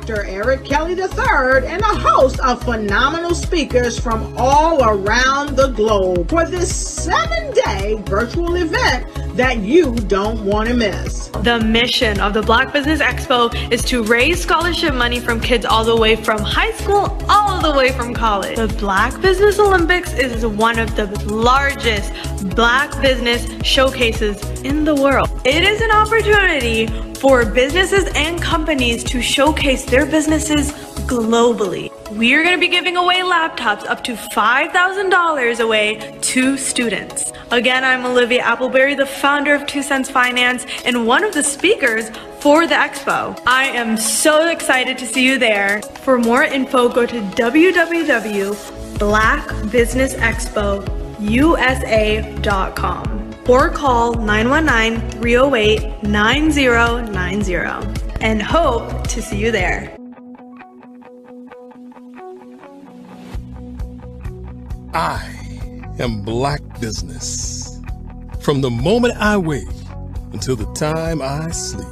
Dr. Eric Kelly III and a host of phenomenal speakers from all around the globe for this 7-day virtual event that you don't want to miss. The mission of the Black Business Expo is to raise scholarship money from kids all the way from high school all the way from college. The Black Business Olympics is one of the largest Black business showcases in the world. It is an opportunity for businesses and companies to showcase their businesses globally. We are going to be giving away laptops up to $5,000 away to students. Again, I'm Olivia Appleberry, the founder of 2 Cents Finance and one of the speakers for the expo. I am so excited to see you there. For more info, go to www.blackbusinessexpousa.com or call 919-308-9090 and hope to see you there. I am Black Business. From the moment I wake until the time I sleep.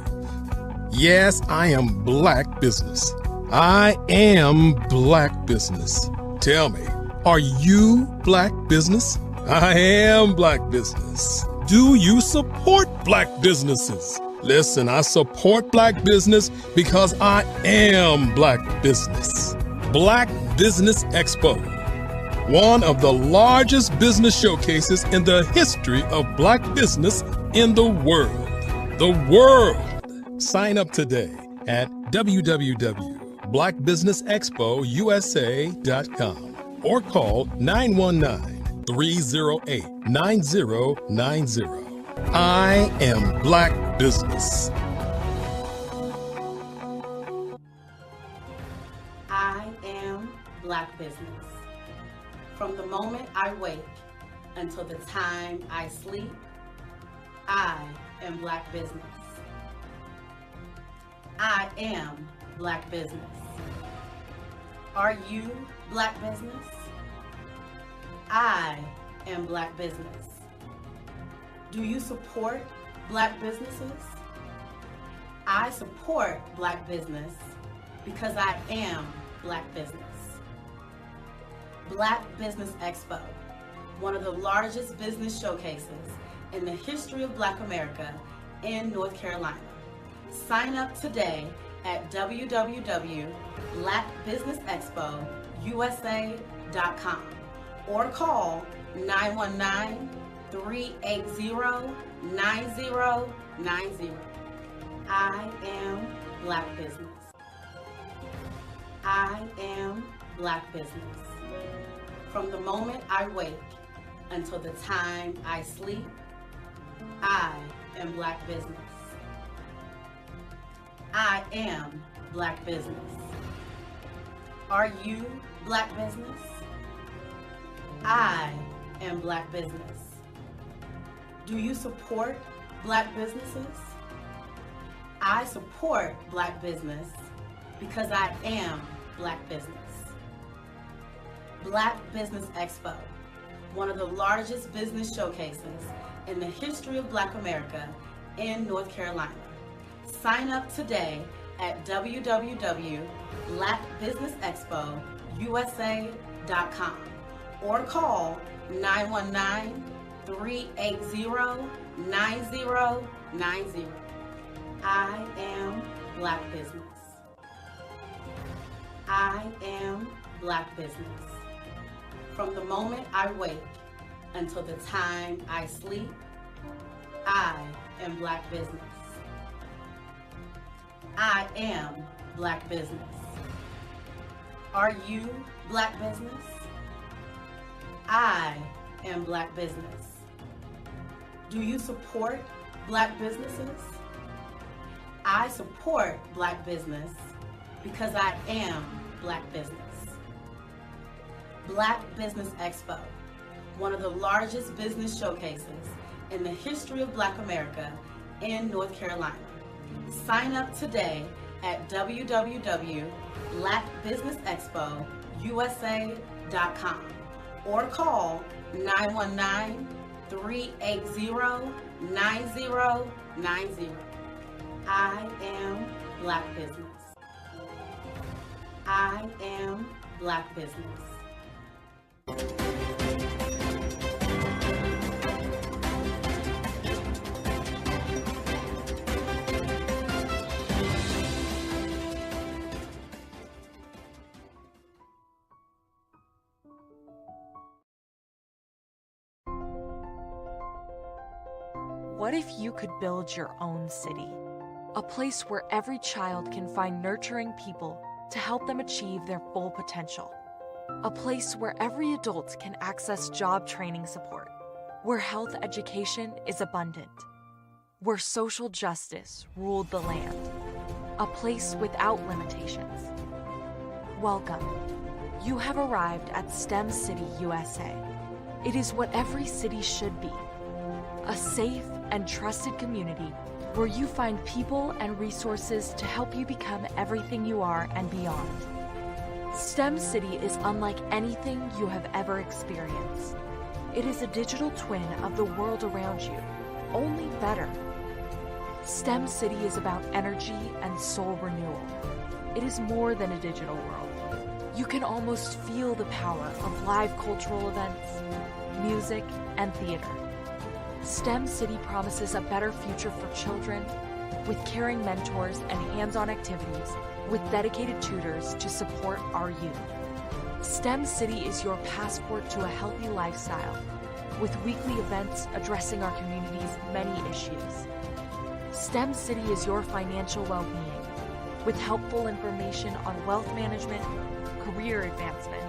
Yes, I am Black Business. I am Black Business. Tell me, are you Black Business? I am Black Business. Do you support Black businesses? Listen, I support Black business because I am Black Business. Black Business Expo, one of the largest business showcases in the history of Black business in the world. The world! Sign up today at www.blackbusinessexpousa.com or call 919-308-9090. I am Black Business. I am Black Business. From the moment I wake until the time I sleep, I am Black Business. I am Black Business. Are you Black Business? I am Black Business. Do you support Black businesses? I support Black business because I am Black Business. Black Business Expo, one of the largest business showcases in the history of Black America in North Carolina. Sign up today at www.blackbusinessexpousa.com or call 919-380-9090. I am Black Business. I am Black Business. From the moment I wake until the time I sleep, I am Black Business. I am Black Business. Are you Black Business? I am Black Business. Do you support Black businesses? I support Black business because I am Black Business. Black Business Expo, one of the largest business showcases in the history of Black America in North Carolina. Sign up today at www.blackbusinessexpousa.com or call 919-380-9090. I am Black Business. I am Black Business. From the moment I wake until the time I sleep, I am Black business. I am Black business. Are you Black business? I am Black business. Do you support Black businesses? I support Black business because I am Black business. Black Business Expo, one of the largest business showcases in the history of Black America in North Carolina. Sign up today at www.blackbusinessexpousa.com or call 919-380-9090. I am Black business. I am Black business. What if you could build your own city? A place where every child can find nurturing people to help them achieve their full potential. A place where every adult can access job training support. Where health education is abundant. Where social justice ruled the land. A place without limitations. Welcome. You have arrived at STEM City USA. It is what every city should be. A safe and trusted community where you find people and resources to help you become everything you are and beyond. STEM City is unlike anything you have ever experienced. It is a digital twin of the world around you, only better. STEM City is about energy and soul renewal. It is more than a digital world. You can almost feel the power of live cultural events, music, and theater. STEM City promises a better future for children with caring mentors and hands-on activities with dedicated tutors to support our youth. STEM City is your passport to a healthy lifestyle with weekly events addressing our community's many issues. STEM City is your financial well-being with helpful information on wealth management, career advancement,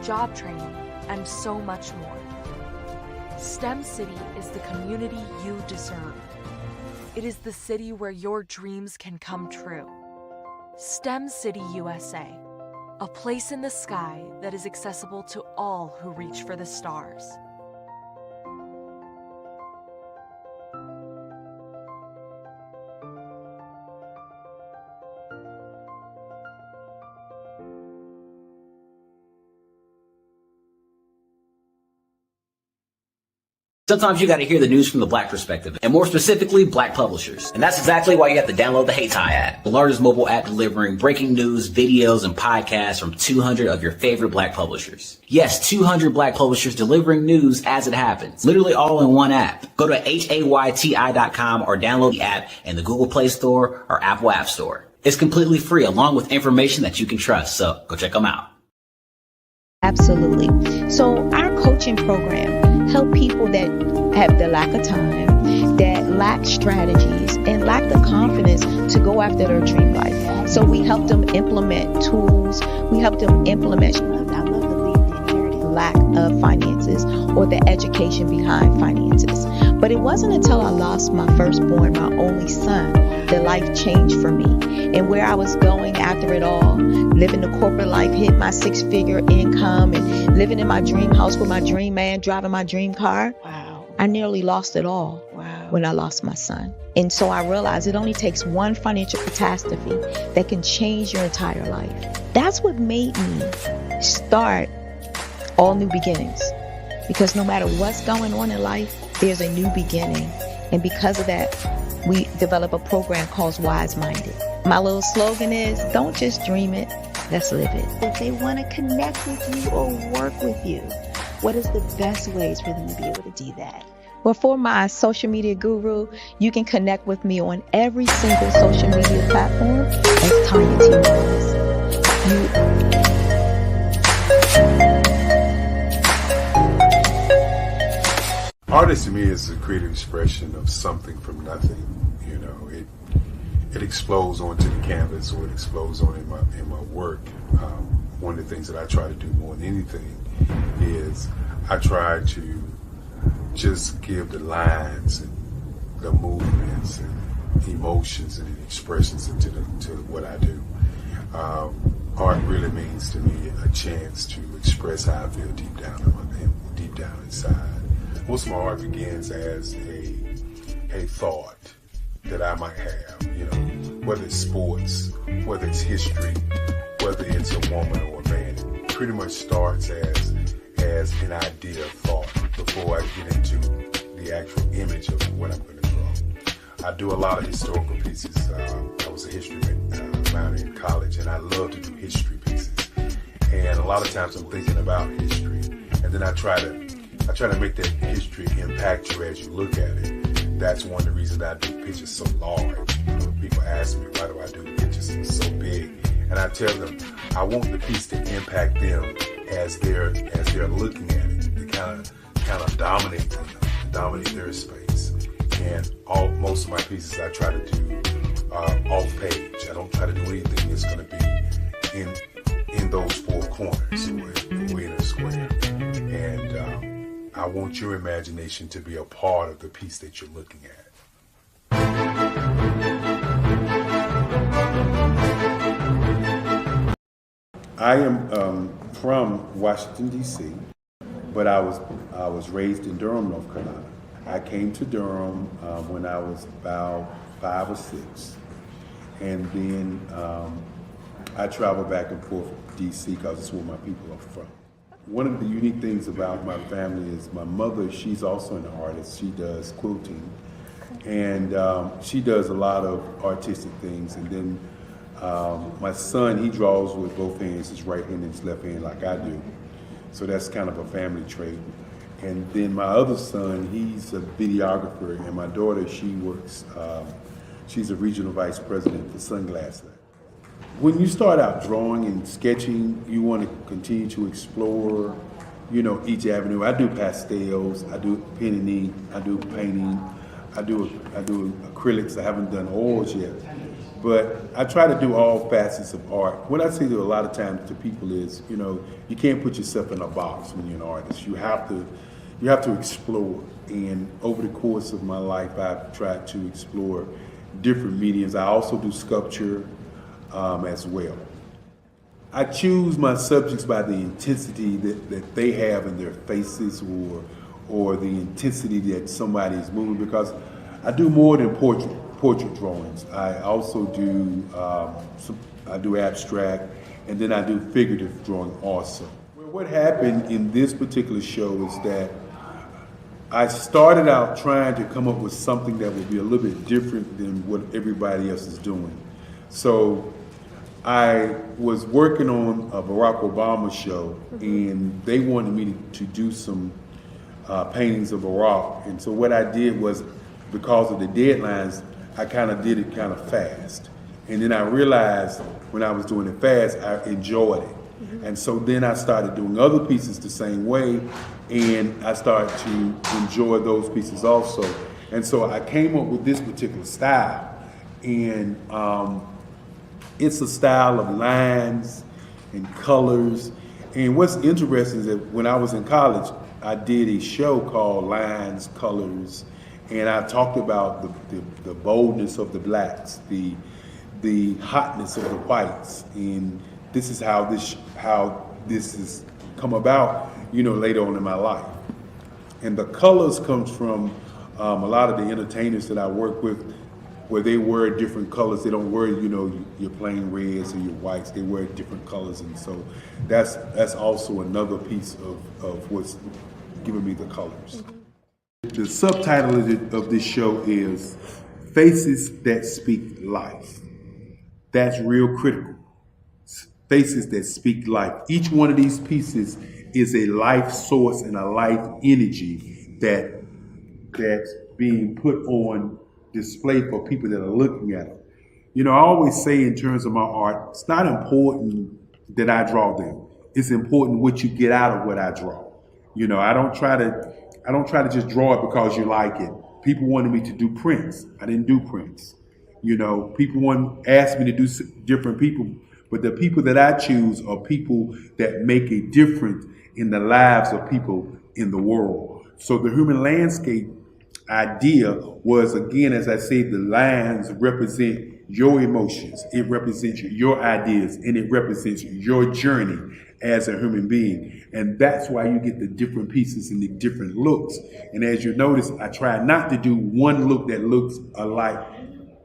job training, and so much more. STEM City is the community you deserve. It is the city where your dreams can come true. STEM City USA, a place in the sky that is accessible to all who reach for the stars. Sometimes you got to hear the news from the Black perspective, and more specifically, Black publishers. And that's exactly why you have to download the HeyTie app, the largest mobile app delivering breaking news, videos, and podcasts from 200 of your favorite Black publishers. Yes, 200 Black publishers delivering news as it happens, literally all in one app. Go to HAYTI.com or download the app in the Google Play Store or Apple App Store. It's completely free, along with information that you can trust, so go check them out. Absolutely. So our coaching program help people that have the lack of time, that lack strategies, and lack the confidence to go after their dream life. So we help them implement tools. We help them implement, I love to leave the inherited lack of finances or the education behind finances. But it wasn't until I lost my firstborn, my only son, that life changed for me. And where I was going after it all, living the corporate life, hit my 6-figure income, and living in my dream house with my dream man, driving my dream car. Wow. I nearly lost it all. Wow. When I lost my son. And so I realized it only takes one financial catastrophe that can change your entire life. That's what made me start All New Beginnings. Because no matter what's going on in life, there's a new beginning. And because of that, we develop a program called Wise Minded. My little slogan is, don't just dream it, let's live it. If they want to connect with you or work with you, what is the best ways for them to be able to do that? Well, for my social media guru, you can connect with me on every single social media platform as Tanya T. Rose. Artist to me is a creative expression of something from nothing. You know, it explodes onto the canvas, or it explodes on in my work. One of the things that I try to do more than anything is I try to just give the lines and the movements and emotions and expressions to what I do. Art really means to me a chance to express how I feel deep down inside. Most of my art begins as a thought that I might have, you know, whether it's sports, whether it's history, whether it's a woman or a man. It pretty much starts as an idea of thought before I get into the actual image of what I'm going to draw. I do a lot of historical pieces. I was a history minor in college, and I love to do history pieces. And a lot of times I'm thinking about history, and then I try to make that history impact you as you look at it. That's one of the reasons I do pictures so large. You know, people ask me, why do I do pictures so big? And I tell them, I want the piece to impact them as they're looking at it, to kind of dominate them, dominate their space. And most of my pieces I try to do off page. I don't try to do anything that's going to be in those four corners or in a square. And I want your imagination to be a part of the piece that you're looking at. I am from Washington, D.C., but I was raised in Durham, North Carolina. I came to Durham when I was about 5 or 6, and then I traveled back and forth to D.C. because it's where my people are from. One of the unique things about my family is my mother, she's also an artist. She does quilting, and she does a lot of artistic things. And then my son, he draws with both hands, his right hand and his left hand, like I do. So that's kind of a family trait. And then my other son, he's a videographer, and my daughter, she works, she's a regional vice president for Sunglass Lab. When you start out drawing and sketching, you want to continue to explore, you know, each avenue. I do pastels, I do pen and ink, I do painting, I do acrylics. I haven't done oils yet, but I try to do all facets of art. What I say to a lot of times to people is, you know, you can't put yourself in a box when you're an artist. You have to explore. And over the course of my life, I've tried to explore different mediums. I also do sculpture as well. I choose my subjects by the intensity that they have in their faces, or the intensity that somebody is moving, because I do more than portrait drawings. I also do I do abstract, and then I do figurative drawing also. What happened in this particular show is that I started out trying to come up with something that would be a little bit different than what everybody else is doing. So I was working on a Barack Obama show, and they wanted me to do some paintings of Barack. And so what I did was, because of the deadlines, I kind of did it kind of fast. And then I realized when I was doing it fast, I enjoyed it. And so then I started doing other pieces the same way, and I started to enjoy those pieces also. And so I came up with this particular style, and it's a style of lines and colors. And what's interesting is that when I was in college, I did a show called Lines, Colors, and I talked about the boldness of the blacks, the hotness of the whites, and this is how this has come about, you know, later on in my life. And the colors comes from a lot of the entertainers that I work with, where they wear different colors. They don't wear, you know, your plain reds or your whites. They wear different colors, and so that's also another piece of what's giving me the colors. The subtitle of this show is Faces That Speak Life. That's real critical. Faces that speak life. Each one of these pieces is a life source and a life energy that's being put on display for people that are looking at it. You know, I always say in terms of my art, it's not important that I draw them. It's important what you get out of what I draw. You know, I don't try to I don't try to just draw it because you like it. People wanted me to do prints. I didn't do prints. You know, people asked me to do different people, but the people that I choose are people that make a difference in the lives of people in the world. So the human landscape idea was, again, as I say, the lines represent your emotions, it represents your ideas, and it represents your journey as a human being. And that's why you get the different pieces and the different looks. And as you notice, I try not to do one look that looks alike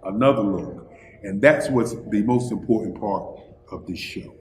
another look. And that's what's the most important part of this show.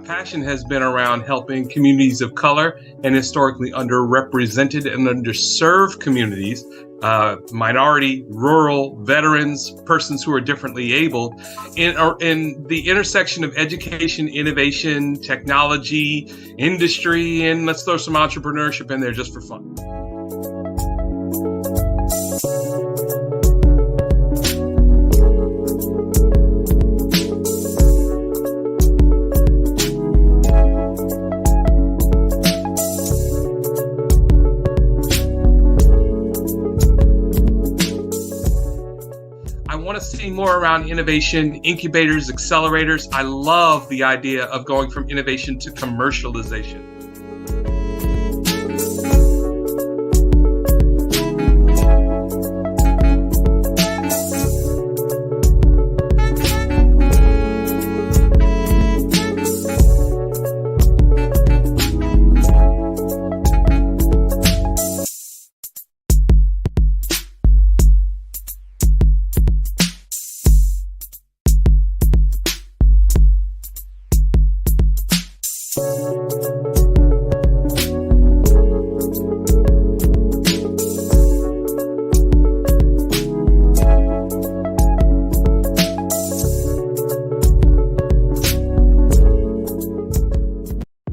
Passion has been around helping communities of color and historically underrepresented and underserved communities, minority, rural, veterans, persons who are differently abled, in the intersection of education, innovation, technology, industry, and let's throw some entrepreneurship in there just for fun. More around innovation, incubators, accelerators. I love the idea of going from innovation to commercialization.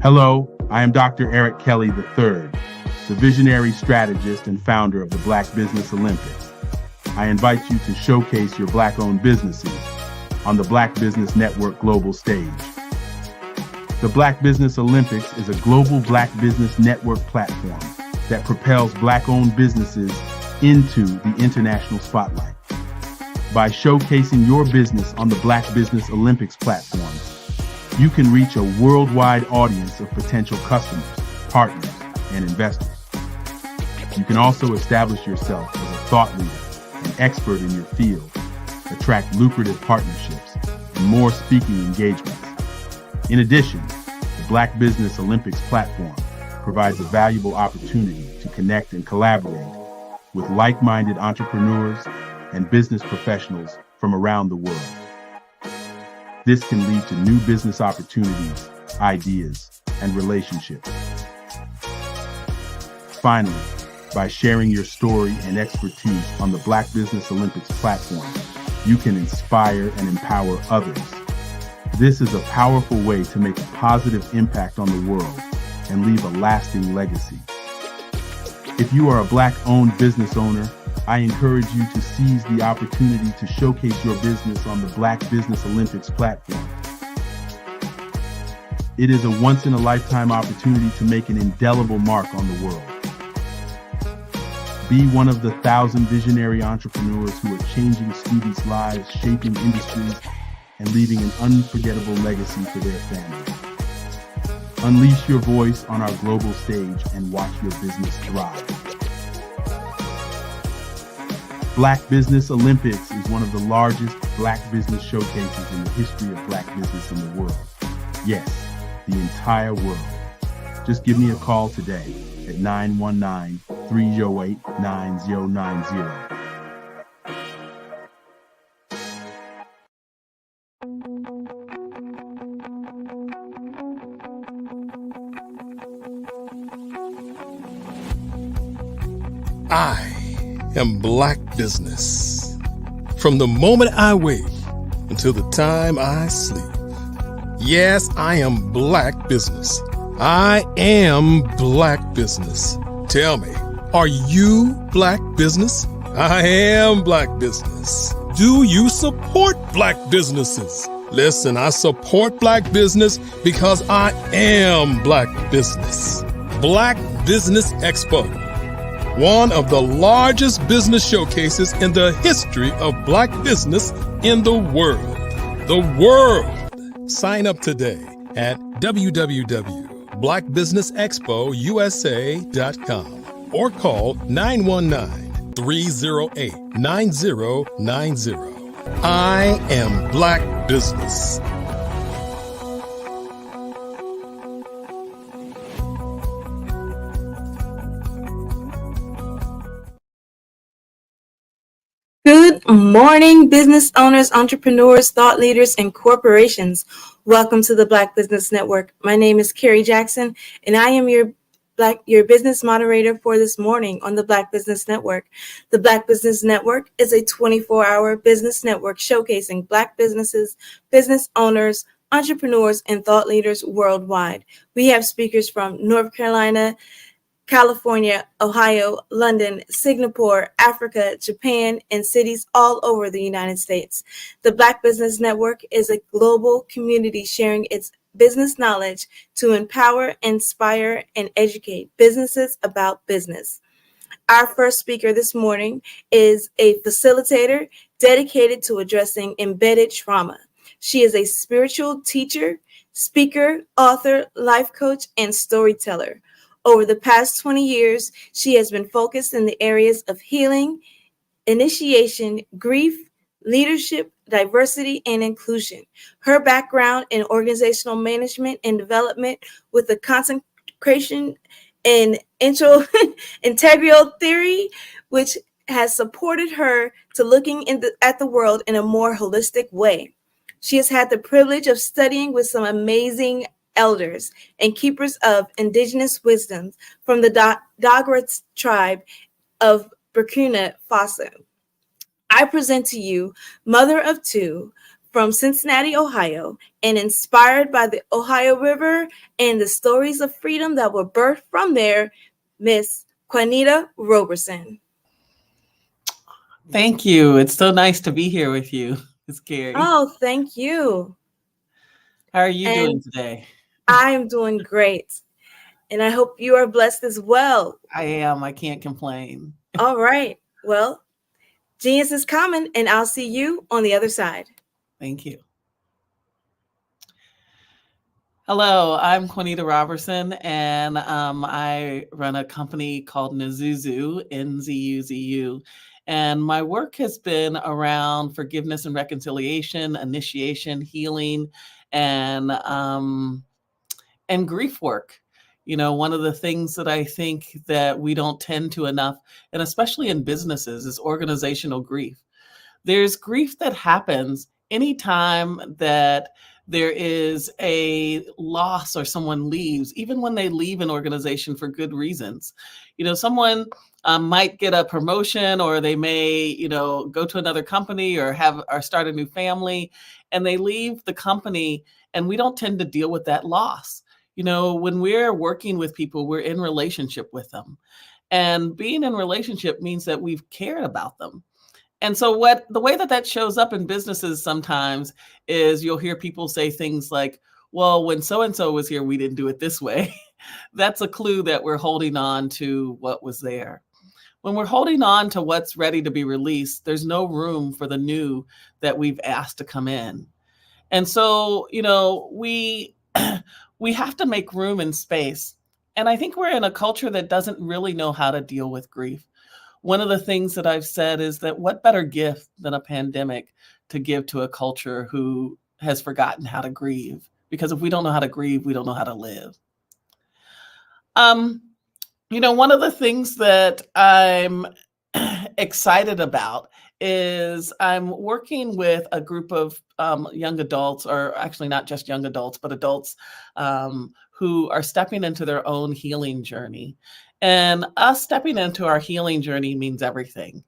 Hello, I am Dr. Eric Kelly III, the visionary strategist and founder of the Black Business Olympics. I invite you to showcase your Black-owned businesses on the Black Business Network global stage. The Black Business Olympics is a global Black Business Network platform that propels Black-owned businesses into the international spotlight. By showcasing your business on the Black Business Olympics platform, you can reach a worldwide audience of potential customers, partners, and investors. You can also establish yourself as a thought leader and expert in your field, attract lucrative partnerships, and more speaking engagements. In addition, the Black Business Olympics platform provides a valuable opportunity to connect and collaborate with like-minded entrepreneurs and business professionals from around the world. This can lead to new business opportunities, ideas, and relationships. Finally, by sharing your story and expertise on the Black Business Olympics platform, you can inspire and empower others. This is a powerful way to make a positive impact on the world and leave a lasting legacy. If you are a Black-owned business owner, I encourage you to seize the opportunity to showcase your business on the Black Business Olympics platform. It is a once-in-a-lifetime opportunity to make an indelible mark on the world. Be one of the 1,000 visionary entrepreneurs who are changing students' lives, shaping industries, and leaving an unforgettable legacy for their families. Unleash your voice on our global stage and watch your business thrive. Black Business Olympics is one of the largest Black business showcases in the history of Black business in the world. Yes, the entire world. Just give me a call today at 919-308-9090. I am Black Business. From the moment I wake until the time I sleep, Yes, I am Black business. I am Black business. Tell me, are you Black business? I am Black business. Do you support Black businesses? Listen, I support Black business because I am Black business. Black Business Expo, one of the largest business showcases in the history of Black business in the world. The world. Sign up today at www.blackbusinessexpousa.com or call 919-308-9090. I am Black business. Good morning, business owners, entrepreneurs, thought leaders, and corporations. Welcome to the Black Business Network. My name is Carrie Jackson, and I am your business moderator for this morning on the Black Business Network. The Black Business Network is a 24-hour business network showcasing Black businesses, business owners, entrepreneurs, and thought leaders worldwide. We have speakers from North Carolina, California, Ohio, London, Singapore, Africa, Japan, and cities all over the United States. The Black Business Network is a global community sharing its business knowledge to empower, inspire, and educate businesses about business. Our first speaker this morning is a facilitator dedicated to addressing embedded trauma. She is a spiritual teacher, speaker, author, life coach, and storyteller. Over the past 20 years, she has been focused in the areas of healing, initiation, grief, leadership, diversity, and inclusion. Her background in organizational management and development with a concentration in integral theory, which has supported her to looking at the world in a more holistic way. She has had the privilege of studying with some amazing elders and keepers of indigenous wisdom from the Dogra tribe of Burkina Faso. I present to you, mother of two from Cincinnati, Ohio, and inspired by the Ohio River and the stories of freedom that were birthed from there, Miss Juanita Roberson. Thank you. It's so nice to be here with you, Ms. Carrie. Oh, thank you. How are you doing today? I am doing great. And I hope you are blessed as well. I am. I can't complain. All right. Well, genius is common, and I'll see you on the other side. Thank you. Hello, I'm Juanita Roberson, and I run a company called Nzuzu, Nzuzu. And my work has been around forgiveness and reconciliation, initiation, healing, and grief work. You know, one of the things that I think that we don't tend to enough, and especially in businesses, is organizational grief. There's grief that happens anytime that there is a loss or someone leaves, even when they leave an organization for good reasons. You know, someone might get a promotion, or they may, you know, go to another company or start a new family, and they leave the company, and we don't tend to deal with that loss. You know, when we're working with people, we're in relationship with them. And being in relationship means that we've cared about them. And so the way that shows up in businesses sometimes is you'll hear people say things like, well, when so-and-so was here, we didn't do it this way. That's a clue that we're holding on to what was there. When we're holding on to what's ready to be released, there's no room for the new that we've asked to come in. And so, you know, we have to make room and space. And I think we're in a culture that doesn't really know how to deal with grief. One of the things that I've said is that what better gift than a pandemic to give to a culture who has forgotten how to grieve? Because if we don't know how to grieve, we don't know how to live. You know, one of the things that I'm excited about is I'm working with a group of young adults, or actually not just young adults, but adults who are stepping into their own healing journey. And us stepping into our healing journey means everything.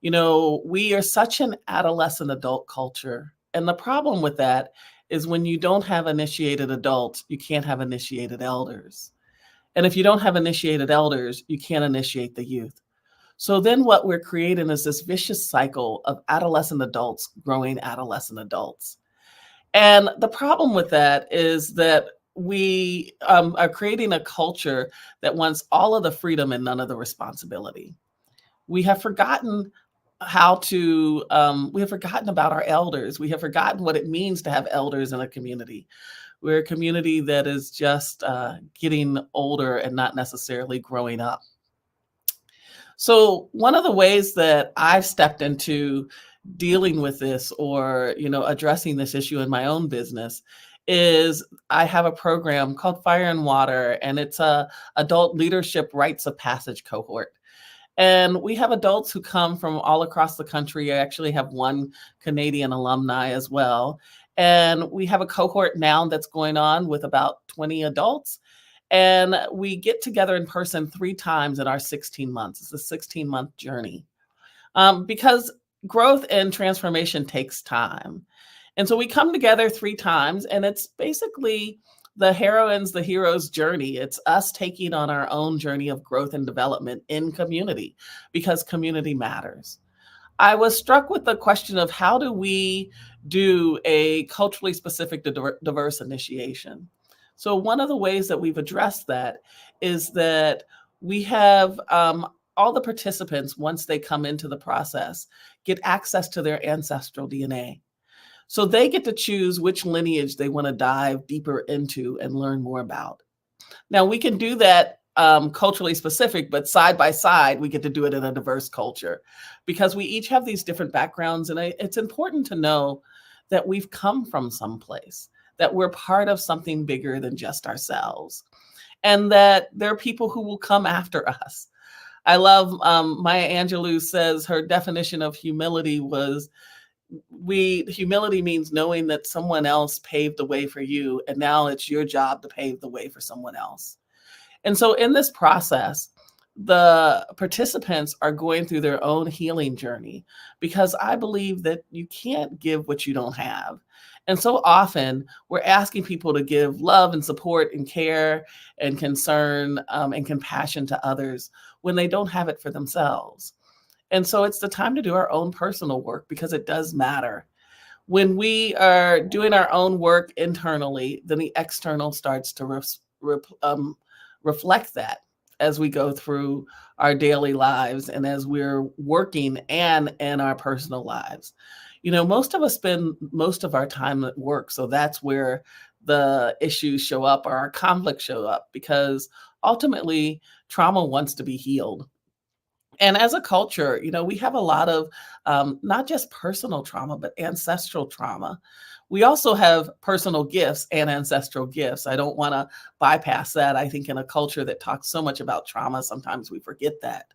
You know, we are such an adolescent adult culture. And the problem with that is when you don't have initiated adults, you can't have initiated elders. And if you don't have initiated elders, you can't initiate the youth. So then what we're creating is this vicious cycle of adolescent adults growing adolescent adults. And the problem with that is that we are creating a culture that wants all of the freedom and none of the responsibility. We have forgotten we have forgotten about our elders. We have forgotten what it means to have elders in a community. We're a community that is just getting older and not necessarily growing up. So one of the ways that I've stepped into dealing with this or, addressing this issue in my own business is I have a program called Fire and Water, and it's a adult leadership rites of passage cohort. And we have adults who come from all across the country. I actually have one Canadian alumni as well. And we have a cohort now that's going on with about 20 adults. And we get together in person 3 times in our 16 months. It's a 16-month journey because growth and transformation takes time. And so we come together 3 times, and it's basically the hero's journey. It's us taking on our own journey of growth and development in community because community matters. I was struck with the question of how do we do a culturally specific diverse initiation? So one of the ways that we've addressed that is that we have all the participants, once they come into the process, get access to their ancestral DNA. So they get to choose which lineage they want to dive deeper into and learn more about. Now, we can do that culturally specific, but side by side, we get to do it in a diverse culture because we each have these different backgrounds. And it's important to know that we've come from someplace, that we're part of something bigger than just ourselves, and that there are people who will come after us. I love Maya Angelou says her definition of humility was humility means knowing that someone else paved the way for you, and now it's your job to pave the way for someone else. And so in this process, the participants are going through their own healing journey because I believe that you can't give what you don't have. And so often we're asking people to give love and support and care and concern and compassion to others when they don't have it for themselves. And so it's the time to do our own personal work because it does matter. When we are doing our own work internally, then the external starts to reflect that as we go through our daily lives and as we're working and in our personal lives. Most of us spend most of our time at work. So that's where the issues show up or our conflicts show up because ultimately trauma wants to be healed. And as a culture, we have a lot of not just personal trauma, but ancestral trauma. We also have personal gifts and ancestral gifts. I don't want to bypass that. I think in a culture that talks so much about trauma, sometimes we forget that.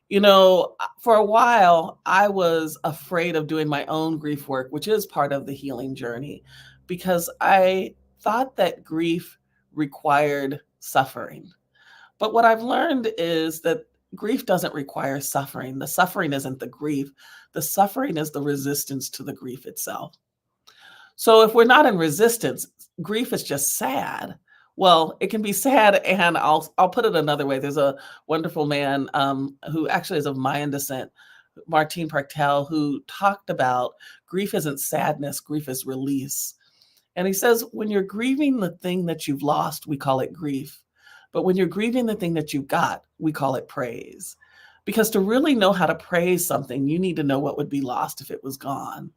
For a while, I was afraid of doing my own grief work, which is part of the healing journey, because I thought that grief required suffering. But what I've learned is that grief doesn't require suffering. The suffering isn't the grief. The suffering is the resistance to the grief itself. So if we're not in resistance, grief is just sad. Well, it can be sad, and I'll put it another way. There's a wonderful man who actually is of Mayan descent, Martin Partel, who talked about grief isn't sadness, grief is release. And he says, when you're grieving the thing that you've lost, we call it grief. But when you're grieving the thing that you got, we call it praise. Because to really know how to praise something, you need to know what would be lost if it was gone.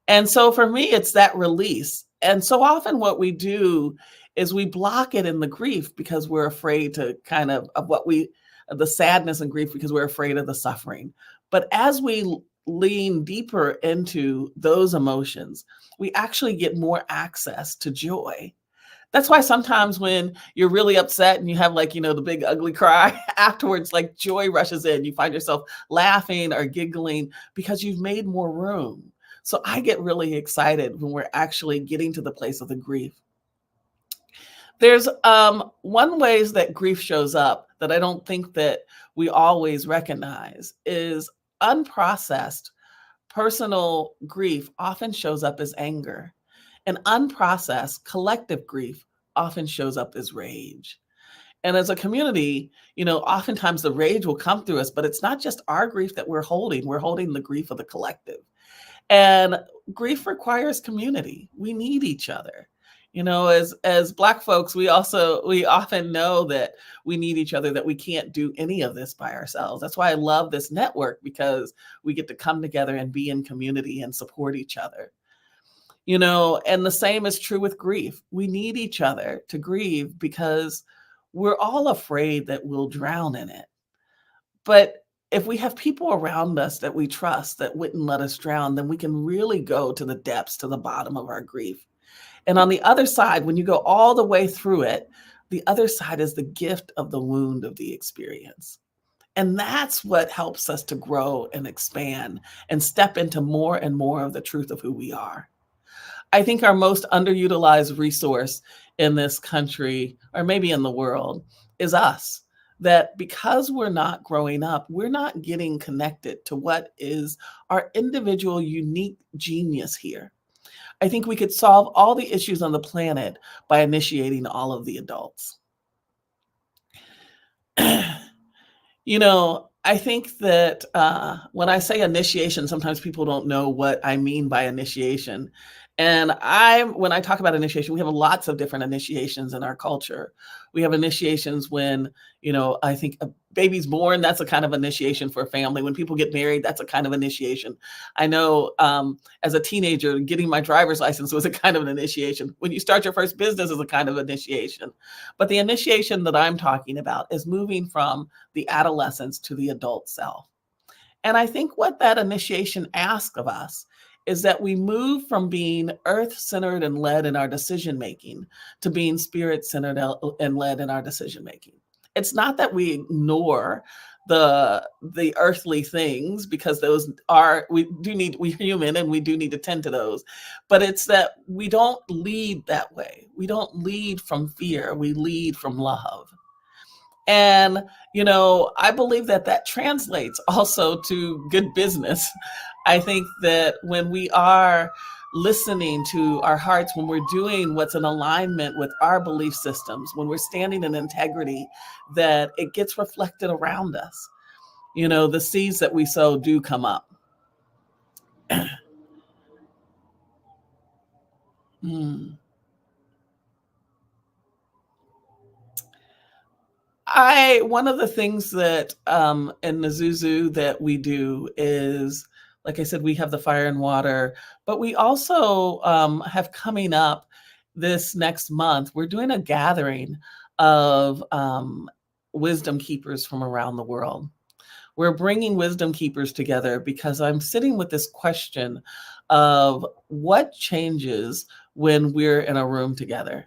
And so for me, it's that release. And so often what we do is we block it in the grief because we're afraid to the sadness and grief because we're afraid of the suffering. But as we lean deeper into those emotions, we actually get more access to joy. That's why sometimes when you're really upset and you have the big ugly cry afterwards, joy rushes in. You find yourself laughing or giggling because you've made more room. So I get really excited when we're actually getting to the place of the grief. There's one ways that grief shows up that I don't think that we always recognize is unprocessed personal grief often shows up as anger. And unprocessed collective grief often shows up as rage. And as a community, oftentimes the rage will come through us, but it's not just our grief that we're holding the grief of the collective. And grief requires community. We need each other. As Black folks, we often know that we need each other, that we can't do any of this by ourselves. That's why I love this network, because we get to come together and be in community and support each other. And the same is true with grief. We need each other to grieve, because we're all afraid that we'll drown in it. But if we have people around us that we trust that wouldn't let us drown, then we can really go to the depths, to the bottom of our grief. And on the other side, when you go all the way through it, the other side is the gift of the wound of the experience. And that's what helps us to grow and expand and step into more and more of the truth of who we are. I think our most underutilized resource in this country, or maybe in the world, is us. That because we're not growing up, we're not getting connected to what is our individual unique genius here. I think we could solve all the issues on the planet by initiating all of the adults. I think that when I say initiation, sometimes people don't know what I mean by initiation. And when I talk about initiation, we have lots of different initiations in our culture. We have initiations when, I think a baby's born, that's a kind of initiation for a family. When people get married, that's a kind of initiation. I know as a teenager, getting my driver's license was a kind of an initiation. When you start your first business is a kind of initiation. But the initiation that I'm talking about is moving from the adolescence to the adult self. And I think what that initiation asks of us is that we move from being earth-centered and led in our decision-making to being spirit-centered and led in our decision-making. It's not that we ignore the earthly things, because those we're human and we do need to tend to those, but it's that we don't lead that way. We don't lead from fear, we lead from love. And, I believe that translates also to good business. I think that when we are listening to our hearts, when we're doing what's in alignment with our belief systems, when we're standing in integrity, that it gets reflected around us. The seeds that we sow do come up. One of the things that in the Zuzu that we do is, like I said, we have the fire and water, but we also have coming up this next month, we're doing a gathering of wisdom keepers from around the world. We're bringing wisdom keepers together because I'm sitting with this question of what changes when we're in a room together.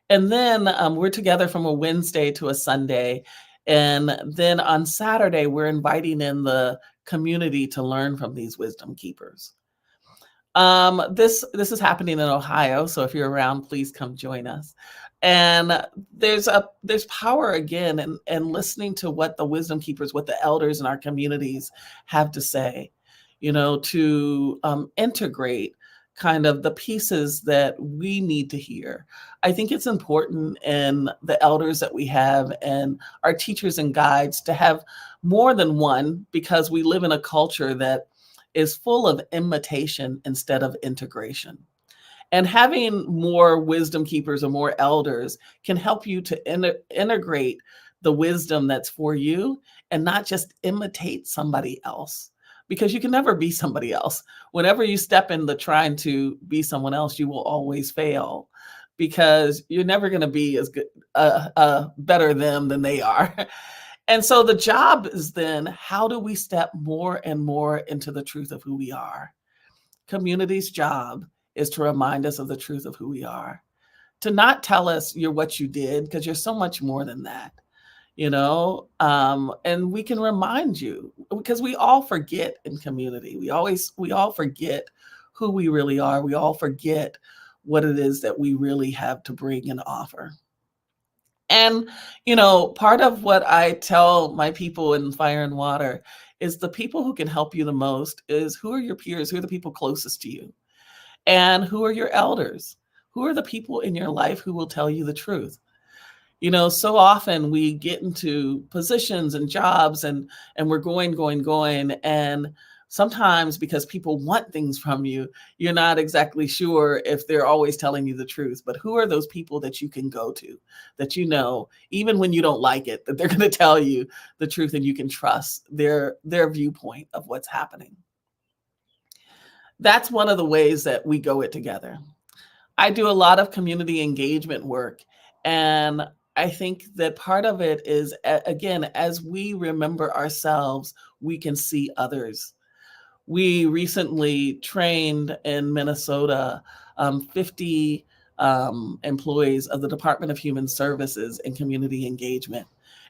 And then we're together from a Wednesday to a Sunday. And then on Saturday, we're inviting in the community to learn from these wisdom keepers. This is happening in Ohio. So if you're around, please come join us. And there's power again in listening to what the wisdom keepers, what the elders in our communities have to say, to integrate kind of the pieces that we need to hear. I think it's important in the elders that we have and our teachers and guides to have more than one, because we live in a culture that is full of imitation instead of integration. And having more wisdom keepers or more elders can help you to integrate the wisdom that's for you and not just imitate somebody else. Because you can never be somebody else. Whenever you step into trying to be someone else, you will always fail, because you're never going to be as good, better them than they are. And so the job is then, how do we step more and more into the truth of who we are? Community's job is to remind us of the truth of who we are, to not tell us you're what you did, because you're so much more than that. And we can remind you, because we all forget in community. We all forget who we really are. We all forget what it is that we really have to bring and offer. And, part of what I tell my people in Fire and Water is the people who can help you the most is, who are your peers? Who are the people closest to you? And who are your elders? Who are the people in your life who will tell you the truth? You know, so often we get into positions and jobs and we're going. And sometimes because people want things from you, you're not exactly sure if they're always telling you the truth. But who are those people that you can go to, that you know, even when you don't like it, that they're going to tell you the truth and you can trust their viewpoint of what's happening? That's one of the ways that we go it together. I do a lot of community engagement work, and I think that part of it is, again, as we remember ourselves, we can see others. We recently trained in Minnesota 50 employees of the Department of Human Services in community engagement.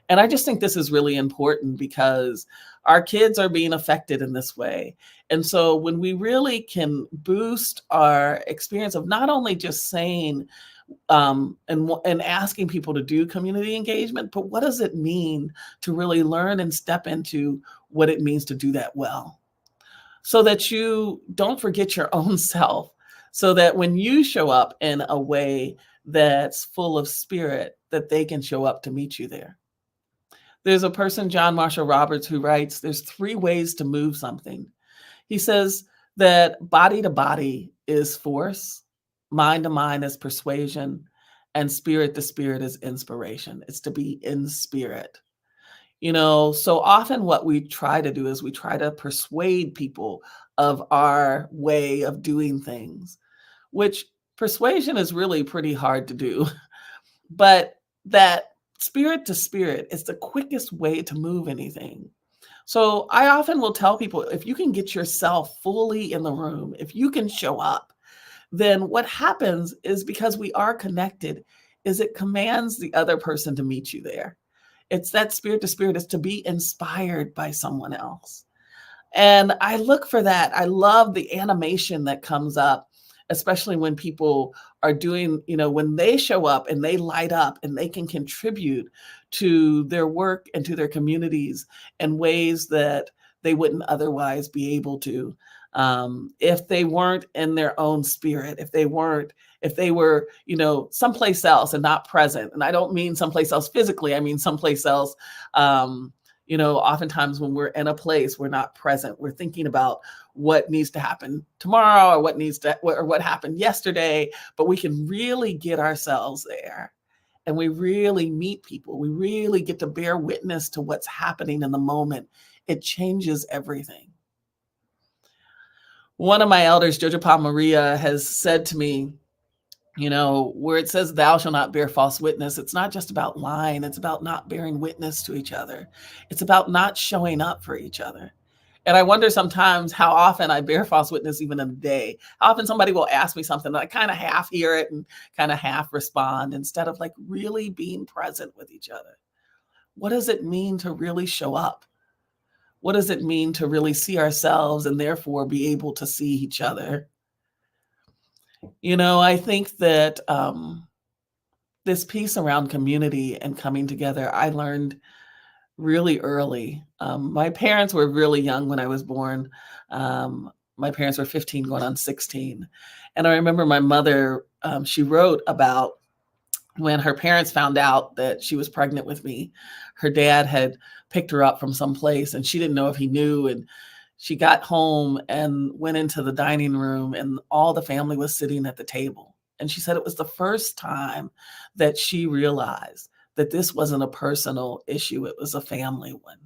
And I just think this is really important because our kids are being affected in this way. And so when we really can boost our experience of not only just saying and asking people to do community engagement, but what does it mean to really learn and step into what it means to do that well, so that you don't forget your own self, so that when you show up in a way that's full of spirit, that they can show up to meet you there. There's a person, John Marshall Roberts, who writes, there's 3 ways to move something. He says that body to body is force, mind to mind is persuasion, and spirit to spirit is inspiration. It's to be in spirit. You know, so often what we try to do is we try to persuade people of our way of doing things, which persuasion is really pretty hard to do. But that spirit to spirit is the quickest way to move anything. So I often will tell people, if you can get yourself fully in the room, if you can show up, then what happens is, because we are connected, is it commands the other person to meet you there. It's that spirit to spirit, is to be inspired by someone else. And I look for that. I love the animation that comes up, especially when people are doing, you know, when they show up and they light up and they can contribute to their work and to their communities in ways that they wouldn't otherwise be able to, if they weren't in their own spirit, if they were, you know, someplace else and not present. And I don't mean someplace else physically, I mean someplace else. You know, oftentimes when we're in a place, we're not present. We're thinking about what needs to happen tomorrow, or what happened yesterday, but we can really get ourselves there. And we really meet people. We really get to bear witness to what's happening in the moment. It changes everything. One of my elders, Jojo Pa Maria, has said to me, you know, where it says, thou shalt not bear false witness, it's not just about lying. It's about not bearing witness to each other. It's about not showing up for each other. And I wonder sometimes how often I bear false witness, even in a day. How often somebody will ask me something and I kind of half hear it and kind of half respond, instead of like really being present with each other. What does it mean to really show up? What does it mean to really see ourselves and therefore be able to see each other? You know, I think that this piece around community and coming together, I learned really early. My parents were really young when I was born. My parents were 15 going on 16. And I remember my mother, she wrote about when her parents found out that she was pregnant with me. Her dad had picked her up from someplace and she didn't know if he knew. And she got home and went into the dining room and all the family was sitting at the table. And she said it was the first time that she realized that this wasn't a personal issue, it was a family one.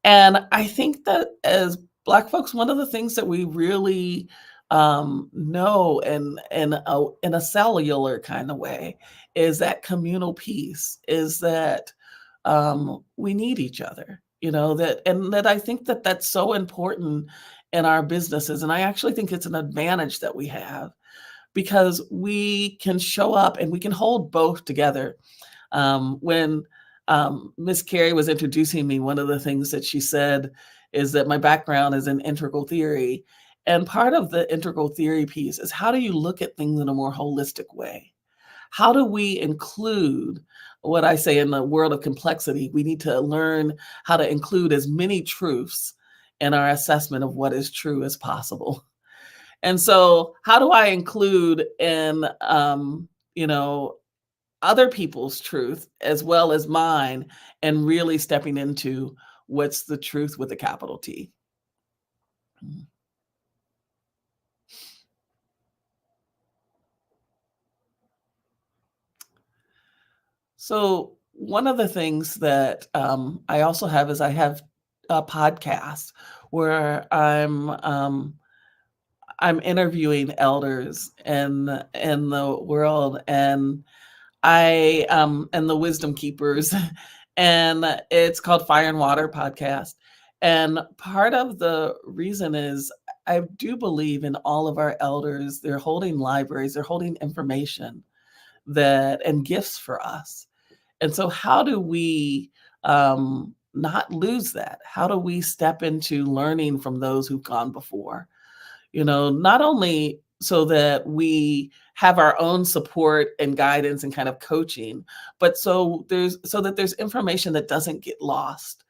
And I think that as Black folks, one of the things that we really know in a cellular kind of way is that communal piece, is that we need each other. You know, that I think that that's so important in our businesses. And I actually think it's an advantage that we have, because we can show up and we can hold both together. When Miss Carey was introducing me, one of the things that she said is that my background is in integral theory. And part of the integral theory piece is, how do you look at things in a more holistic way? How do we include what I say in the world of complexity? We need to learn how to include as many truths in our assessment of what is true as possible. And so how do I include in, other people's truth as well as mine, and really stepping into what's the truth with a capital T? So one of the things that I also have is I have a podcast where I'm interviewing elders in the world, and and the wisdom keepers, and it's called Fire and Water Podcast. And part of the reason is I do believe in all of our elders. They're holding libraries, they're holding information and gifts for us. And so how do we not lose that? How do we step into learning from those who've gone before? Not only so that we have our own support and guidance and kind of coaching, but so that there's information that doesn't get lost.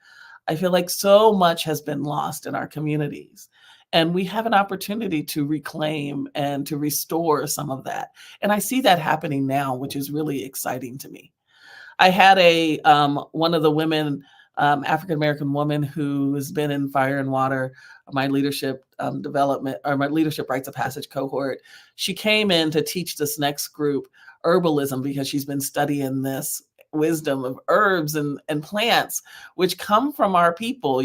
I feel like so much has been lost in our communities, and we have an opportunity to reclaim and to restore some of that. And I see that happening now, which is really exciting to me. I had one of the women, African American woman who has been in Fire and Water, my leadership development, or my leadership rites of passage cohort. She came in to teach this next group herbalism because she's been studying this wisdom of herbs and plants, which come from our people,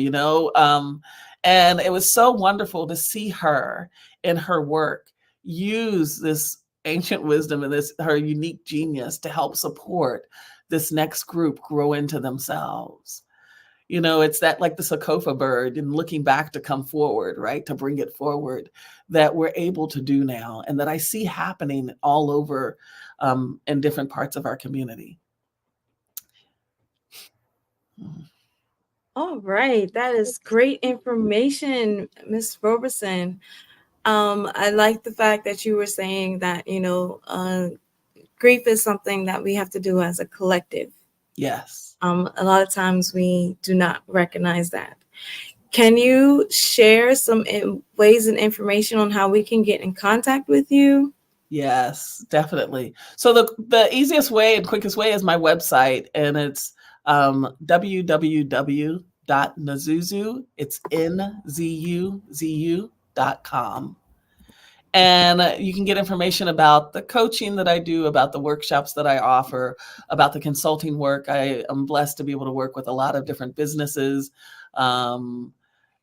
and it was so wonderful to see her in her work use this ancient wisdom and her unique genius to help support this next group grow into themselves. It's that, like the Sokofa bird, and looking back to come forward, right? To bring it forward, that we're able to do now, and that I see happening all over in different parts of our community. All right. That is great information, Ms. Roberson. I like the fact that you were saying that, grief is something that we have to do as a collective. Yes. A lot of times we do not recognize that. Can you share some ways and information on how we can get in contact with you? Yes, definitely. So the easiest way and quickest way is my website, and it's www.nzuzu, it's nzuzu.com. And you can get information about the coaching that I do, about the workshops that I offer, about the consulting work. I am blessed to be able to work with a lot of different businesses,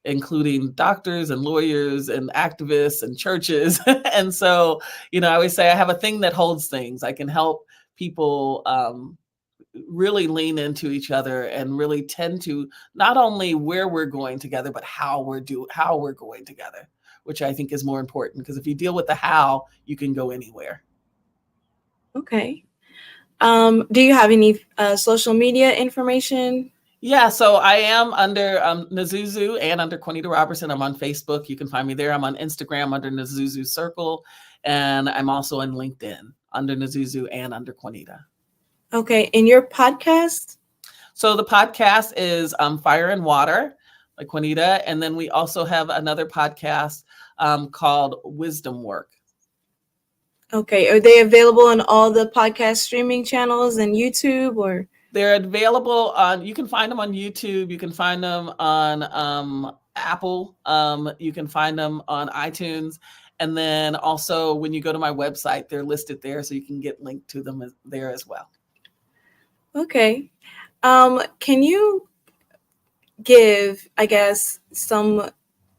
including doctors and lawyers and activists and churches. And so, I always say I have a thing that holds things. I can help people really lean into each other and really tend to not only where we're going together, but how we're going together, which I think is more important, because if you deal with the how, you can go anywhere. Okay. Do you have any social media information? Yeah, so I am under Nzuzu and under Quanita Robertson. I'm on Facebook. You can find me there. I'm on Instagram under Nzuzu Circle, and I'm also on LinkedIn under Nzuzu and under Quanita. Okay, and your podcast? So the podcast is Fire and Water, like Quanita, and then we also have another podcast called Wisdom Work. Okay, are they available on all the podcast streaming channels and YouTube, or? They're available on, you can find them on YouTube, you can find them on Apple, you can find them on iTunes, and then also when you go to my website, they're listed there, so you can get linked to them there as well. Okay. Can you give, I guess, some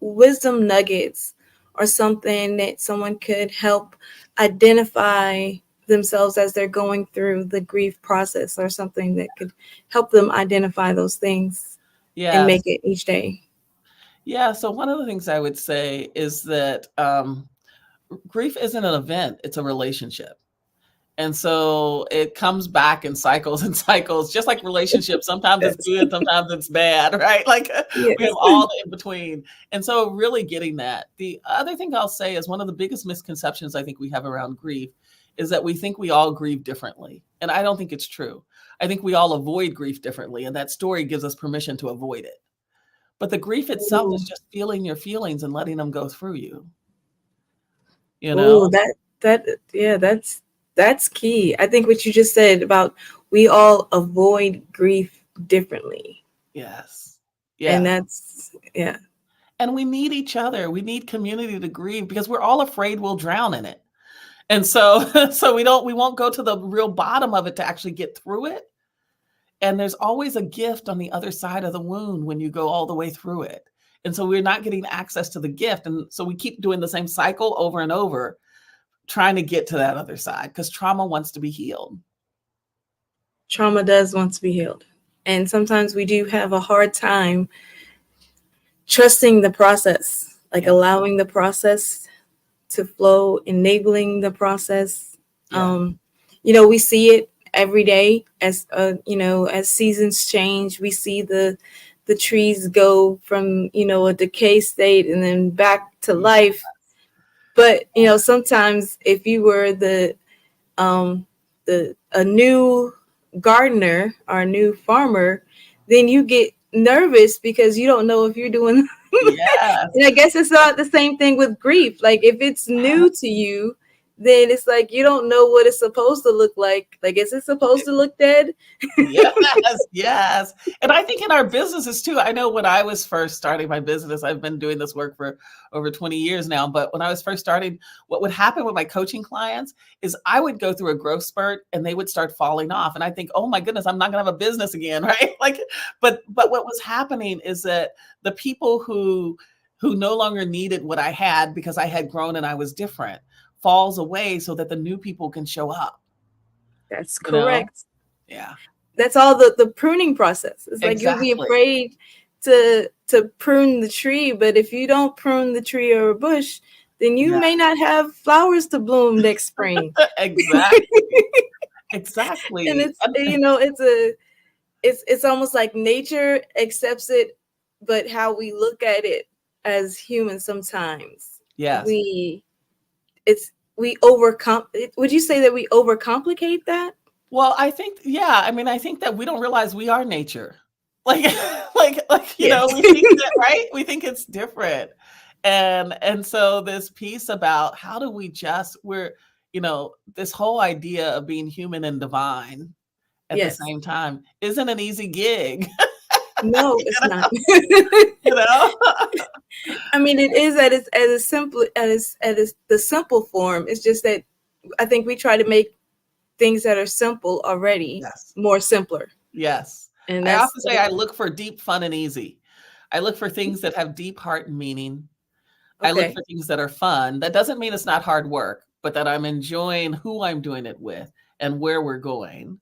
wisdom nuggets or something that someone could help identify themselves as they're going through the grief process, or something that could help them identify those things and make it each day? Yeah, so one of the things I would say is that grief isn't an event, it's a relationship. And so it comes back in cycles and cycles, just like relationships. Sometimes it's good, sometimes it's bad, right? Like we have all the in between. And so really getting that. The other thing I'll say is one of the biggest misconceptions I think we have around grief is that we think we all grieve differently. And I don't think it's true. I think we all avoid grief differently, and that story gives us permission to avoid it. But the grief itself is just feeling your feelings and letting them go through you. you Oh, know? yeah, that's key. I think what you just said about we all avoid grief differently. Yes. And Yeah. that's yeah. And we need each other. We need community to grieve because we're all afraid we'll drown in it. And so so we won't go to the real bottom of it to actually get through it. And there's always a gift on the other side of the wound when you go all the way through it. And so we're not getting access to the gift. And so we keep doing the same cycle over and over, trying to get to that other side because trauma wants to be healed. Trauma does want to be healed. And sometimes we do have a hard time trusting the process, like allowing the process to flow, enabling the process. Yeah. We see it every day as as seasons change. We see the trees go from a decay state and then back to life. But sometimes if you were a new gardener or a new farmer, then you get nervous because you don't know if you're doing Yes. and I guess it's not the same thing with grief. Like if it's new to you, then it's like you don't know what it's supposed to look like. Like, is it supposed to look dead? Yes, yes. And I think in our businesses too, I know when I was first starting my business, I've been doing this work for over 20 years now, but when I was first starting, what would happen with my coaching clients is I would go through a growth spurt and they would start falling off. And I think, oh my goodness, I'm not gonna have a business again, right? Like, but what was happening is that the people who no longer needed what I had because I had grown and I was different falls away so that the new people can show up. That's You know? correct. Yeah. That's all the pruning process. It's like you'll be Exactly. afraid to prune the tree, but if you don't prune the tree or a bush, then you Yeah. may not have flowers to bloom next spring. Exactly. Exactly. And it's almost like nature accepts it, but how we look at it as humans sometimes Yes. we overcome. Would you say that we overcomplicate that? Well, I think, yeah. I mean, I think that we don't realize we are nature. Like, Yes. we think that, right? We think it's different. And so this piece about how do we this whole idea of being human and divine at Yes. the same time isn't an easy gig. No, it's not. You know? I mean, it is at the simple form. It's just that I think we try to make things that are simple already Yes. more simpler. Yes. And I that's often say I look for deep, fun, and easy. I look for things that have deep heart and meaning. I look okay. for things that are fun. That doesn't mean it's not hard work, but that I'm enjoying who I'm doing it with and where we're going.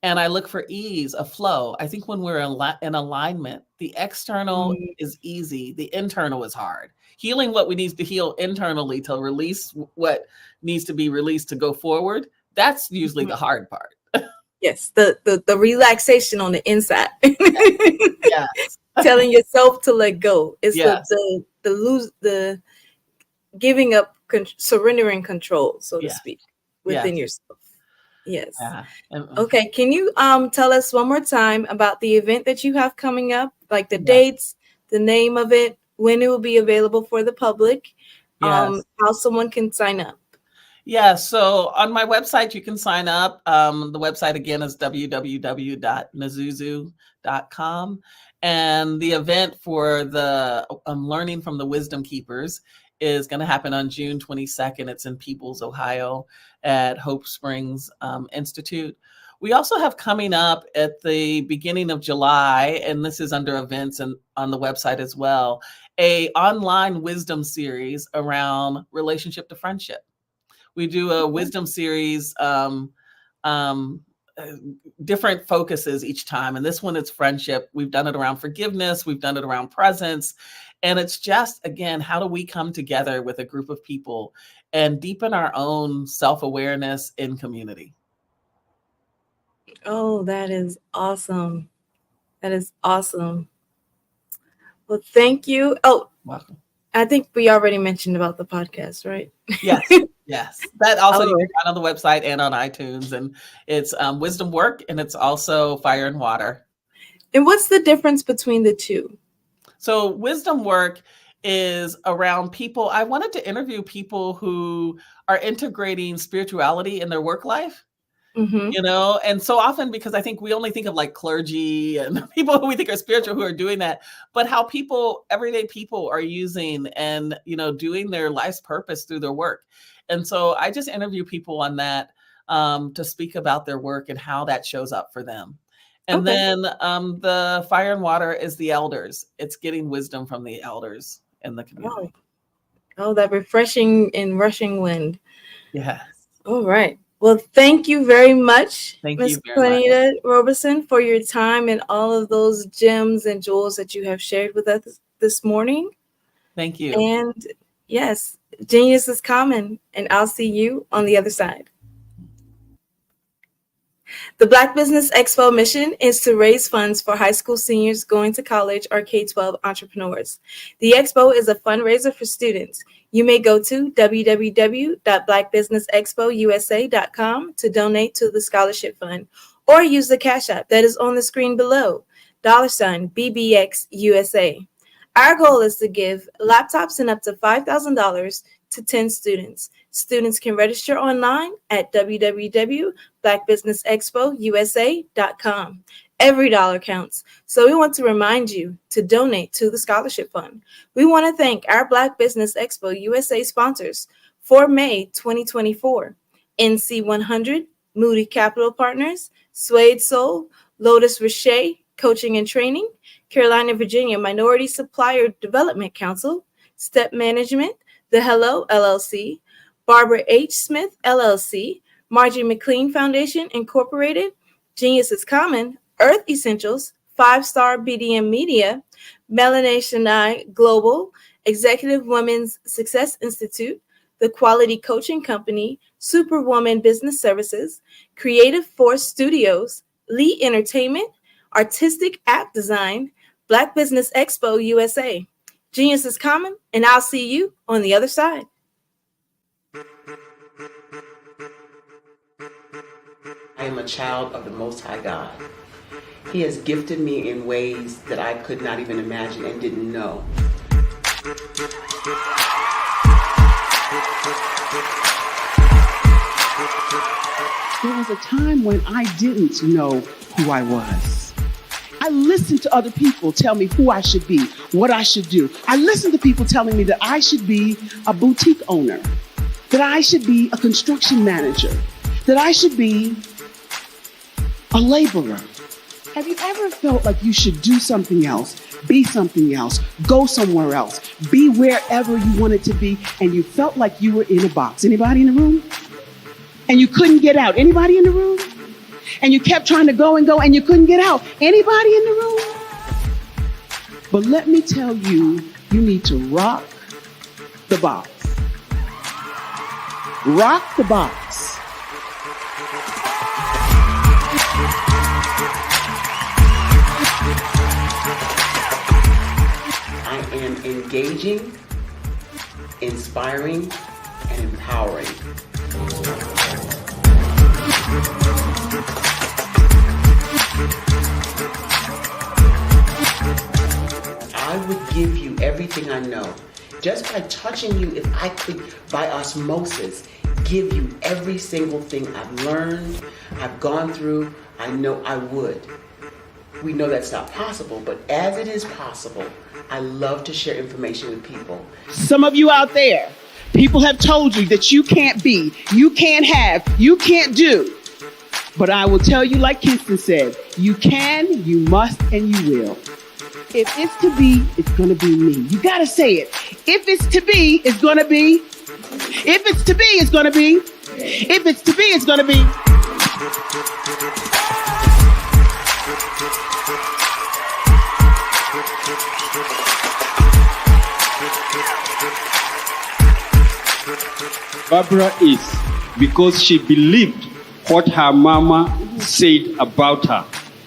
And I look for ease, a flow. I think when we're in alignment, the external is easy, the internal is hard. Healing what we need to heal internally to release what needs to be released to go forward, that's usually the hard part. Yes, the relaxation on the inside. Yes. Telling yourself to let go. It's Yes. the giving up, surrendering control, so to Yes. speak, within Yes. yourself. Yes. Yeah. Okay. Can you tell us one more time about the event that you have coming up, like the Yes. dates, the name of it, when it will be available for the public, Yes. how someone can sign up? Yeah, so on my website, you can sign up. The website again is www.nazuzu.com. And the event for the Learning from the Wisdom Keepers is going to happen on June 22nd. It's in Peoples, Ohio at Hope Springs Institute. We also have coming up at the beginning of July, and this is under events and on the website as well, a online wisdom series around relationship to friendship. We do a wisdom series, different focuses each time. And this one is friendship. We've done it around forgiveness. We've done it around presence. And it's just, again, how do we come together with a group of people and deepen our own self-awareness in community? Oh, that is awesome. That is awesome. Well, thank you. Oh, Welcome. I think we already mentioned about the podcast, right? Yes, yes. That also you All can find on the website and on iTunes. And it's Wisdom Work, and it's also Fire and Water. And what's the difference between the two? So Wisdom Work is around people. I wanted to interview people who are integrating spirituality in their work life. Mm-hmm. And so often, because I think we only think of like clergy and people who we think are spiritual who are doing that, but how everyday people are using and, doing their life's purpose through their work. And so I just interview people on that to speak about their work and how that shows up for them. And then the fire and water is the elders. It's getting wisdom from the elders in the community. Oh, that refreshing and rushing wind. Yes. All right. Well, thank you very much, Ms. Juanita Robeson, for your time and all of those gems and jewels that you have shared with us this morning. Thank you. And yes, genius is common, and I'll see you on the other side. The Black Business Expo mission is to raise funds for high school seniors going to college or K-12 entrepreneurs. The expo is a fundraiser for students. You may go to www.blackbusinessexpousa.com to donate to the scholarship fund, or use the Cash App that is on the screen below, $BBXUSA. Our goal is to give laptops and up to $5,000 to 10 students. Students can register online at www.blackbusinessexpousa.com. Every dollar counts, so we want to remind you to donate to the scholarship fund. We want to thank our Black Business Expo USA sponsors for May 2024: NC100, Moody Capital Partners, Suede Soul, Lotus Richey Coaching and Training, Carolina, Virginia Minority Supplier Development Council, Step Management, The Hello LLC, Barbara H. Smith LLC, Margie McLean Foundation Incorporated, Genius is Common, Earth Essentials, 5-Star BDM Media, Melanation Global, Executive Women's Success Institute, The Quality Coaching Company, Superwoman Business Services, Creative Force Studios, Lee Entertainment, Artistic App Design, Black Business Expo USA. Genius is Common, and I'll see you on the other side. I am a child of the Most High God. He has gifted me in ways that I could not even imagine and didn't know. There was a time when I didn't know who I was. I listened to other people tell me who I should be, what I should do. I listened to people telling me that I should be a boutique owner, that I should be a construction manager, that I should be a laborer. Have you ever felt like you should do something else, be something else, go somewhere else, be wherever you wanted to be, and you felt like you were in a box? Anybody in the room? And you couldn't get out? Anybody in the room? And you kept trying to go and go and you couldn't get out? Anybody in the room? But let me tell you, you need to rock the box. Rock the box. I am engaging, inspiring, and empowering. I would give you everything I know. Just by touching you, if I could, by osmosis, give you every single thing I've learned, I've gone through, I know I would. We know that's not possible, but as it is possible, I love to share information with people. Some of you out there, people have told you that you can't be, you can't have, you can't do. But I will tell you, like Kinston said, you can, you must, and you will. If it's to be, it's going to be me. You got to say it. If it's to be, it's going to be. If it's to be, it's going to be. If it's to be, it's going to be. Barbara is because she believed what her mama said about her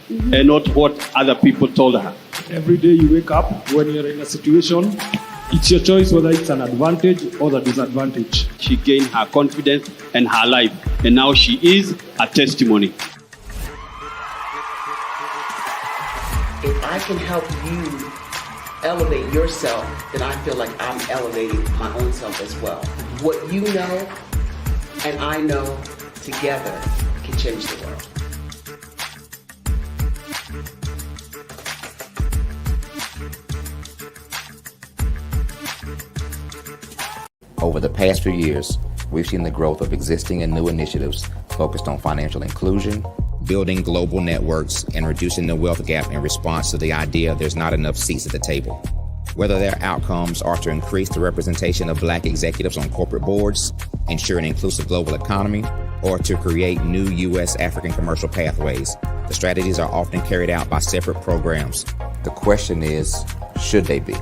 and not what other people told her. Every day you wake up, when you're in a situation, it's your choice whether it's an advantage or the disadvantage. She gained her confidence and her life, and now she is a testimony. If I can help you elevate yourself, then I feel like I'm elevating my own self as well. What you know and I know together can change the world. Over the past few years, we've seen the growth of existing and new initiatives focused on financial inclusion, building global networks, and reducing the wealth gap in response to the idea there's not enough seats at the table. Whether their outcomes are to increase the representation of Black executives on corporate boards, ensure an inclusive global economy, or to create new U.S. African commercial pathways, the strategies are often carried out by separate programs. The question is, should they be?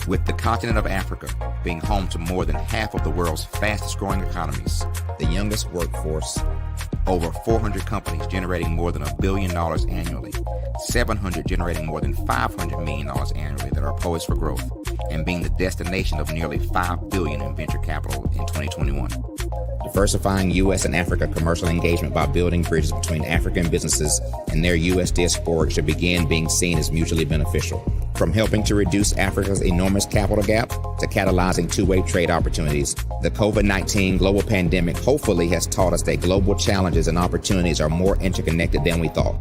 With the continent of Africa being home to more than half of the world's fastest growing economies, the youngest workforce, over 400 companies generating more than $1 billion annually, 700 generating more than $500 million annually that are poised for growth, and being the destination of nearly $5 billion in venture capital in 2021. Diversifying U.S. and Africa commercial engagement by building bridges between African businesses and their U.S. diaspora should begin being seen as mutually beneficial. From helping to reduce Africa's enormous capital gap to catalyzing two-way trade opportunities, the COVID-19 global pandemic hopefully has taught us that global challenges and opportunities are more interconnected than we thought.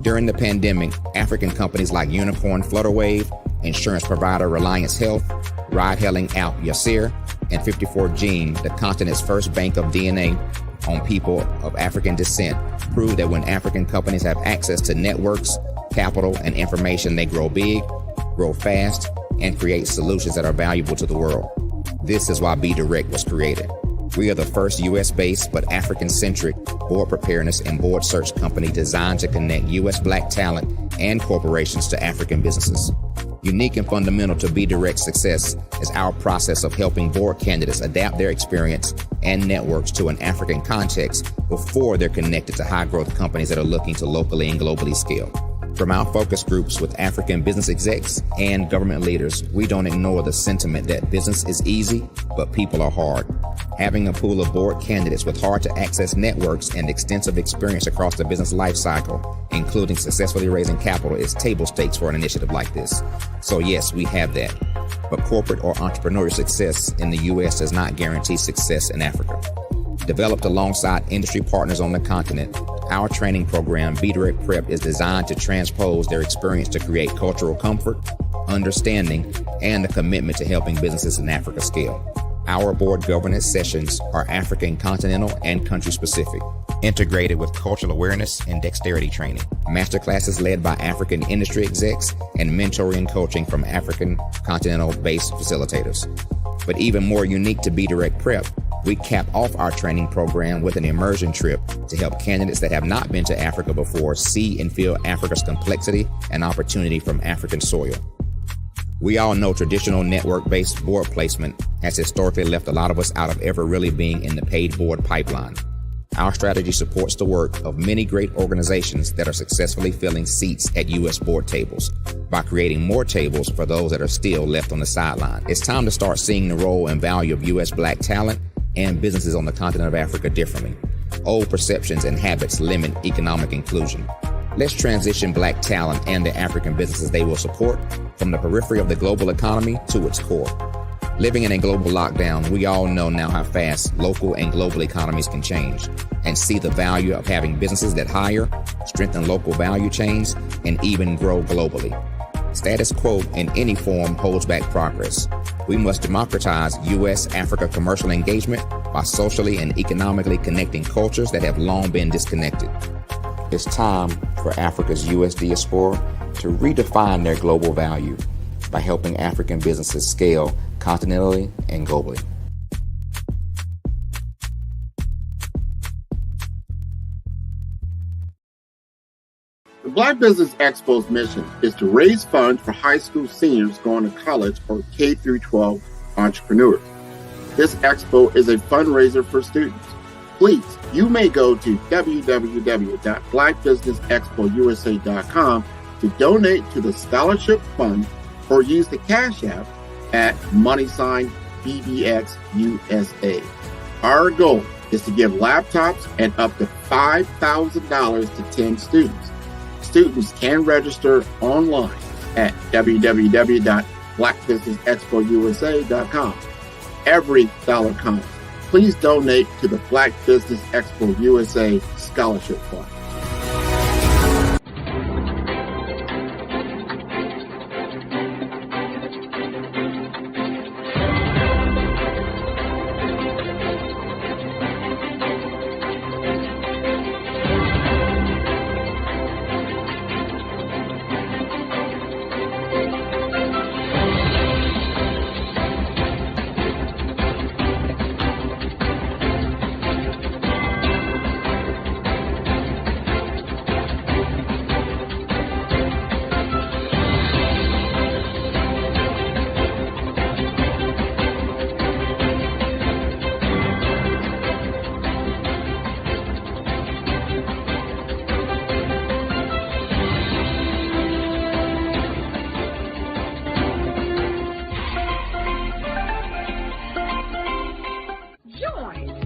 During the pandemic, African companies like Unicorn Flutterwave, insurance provider Reliance Health, ride-hailing app Yasir, and 54Gene, the continent's first bank of DNA on people of African descent, proved that when African companies have access to networks, capital, and information, they grow big, grow fast, and create solutions that are valuable to the world. This is why Be Direct was created. We are the first U.S.-based but African-centric board preparedness and board search company designed to connect U.S. Black talent and corporations to African businesses. Unique and fundamental to Be Direct's success is our process of helping board candidates adapt their experience and networks to an African context before they're connected to high-growth companies that are looking to locally and globally scale. From our focus groups with African business execs and government leaders, we don't ignore the sentiment that business is easy, but people are hard. Having a pool of board candidates with hard-to-access networks and extensive experience across the business life cycle, including successfully raising capital, is table stakes for an initiative like this. So yes, we have that. But corporate or entrepreneurial success in the U.S. does not guarantee success in Africa. Developed alongside industry partners on the continent, our training program, Be Direct Prep, is designed to transpose their experience to create cultural comfort, understanding, and a commitment to helping businesses in Africa scale. Our board governance sessions are African continental and country specific, integrated with cultural awareness and dexterity training, masterclasses led by African industry execs, and mentoring coaching from African continental-based facilitators. But even more unique to Be Direct Prep, we cap off our training program with an immersion trip to help candidates that have not been to Africa before see and feel Africa's complexity and opportunity from African soil. We all know traditional network-based board placement has historically left a lot of us out of ever really being in the paid board pipeline. Our strategy supports the work of many great organizations that are successfully filling seats at U.S. board tables by creating more tables for those that are still left on the sideline. It's time to start seeing the role and value of U.S. Black talent and businesses on the continent of Africa differently. Old perceptions and habits limit economic inclusion. Let's transition Black talent and the African businesses they will support from the periphery of the global economy to its core. Living in a global lockdown, we all know now how fast local and global economies can change, and see the value of having businesses that hire, strengthen local value chains, and even grow globally. Status quo in any form holds back progress. We must democratize U.S.-Africa commercial engagement by socially and economically connecting cultures that have long been disconnected. It's time for Africa's U.S. diaspora to redefine their global value by helping African businesses scale continentally and globally. The Black Business Expo's mission is to raise funds for high school seniors going to college or K-12 entrepreneurs. This expo is a fundraiser for students. Please, you may go to www.blackbusinessexpousa.com to donate to the scholarship fund or use the Cash App at $BBXUSA. Our goal is to give laptops and up to $5,000 to 10 students. Students can register online at www.blackbusinessexpousa.com. Every dollar counts. Please donate to the Black Business Expo USA Scholarship Fund.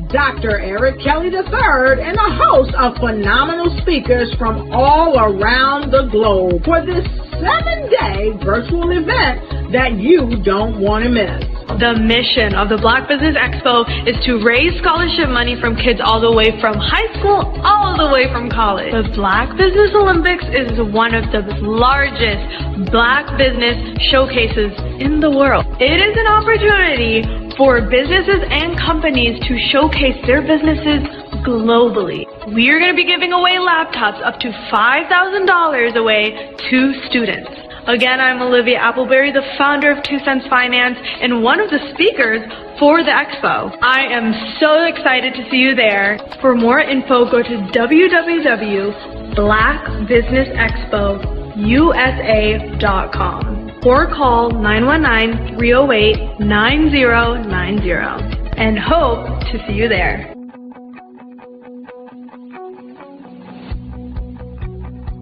Dr. Eric Kelly III and a host of phenomenal speakers from all around the globe for this 7-day virtual event that you don't want to miss. The mission of the Black Business Expo is to raise scholarship money from kids all the way from high school, all the way from college. The Black Business Olympics is one of the largest Black business showcases in the world. It is an opportunity for businesses and companies to showcase their businesses globally. We are going to be giving away laptops up to $5,000 away to students. Again, I'm Olivia Appleberry, the founder of 2 Cents Finance and one of the speakers for the expo. I am so excited to see you there. For more info, go to www.blackbusinessexpousa.com or call 919-308-9090 and hope to see you there.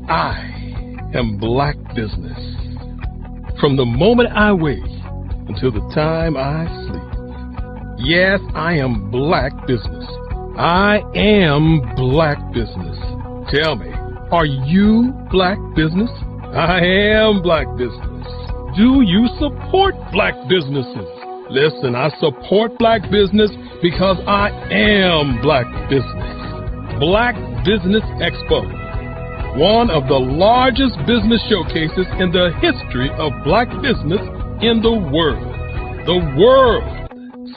I am Black Business. From the moment I wake until the time I sleep. Yes, I am Black Business. I am Black Business. Tell me, are you Black Business? I am Black Business. Do you support Black businesses? Listen, I support Black business because I am Black Business. Black Business Expo, one of the largest business showcases in the history of Black business in the world. The world!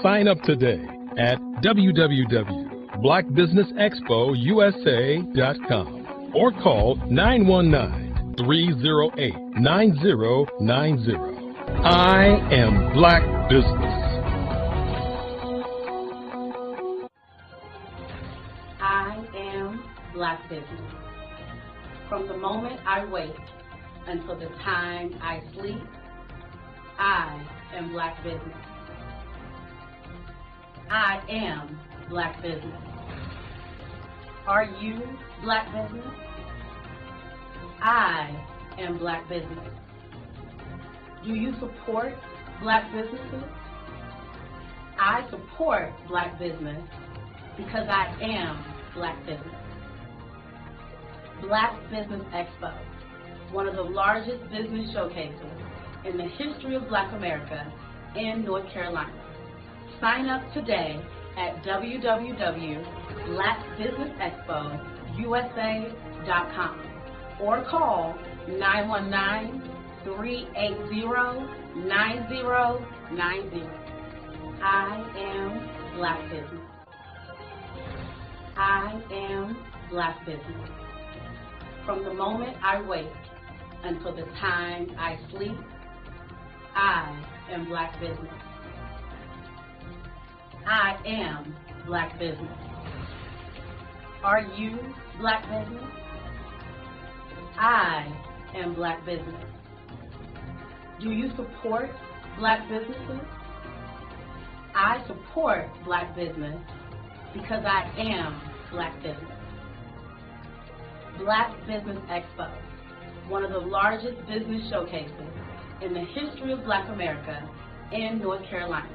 Sign up today at www.blackbusinessexpousa.com or call 919-308-9090. I am Black Business. I am Black Business. From the moment I wake until the time I sleep, I am Black Business. I am Black Business. Are you Black Business? I am Black Business. Do you support Black businesses? I support Black business because I am Black Business. Black Business Expo, one of the largest business showcases in the history of Black America in North Carolina. Sign up today at www.blackbusinessexpousa.com or call 919-380-9090. I am Black Business. I am Black Business. From the moment I wake until the time I sleep, I am Black Business. I am Black Business. Are you Black Business? I am Black Business. Do you support Black businesses? I support Black business because I am Black Business. Black Business Expo, one of the largest business showcases in the history of Black America in North Carolina.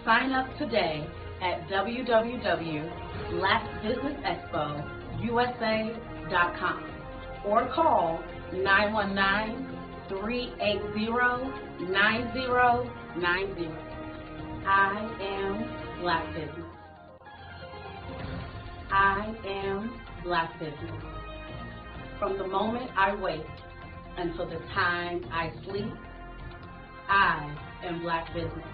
Sign up today at www.blackbusinessexpousa.com or call 919-380-9090. 380-9090. I am Black Business. I am Black Business. From the moment I wake until the time I sleep, I am Black Business.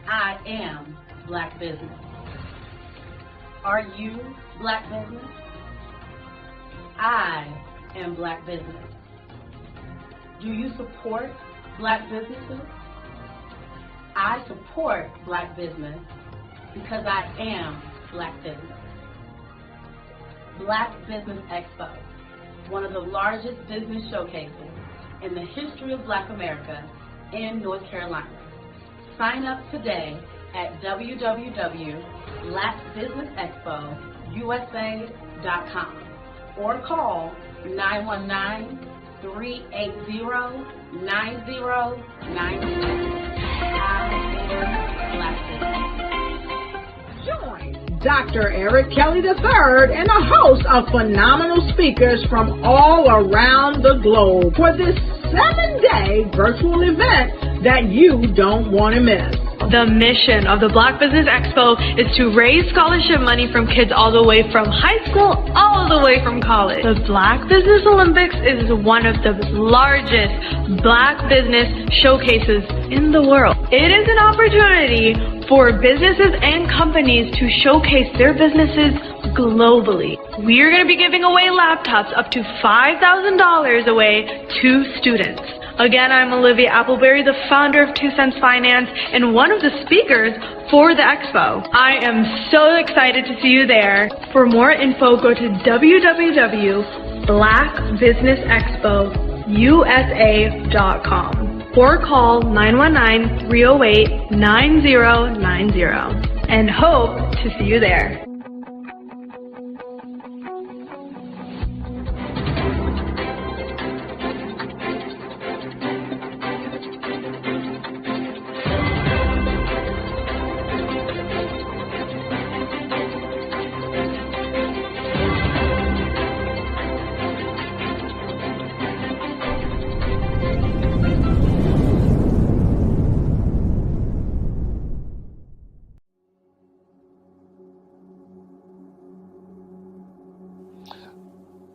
I am Black Business. Are you Black Business? I am Black Business. Do you support Black businesses? I support Black business because I am Black Business. Black Business Expo, one of the largest business showcases in the history of Black America in North Carolina. Sign up today at www.blackbusinessexpousa.com or call 919-380-9090. Join Dr. Eric Kelly III and a host of phenomenal speakers from all around the globe for this 7-day virtual event that you don't want to miss. The mission of the Black Business Expo is to raise scholarship money from kids all the way from high school, all the way from college. The Black Business Olympics is one of the largest Black business showcases in the world. It is an opportunity for businesses and companies to showcase their businesses globally. We are going to be giving away laptops up to $5,000 away to students. Again, I'm Olivia Appleberry, the founder of 2 Cents Finance and one of the speakers for the expo. I am so excited to see you there. For more info, go to www.blackbusinessexpousa.com or call 919-308-9090 and hope to see you there.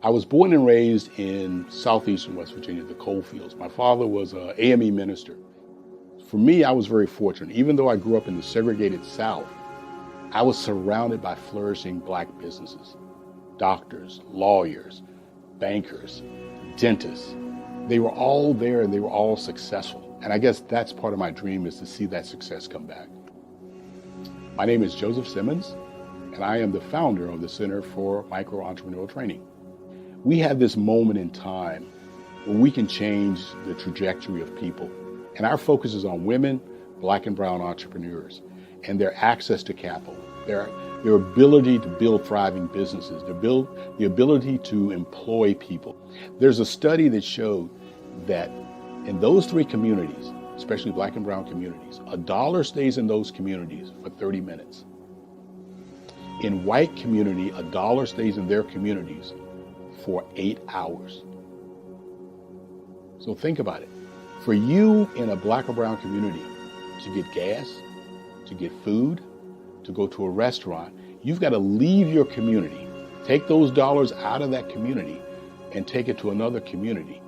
I was born and raised in southeastern West Virginia, the coal fields. My father was an AME minister. For me, I was very fortunate. Even though I grew up in the segregated South, I was surrounded by flourishing Black businesses. Doctors, lawyers, bankers, dentists. They were all there and they were all successful. And I guess that's part of my dream, is to see that success come back. My name is Joseph Simmons, and I am the founder of the Center for Micro-Entrepreneurial Training. We have this moment in time where we can change the trajectory of people. And our focus is on women, Black and brown entrepreneurs, and their access to capital, their ability to build thriving businesses, the ability to employ people. There's a study that showed that in those 3 communities, especially Black and brown communities, $1 stays in those communities for 30 minutes. In white community, $1 stays in their communities for 8 hours. So think about it. For you in a Black or brown community to get gas, to get food, to go to a restaurant, you've got to leave your community, take those dollars out of that community and take it to another community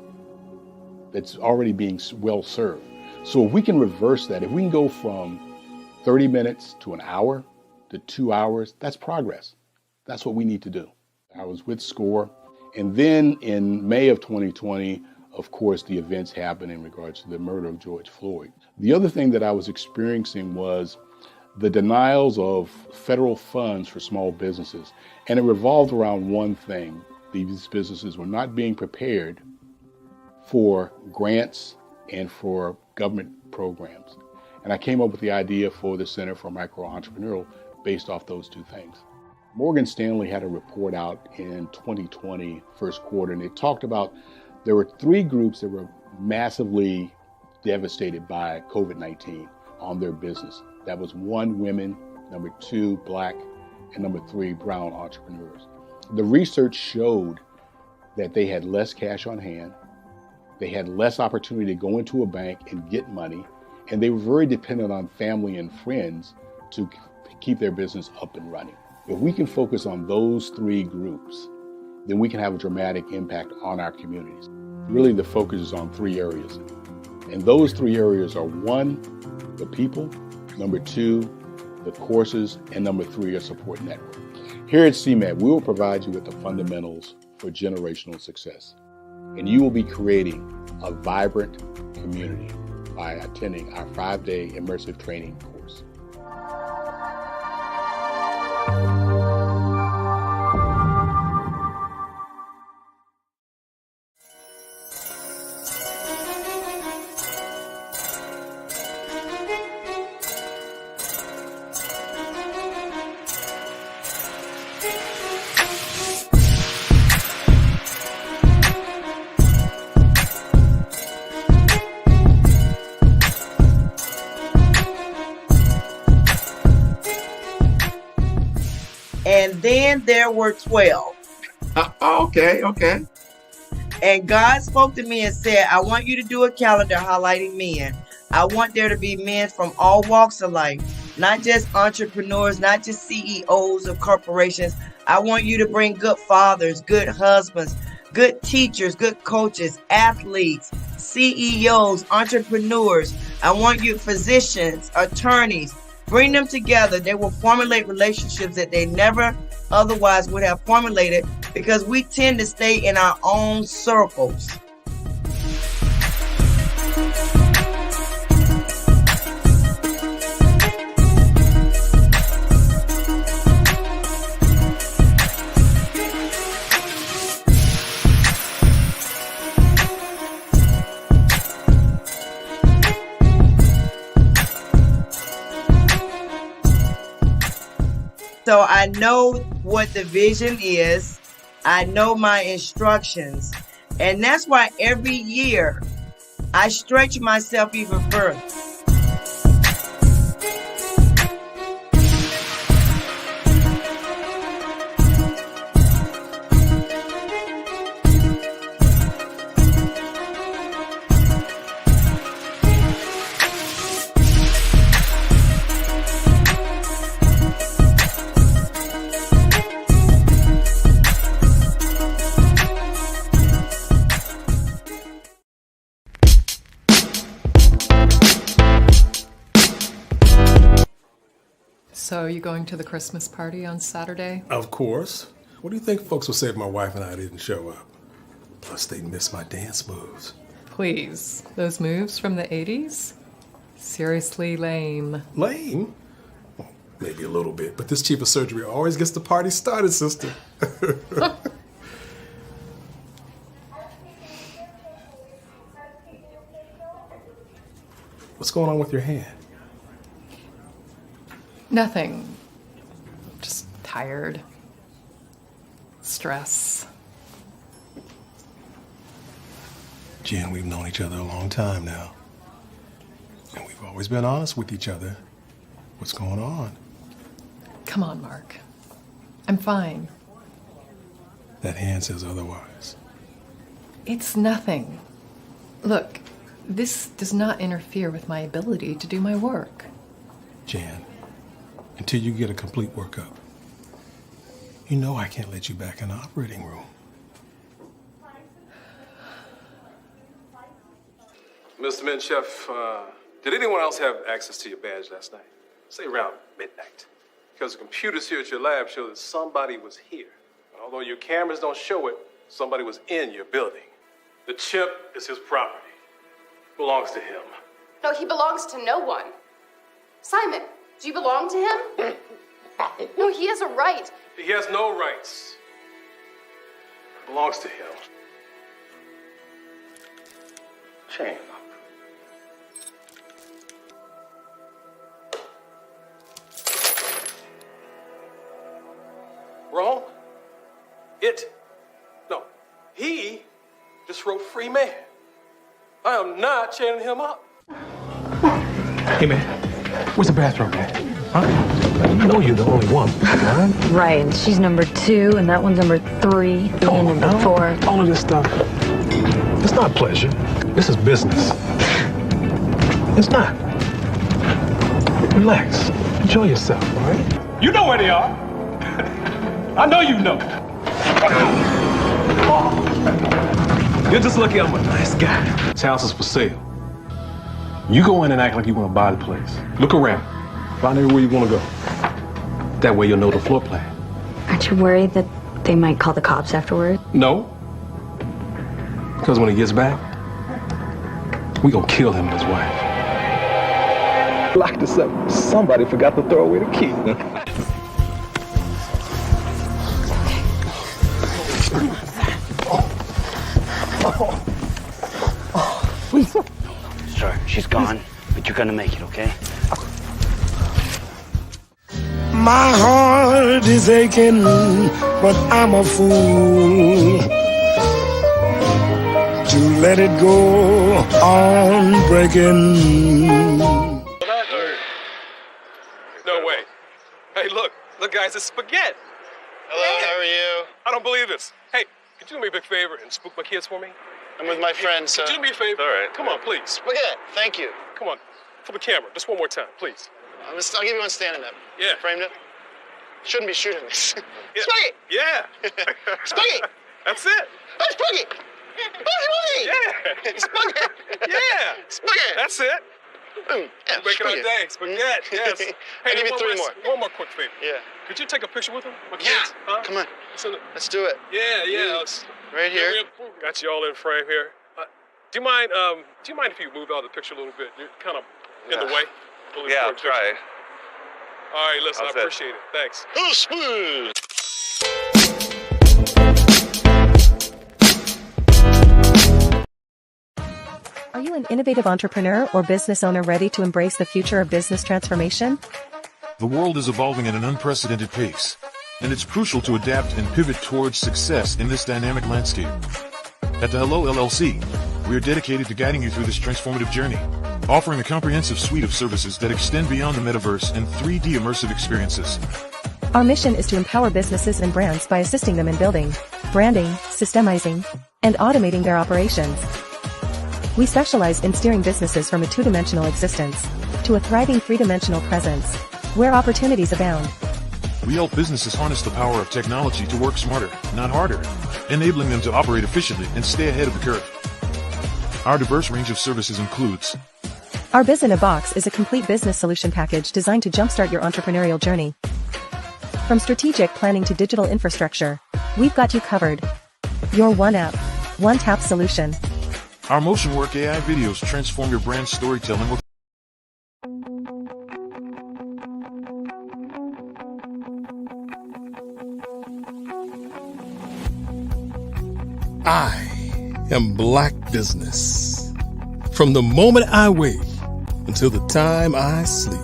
that's already being well served. So if we can reverse that, if we can go from 30 minutes to an hour to 2 hours, that's progress. That's what we need to do. I was with SCORE. And then in May of 2020, of course, the events happened in regards to the murder of George Floyd. The other thing that I was experiencing was the denials of federal funds for small businesses. And it revolved around one thing. These businesses were not being prepared for grants and for government programs. And I came up with the idea for the Center for Micro-Entrepreneurial based off those 2 things. Morgan Stanley had a report out in 2020, first quarter, and it talked about there were 3 groups that were massively devastated by COVID-19 on their business. That was 1, women, number 2, Black, and number 3, brown entrepreneurs. The research showed that they had less cash on hand, They had less opportunity to go into a bank and get money, and they were very dependent on family and friends to keep their business up and running. If we can focus on those three groups, then we can have a dramatic impact on our communities. Really, the focus is on three areas. And those three areas are: one, the people; number two, the courses; and number three, a support network. Here at CMAT, we will provide you with the fundamentals for generational success. And you will be creating a vibrant community by attending our 5-day immersive training course. And then there were 12. Okay. And God spoke to me and said, I want you to do a calendar highlighting men. I want there to be men from all walks of life, not just entrepreneurs, not just CEOs of corporations. I want you to bring good fathers, good husbands, good teachers, good coaches, athletes, CEOs, entrepreneurs. I want you physicians, attorneys. Bring them together. They will formulate relationships that they never otherwise would have formulated, because we tend to stay in our own circles. So I know what the vision is. I know my instructions. And that's why every year I stretch myself even further. So, are you going to the Christmas party on Saturday? Of course. What do you think folks will say if my wife and I didn't show up? Plus, they miss my dance moves. Please, those moves from the 80s? Seriously lame. Lame? Well, maybe a little bit, but this chief of surgery always gets the party started, sister. What's going on with your hand? Nothing. Just tired. Stress. Jen, we've known each other a long time now. And we've always been honest with each other. What's going on? Come on, Mark. I'm fine. That hand says otherwise. It's nothing. Look, this does not interfere with my ability to do my work. Jan, until you get a complete workup, you know I can't let you back in the operating room. Mr. Menchef, did anyone else have access to your badge last night? Say around midnight. Because the computers here at your lab show that somebody was here. And although your cameras don't show it, somebody was in your building. The chip is his property. Belongs to him. No, he belongs to no one. Simon, do you belong to him? No, he has a right. He has no rights. It belongs to him. Chain him up. Wrong? He just wrote free man. I am not chaining him up. Hey, man, where's the bathroom at? Huh? You know you're the only one, right? Right, and she's number 2, and that one's number 3, and number 4. All of this stuff. It's not pleasure. This is business. It's not. Relax. Enjoy yourself, all right? You know where they are. I know you know. You're just lucky I'm a nice guy. This house is for sale. You go in and act like you want to buy the place. Look around. Find everywhere you want to go. That way you'll know the floor plan. Aren't you worried that they might call the cops afterward? No. Because when he gets back, we gonna kill him and his wife. Locked us up. Somebody forgot to throw away the key. Sir, she's gone, but you're gonna make it, okay? My heart is aching, but I'm a fool to let it go on breaking. No way. Hey, look, guys, it's spaghetti. Hello, how are you? I don't believe this. Hey, could you do me a big favor and spook my kids for me? I'm with my friends, so... Could you do me a favor? All right. Come on, please. Spaghetti, thank you. Come on, for the camera, just one more time, please. I'll give you one standing up. Yeah. Framed it. Shouldn't be shooting this. Yeah. Spaghetti! Yeah. Spaghetti! That's it. That's Spaghetti! Boogie! Yeah. Spaghetti! Yeah. Spaghetti! That's it. Yeah, Make it our day. Spaghetti, yes. Hey, I'll give you three more. One more quick favor. Yeah. Could you take a picture with them? My kids? Yeah. Huh? Come on. Let's do it. Yeah. Right here. Got you all in frame here. Do you mind if you moved out of the picture a little bit? You're kind of in the way. Yeah, I'll try. All right, listen, I appreciate it. Thanks. Oh, smooth. Are you an innovative entrepreneur or business owner ready to embrace the future of business transformation? The world is evolving at an unprecedented pace, and it's crucial to adapt and pivot towards success in this dynamic landscape. At the Hello LLC, we are dedicated to guiding you through this transformative journey, offering a comprehensive suite of services that extend beyond the metaverse and 3D immersive experiences. Our mission is to empower businesses and brands by assisting them in building, branding, systemizing, and automating their operations. We specialize in steering businesses from a two-dimensional existence to a thriving three-dimensional presence, where opportunities abound. We help businesses harness the power of technology to work smarter, not harder, enabling them to operate efficiently and stay ahead of the curve. Our diverse range of services includes: Our Biz in a Box is a complete business solution package designed to jumpstart your entrepreneurial journey. From strategic planning to digital infrastructure, we've got you covered. Your one app, one tap solution. Our Motion Work AI videos transform your brand storytelling with I am Black Business. From the moment I wake until the time I sleep.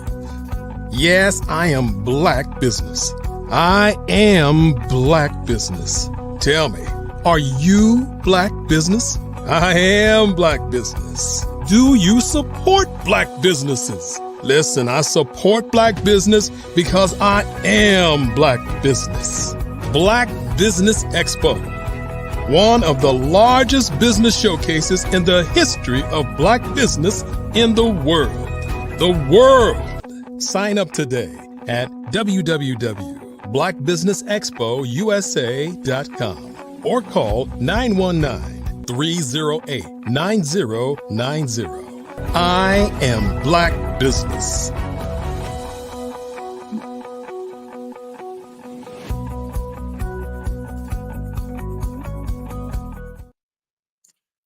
Yes, I am Black Business. I am Black Business. Tell me, are you Black Business? I am Black Business. Do you support Black businesses? Listen, I support Black business because I am Black Business. Black Business Expo, one of the largest business showcases in the history of Black business in the world. The world! Sign up today at www.blackbusinessexpousa.com or call 919-308-9090. I am Black Business.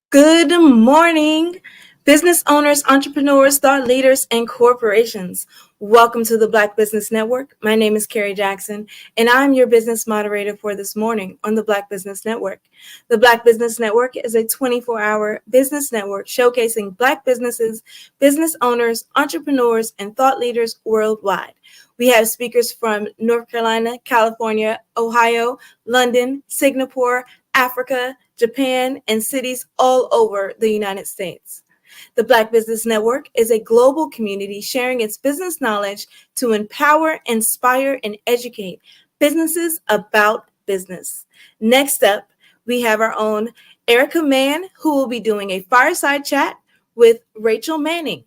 Good morning, business owners, entrepreneurs, thought leaders, and corporations. Welcome to the Black Business Network. My name is Carrie Jackson, and I'm your business moderator for this morning on the Black Business Network. The Black Business Network is a 24-hour business network showcasing Black businesses, business owners, entrepreneurs, and thought leaders worldwide. We have speakers from North Carolina, California, Ohio, London, Singapore, Africa, Japan, and cities all over the United States. The Black Business Network is a global community sharing its business knowledge to empower, inspire, and educate businesses about business. Next up, we have our own Erica Mann, who will be doing a fireside chat with Rachel Manning.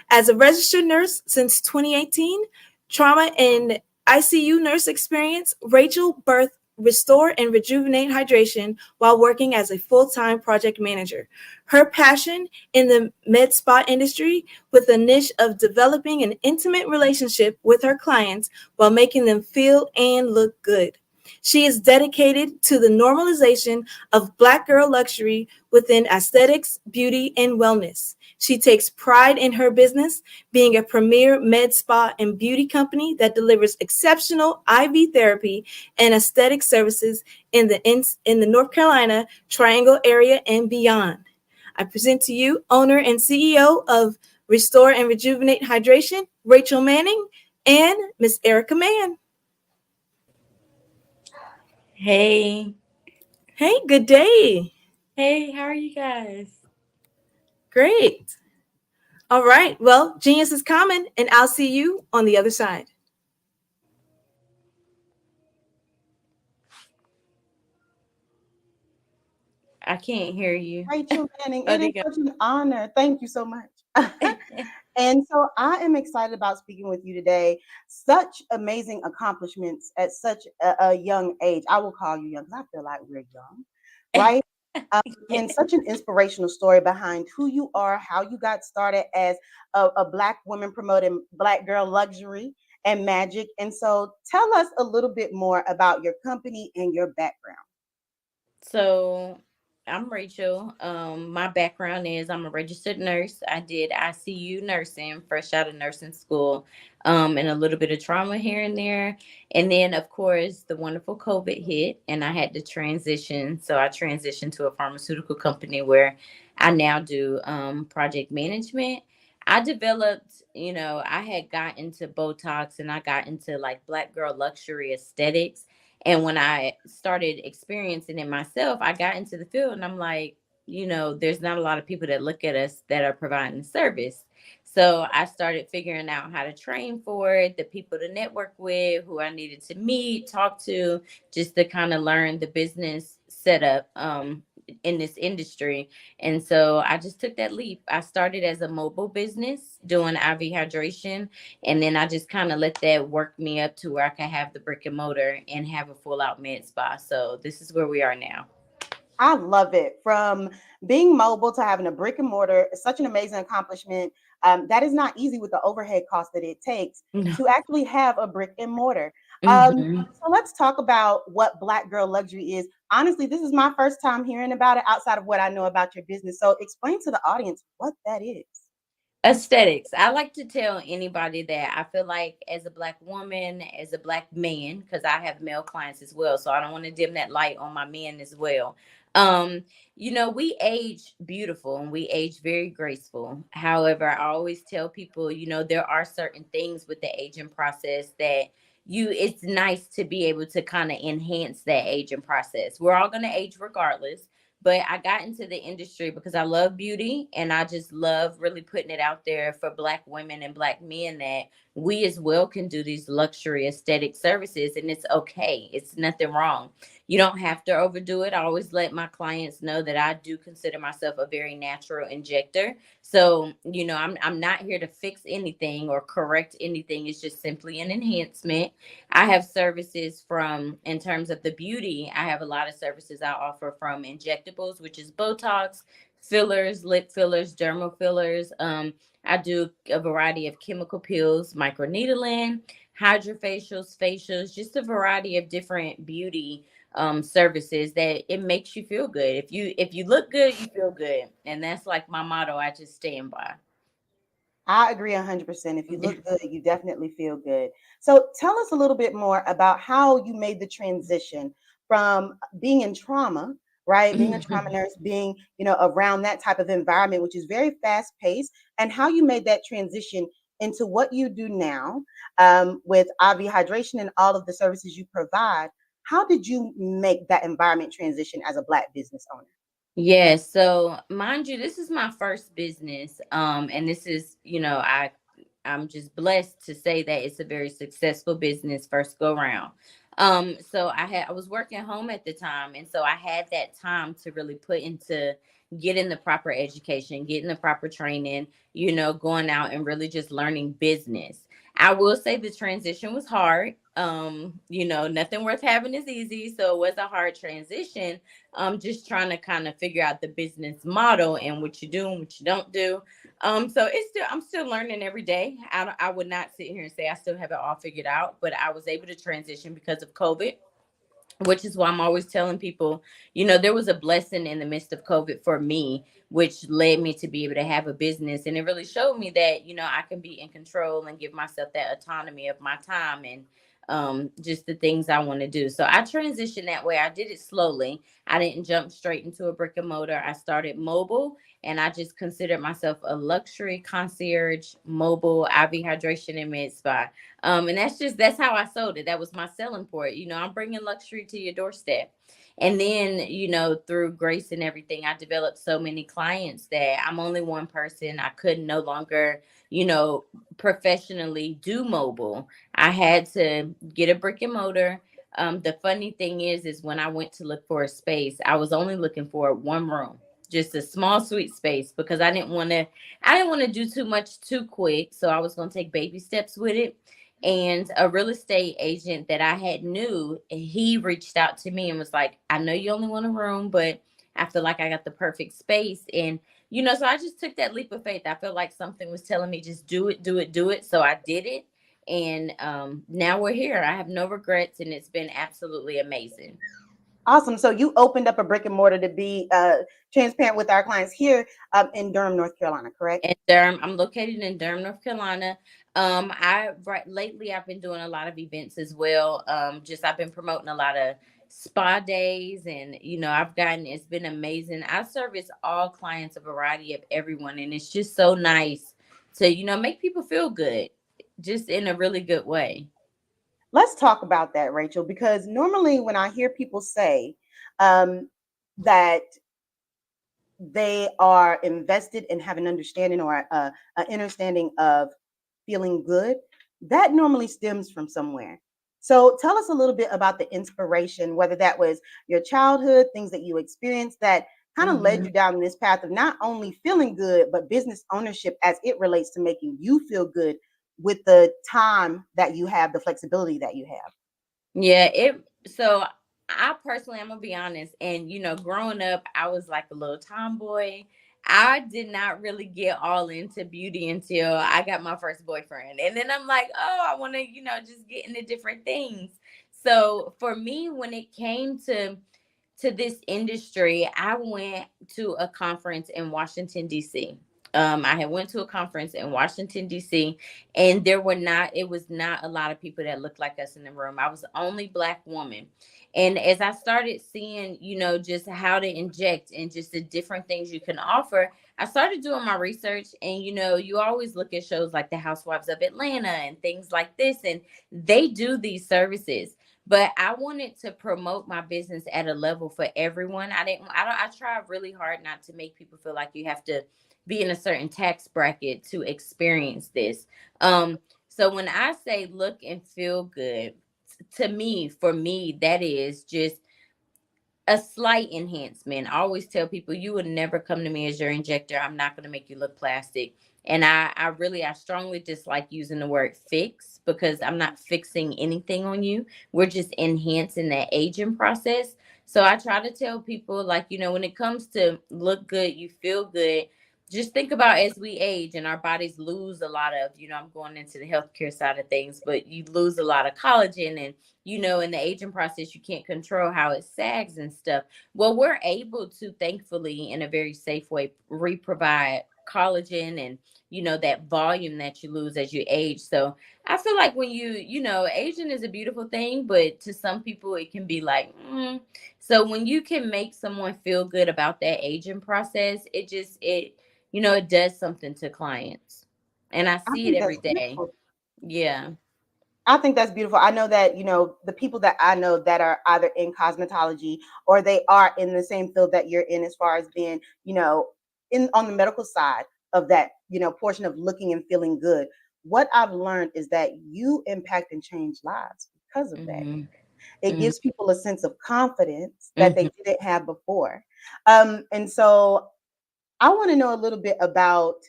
As a registered nurse since 2018, trauma and ICU nurse experience, Rachel birthed Restore and Rejuvenate Hydration while working as a full-time project manager. Her passion in the med spa industry with a niche of developing an intimate relationship with her clients while making them feel and look good. She is dedicated to the normalization of Black girl luxury within aesthetics, beauty, and wellness. She takes pride in her business, being a premier med spa and beauty company that delivers exceptional IV therapy and aesthetic services in the North Carolina Triangle area and beyond. I present to you owner and CEO of Restore and Rejuvenate Hydration, Rachel Manning, and Miss Erica Mann. Hey. Hey, good day. Hey, how are you guys? Great. All right. Well, genius is coming, and I'll see you on the other side. I can't hear you. Rachel Manning, it is such an honor. Thank you so much. And so I am excited about speaking with you today. Such amazing accomplishments at such a young age. I will call you young because I feel like we're young, right? And such an inspirational story behind who you are, how you got started as a Black woman promoting Black girl luxury and magic. And so tell us a little bit more about your company and your background. So I'm Rachel. My background is I'm a registered nurse. I did ICU nursing, fresh out of nursing school, and a little bit of trauma here and there. And then, of course, the wonderful COVID hit, and I had to transition. So I transitioned to a pharmaceutical company where I now do project management. I developed, I had got into Botox and I got into like Black girl luxury aesthetics. And when I started experiencing it myself, I got into the field and I'm like, there's not a lot of people that look at us that are providing service. So I started figuring out how to train for it, the people to network with, who I needed to meet, talk to, just to kind of learn the business setup in this industry. And so I just took that leap. I started as a mobile business doing IV hydration. And then I just kind of let that work me up to where I can have the brick and mortar and have a full out med spa. So this is where we are now. I love it. From being mobile to having a brick and mortar, it's such an amazing accomplishment. That is not easy with the overhead cost that it takes to actually have a brick and mortar. So let's talk about what Black girl luxury is. Honestly, this is my first time hearing about it outside of what I know about your business. So explain to the audience what that is. Aesthetics. I like to tell anybody that I feel like as a Black woman, as a Black man, because I have male clients as well, so I don't want to dim that light on my men as well. We age beautiful and we age very graceful. However, I always tell people, there are certain things with the aging process that it's nice to be able to kind of enhance that aging process. We're all going to age regardless. But I got into the industry because I love beauty and I just love really putting it out there for Black women and Black men that we as well can do these luxury aesthetic services, and it's okay. It's nothing wrong. You don't have to overdo it. I always let my clients know that I do consider myself a very natural injector. So, I'm not here to fix anything or correct anything. It's just simply an enhancement. I have services in terms of the beauty, I have a lot of services I offer from injectables, which is Botox, fillers, lip fillers, dermal fillers. I do a variety of chemical peels, microneedling, hydrofacials, facials, just a variety of different beauty services that it makes you feel good. If you look good, you feel good. And that's like my motto I just stand by. I agree 100%. If you look good, you definitely feel good. So tell us a little bit more about how you made the transition from being in trauma, right? Being a trauma nurse, being, around that type of environment, which is very fast paced, and how you made that transition into what you do now with IV hydration and all of the services you provide. How did you make that environment transition as a Black business owner? Yeah, so mind you, this is my first business. And this is, I'm just blessed to say that it's a very successful business first go round. So I was working home at the time, and so I had that time to really put into getting the proper education, getting the proper training, going out and really just learning business. I will say the transition was hard. Nothing worth having is easy. So it was a hard transition. Just trying to kind of figure out the business model and what you do and what you don't do. So I'm still learning every day. I would not sit here and say I still have it all figured out, but I was able to transition because of COVID, which is why I'm always telling people, there was a blessing in the midst of COVID for me, which led me to be able to have a business. And it really showed me that, I can be in control and give myself that autonomy of my time and just the things I want to do. So I transitioned that way. I did it slowly. I didn't jump straight into a brick and mortar. I started mobile, and I just considered myself a luxury concierge mobile IV hydration and med spa. And that's how I sold it. That was my selling point. I'm bringing luxury to your doorstep. And then, through grace and everything, I developed so many clients that I'm only one person. I could no longer, professionally do mobile. I had to get a brick and mortar. The funny thing is when I went to look for a space, I was only looking for one room, just a small sweet space, because I didn't want to do too much too quick. So I was going to take baby steps with it. And a real estate agent that I had knew, he reached out to me and was like, I know you only want a room, but I feel like I got the perfect space. And, so I just took that leap of faith. I felt like something was telling me, just do it, do it, do it. So I did it. And now we're here. I have no regrets, and it's been absolutely amazing. Awesome. So you opened up a brick and mortar to be transparent with our clients here in Durham, North Carolina, correct? In Durham, I'm located in Durham, North Carolina. Lately I've been doing a lot of events as well. I've been promoting a lot of spa days, and it's been amazing. I service all clients, a variety of everyone, and it's just so nice to make people feel good, just in a really good way. Let's talk about that, Rachel, because normally when I hear people say that they are invested and have an understanding or an understanding of feeling good, that normally stems from somewhere. So tell us a little bit about the inspiration, whether that was your childhood, things that you experienced that kind of led you down this path of not only feeling good, but business ownership as it relates to making you feel good with the time that you have, the flexibility that you have. Yeah, so I personally, I'm gonna be honest, and growing up, I was like a little tomboy. I did not really get all into beauty until I got my first boyfriend. And then I'm like, oh, I want to, just get into different things. So for me, when it came to this industry, I went to a conference in Washington, D.C. I had went to a conference in Washington, D.C., and it was not a lot of people that looked like us in the room. I was the only Black woman. And as I started seeing, just how to inject and just the different things you can offer, I started doing my research. And, you always look at shows like The Housewives of Atlanta and things like this, and they do these services. But I wanted to promote my business at a level for everyone. I try really hard not to make people feel like you have to be in a certain tax bracket to experience this. So when I say look and feel good, for me, that is just a slight enhancement. I always tell people, you would never come to me as your injector. I'm not going to make you look plastic. And I strongly dislike using the word fix, because I'm not fixing anything on you. We're just enhancing that aging process. So I try to tell people, like, when it comes to look good, you feel good, just think about as we age and our bodies lose a lot of, I'm going into the healthcare side of things, but you lose a lot of collagen, and in the aging process, you can't control how it sags and stuff. Well, we're able to, thankfully, in a very safe way, reprovide collagen and, that volume that you lose as you age. So I feel like when aging is a beautiful thing, but to some people it can be like, So when you can make someone feel good about that aging process, it does something to clients. And I see it every day. Yeah. I think that's beautiful. I know that, the people that I know that are either in cosmetology or they are in the same field that you're in, as far as being, on the medical side of that, portion of looking and feeling good. What I've learned is that you impact and change lives because of that. It Mhm. gives people a sense of confidence that they Mhm. didn't have before. And so I want to know a little bit about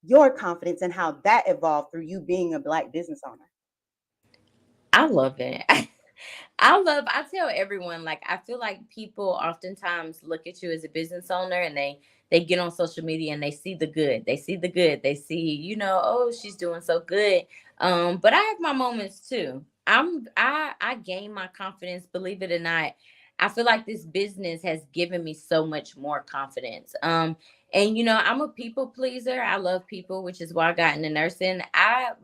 your confidence and how that evolved through you being a Black business owner. I love it. I tell everyone, like, I feel like people oftentimes look at you as a business owner and they get on social media and they see the good. They see the good. They see, oh, she's doing so good. But I have my moments too. I gain my confidence, believe it or not. I feel like this business has given me so much more confidence. And I'm a people pleaser. I love people, which is why I got into nursing.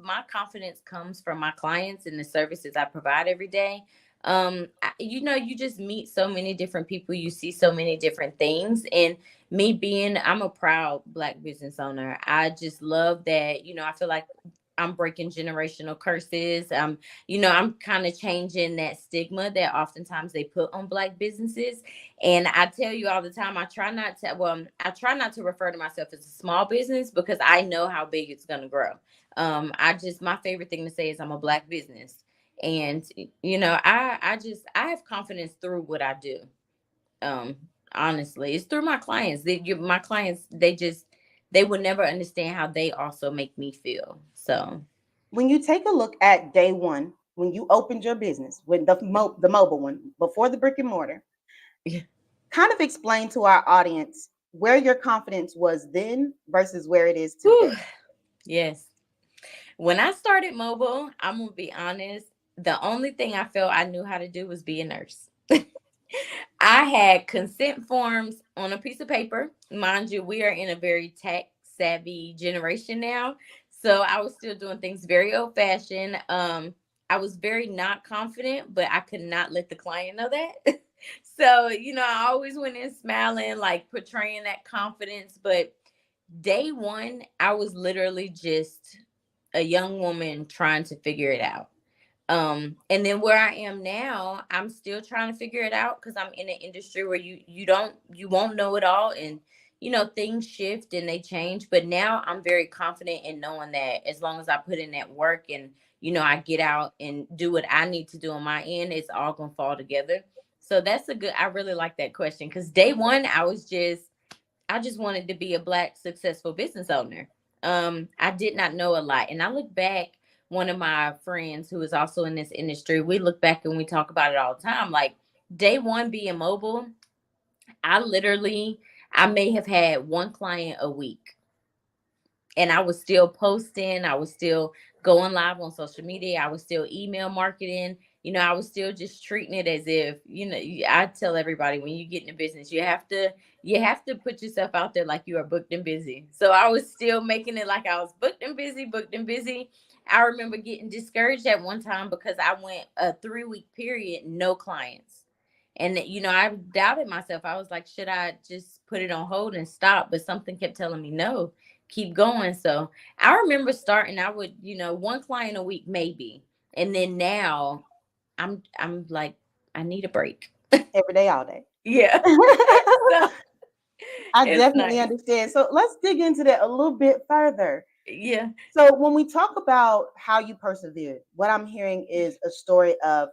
My confidence comes from my clients and the services I provide every day. You just meet so many different people, you see so many different things. And I'm a proud Black business owner. I just love that, I feel like I'm breaking generational curses. I'm kind of changing that stigma that oftentimes they put on Black businesses. And I tell you all the time, I try not to refer to myself as a small business because I know how big it's going to grow. My favorite thing to say is I'm a Black business. And I have confidence through what I do. Um, Honestly, it's through my clients. My clients, they would never understand how they also make me feel. So When you take a look at day one, when you opened your business, when the mobile one before the brick and mortar, kind of explain to our audience where your confidence was then versus where it is today. yes. When I started mobile, I'm gonna be honest, the only thing I felt I knew how to do was be a nurse. I had consent forms on a piece of paper. Mind you, we are in a very tech savvy generation now. So I was still doing things very old fashioned. I was very not confident, but I could not let the client know that. So, I always went in smiling, like portraying that confidence. But day one, I was literally just a young woman trying to figure it out. And then where I am now, I'm still trying to figure it out because I'm in an industry where you won't know it all, and things shift and they change. But now I'm very confident in knowing that as long as I put in that work and I get out and do what I need to do on my end, it's all gonna fall together. So I really like that question because day one I just wanted to be a Black successful business owner. I did not know a lot. And I look back, one of my friends who is also in this industry, we look back and we talk about it all the time. Like day one being mobile, I may have had one client a week, and I was still posting, I was still going live on social media, I was still email marketing. I was still just treating it as if, I tell everybody when you get in the business, you have to put yourself out there like you are booked and busy. So I was still making it like I was booked and busy, booked and busy. I remember getting discouraged at one time because I went a 3-week period, no clients. And I doubted myself. I was like, should I just put it on hold and stop? But something kept telling me no, keep going. So I remember starting, I would, one client a week maybe. And then now I'm like, I need a break. Every day, all day. Yeah. So I it's definitely nice. understand. So let's dig into that a little bit further. Yeah. So when we talk about how you persevered, what I'm hearing is a story of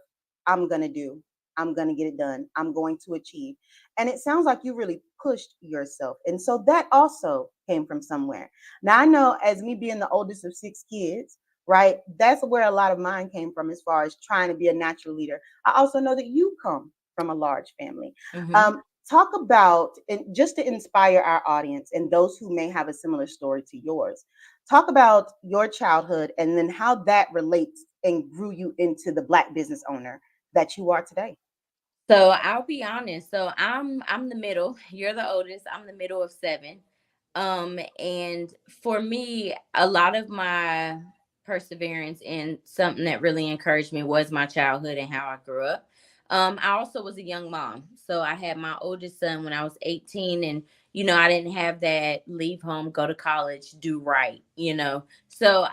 I'm gonna do, I'm gonna get it done, I'm going to achieve. And it sounds like you really pushed yourself. And so that also came from somewhere. Now I know as me being the oldest of 6 kids, right? That's where a lot of mine came from as far as trying to be a natural leader. I also know that you come from a large family. Mhm. Talk about, and just to inspire our audience and those who may have a similar story to yours, talk about your childhood and then how that relates and grew you into the Black business owner that you are today. So I'll be honest. So I'm the middle. You're the oldest. I'm the middle of 7. And for me, a lot of my perseverance and something that really encouraged me was my childhood and how I grew up. I also was a young mom. So I had my oldest son when I was 18, and I didn't have that leave home, go to college, do right. So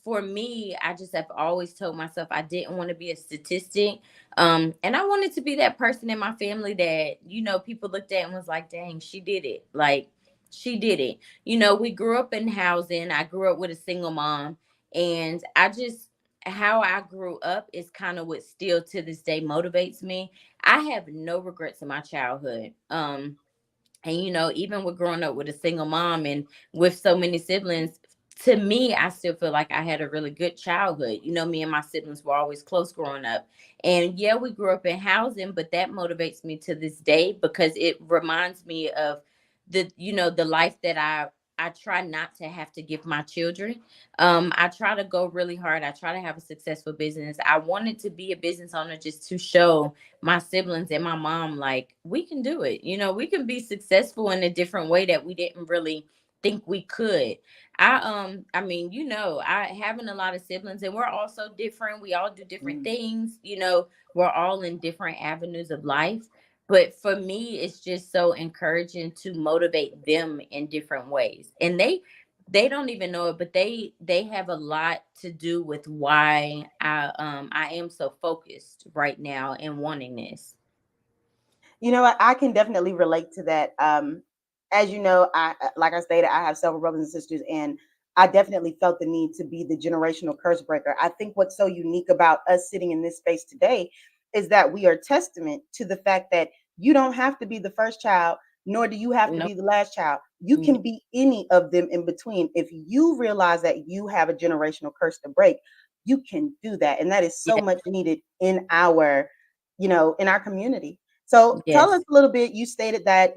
for me, I just have always told myself I didn't want to be a statistic. And I wanted to be that person in my family that, people looked at and was like, dang, she did it. Like, she did it. We grew up in housing. I grew up with a single mom. And how I grew up is kind of what still to this day motivates me. I have no regrets in my childhood. And even with growing up with a single mom and with so many siblings, to me, I still feel like I had a really good childhood. Me and my siblings were always close growing up. And yeah, we grew up in housing, but that motivates me to this day because it reminds me of the life that I try not to have to give my children. I try to go really hard. I try to have a successful business. I wanted to be a business owner just to show my siblings and my mom, like, we can do it. We can be successful in a different way that we didn't really think we could. I mean, I having a lot of siblings and we're all so different. We all do different things. We're all in different avenues of life. But for me, it's just so encouraging to motivate them in different ways. And they don't even know it, but they have a lot to do with why I am so focused right now in wanting this. You know what? I can definitely relate to that. As you know, like I stated, I have several brothers and sisters, and I definitely felt the need to be the generational curse breaker. I think what's so unique about us sitting in this space today is that we are testament to the fact that you don't have to be the first child, nor do you have to be the last child. You can be any of them in between. If you realize that you have a generational curse to break, you can do that. And that is so much needed in our, in our community. So tell us a little bit. You stated that,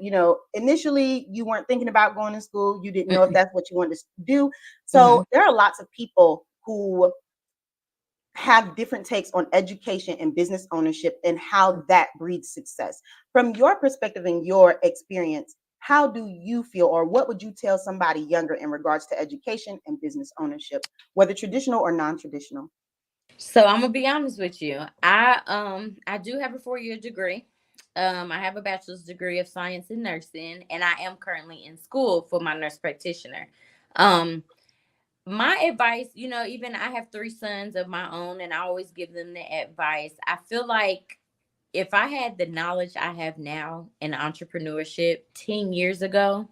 initially you weren't thinking about going to school. You didn't know if that's what you wanted to do. So there are lots of people who have different takes on education and business ownership and how that breeds success. From your perspective and your experience, how do you feel, or what would you tell somebody younger in regards to education and business ownership, whether traditional or non-traditional? So I'm gonna be honest with you. I do have a 4-year degree. I have a bachelor's degree of science in nursing, and I am currently in school for my nurse practitioner. Um, my advice, even I have 3 sons of my own, and I always give them the advice. I feel like if I had the knowledge I have now in entrepreneurship 10 years ago,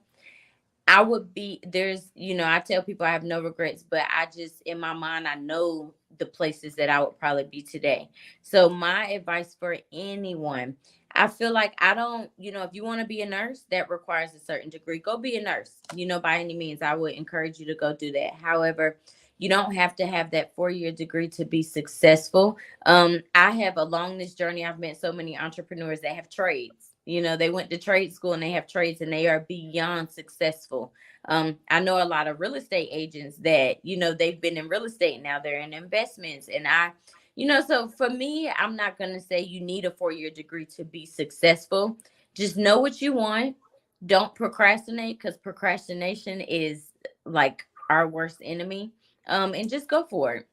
I would be I tell people I have no regrets, but I just, in my mind, I know the places that I would probably be today. So my advice for anyone, I feel like I don't, if you want to be a nurse, that requires a certain degree, go be a nurse, by any means. I would encourage you to go do that. However, you don't have to have that 4-year degree to be successful. I have along this journey, I've met so many entrepreneurs that have trades. They went to trade school and they have trades and they are beyond successful. I know a lot of real estate agents that, they've been in real estate. Now they're in investments. And so for me, I'm not going to say you need a 4-year degree to be successful. Just know what you want. Don't procrastinate, because procrastination is like our worst enemy. And just go for it.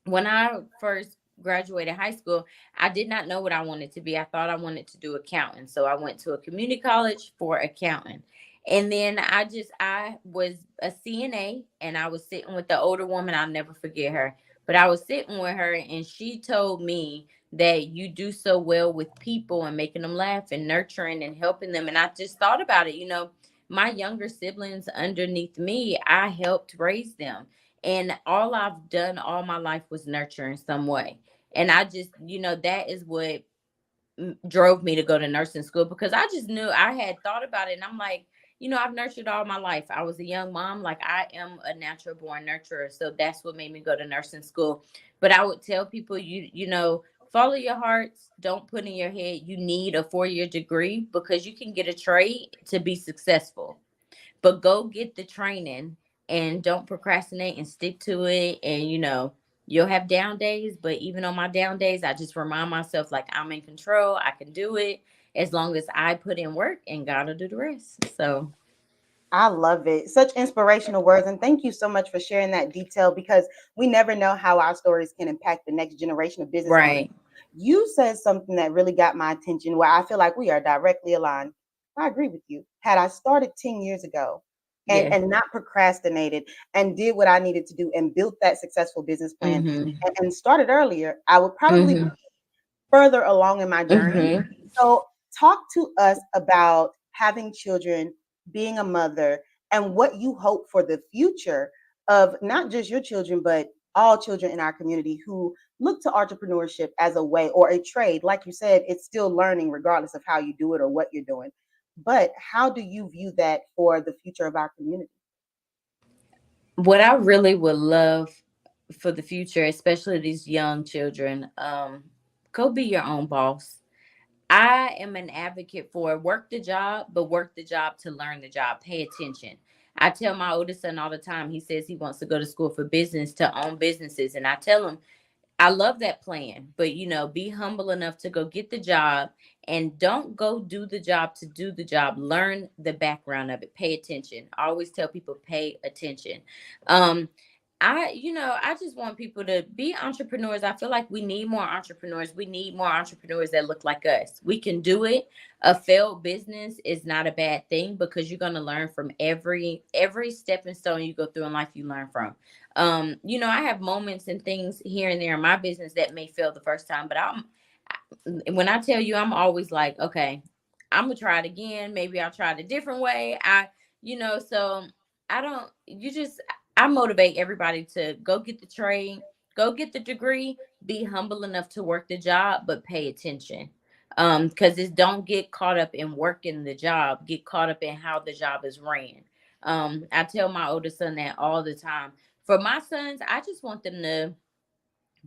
When I first graduated high school, I did not know what I wanted to be. I thought I wanted to do accounting. So I went to a community college for accounting. And then I was a CNA, and I was sitting with the older woman. I'll never forget her. But I was sitting with her and she told me that you do so well with people and making them laugh and nurturing and helping them. And I just thought about it, my younger siblings underneath me, I helped raise them. And all I've done all my life was nurture in some way. And I just, that is what drove me to go to nursing school, because I just knew, I had thought about it. And I'm like, I've nurtured all my life. I was a young mom. Like, I am a natural born nurturer. So that's what made me go to nursing school. But I would tell people, follow your hearts. Don't put in your head you need a 4-year degree, because you can get a trade to be successful. But go get the training and don't procrastinate and stick to it. And, you'll have down days. But even on my down days, I just remind myself, like, I'm in control. I can do it as long as I put in work, and God will do the rest. So I love it. Such inspirational words. And thank you so much for sharing that detail, because we never know how our stories can impact the next generation of business owners. right. You said something that really got my attention, where I feel like we are directly aligned. I agree with you. Had I started 10 years ago Yeah. and not procrastinated and did what I needed to do and built that successful business plan and started earlier, I would probably be further along in my journey. So talk to us about having children, being a mother, and what you hope for the future of not just your children, but all children in our community who look to entrepreneurship as a way or a trade. Like you said, it's still learning regardless of how you do it or what you're doing. But how do you view that for the future of our community? What I really would love for the future, especially these young children, go be your own boss. I am an advocate for work the job, but work the job to learn the job. Pay attention. I tell my oldest son all the time, he says he wants to go to school for business to own businesses. And I tell him, I love that plan, but be humble enough to go get the job and don't go do the job to do the job. Learn the background of it. Pay attention. I always tell people pay attention. Um I just want people to be entrepreneurs. I feel like we need more entrepreneurs. We need more entrepreneurs that look like us. We can do it. A failed business is not a bad thing because you're going to learn from every stepping stone you go through in life. You learn from. I have moments and things here and there in my business that may fail the first time, but when I tell you, I'm always like, okay, I'm gonna try it again. Maybe I'll try it a different way. So I don't, I motivate everybody to go get the trade, go get the degree, be humble enough to work the job, but pay attention. Because it's don't get caught up in working the job, get caught up in how the job is ran. I tell my oldest son that all the time. For my sons, I just want them to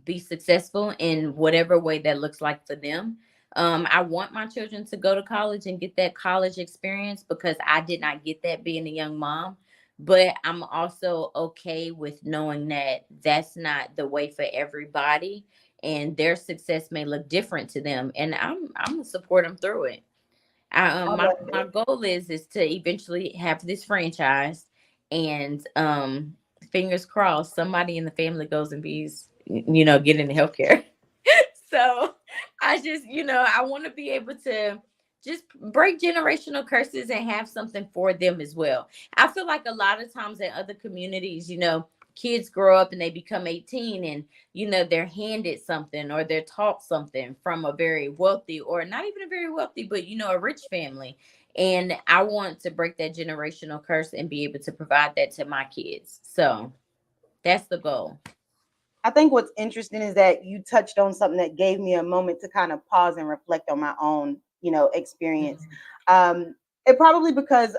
be successful in whatever way that looks like for them. I want my children to go to college and get that college experience because I did not get that being a young mom. But I'm also okay with knowing that that's not the way for everybody, and their success may look different to them. And I'm gonna support them through it. I love My it. goal is to eventually have this franchise, and fingers crossed, somebody in the family goes and get into healthcare. So I just, I want to be able to just break generational curses and have something for them as well. I feel like a lot of times in other communities, kids grow up and they become 18 and, they're handed something or they're taught something from a very wealthy or not even a very wealthy, but, a rich family. And I want to break that generational curse and be able to provide that to my kids. So that's the goal. I think what's interesting is that you touched on something that gave me a moment to kind of pause and reflect on my own, experience. It probably because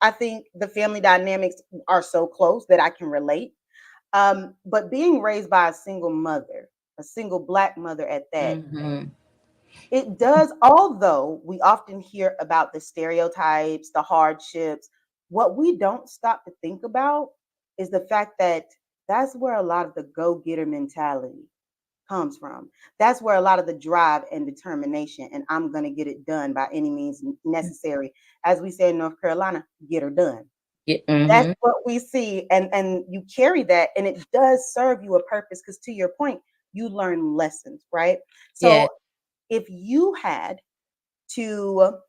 I think the family dynamics are so close that I can relate. But being raised by a single mother, a single Black mother at that, it does, although we often hear about the stereotypes, the hardships, what we don't stop to think about is the fact that that's where a lot of the go-getter mentality comes from. That's where a lot of the drive and determination, and I'm going to get it done by any means necessary. As we say in North Carolina, get her done. That's what we see. And you carry that, and it does serve you a purpose because, to your point, you learn lessons, right? So Yeah. if you had to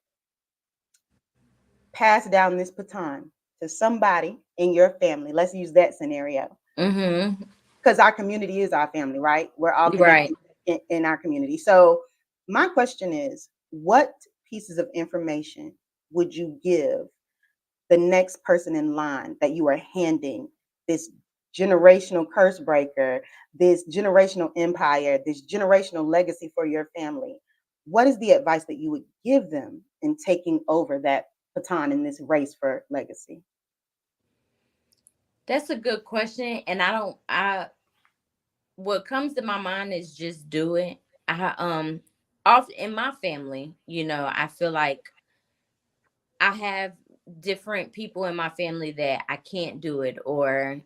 pass down this baton to somebody in your family, let's use that scenario. Because our community is our family, right? We're all connected in our community. So my question is, what pieces of information would you give the next person in line that you are handing this generational curse breaker, this generational empire, this generational legacy for your family? What is the advice that you would give them in taking over that baton in this race for legacy? That's a good question. And what comes to my mind is just do it. Often in my family, I feel like I have different people in my family that I can't do it, or,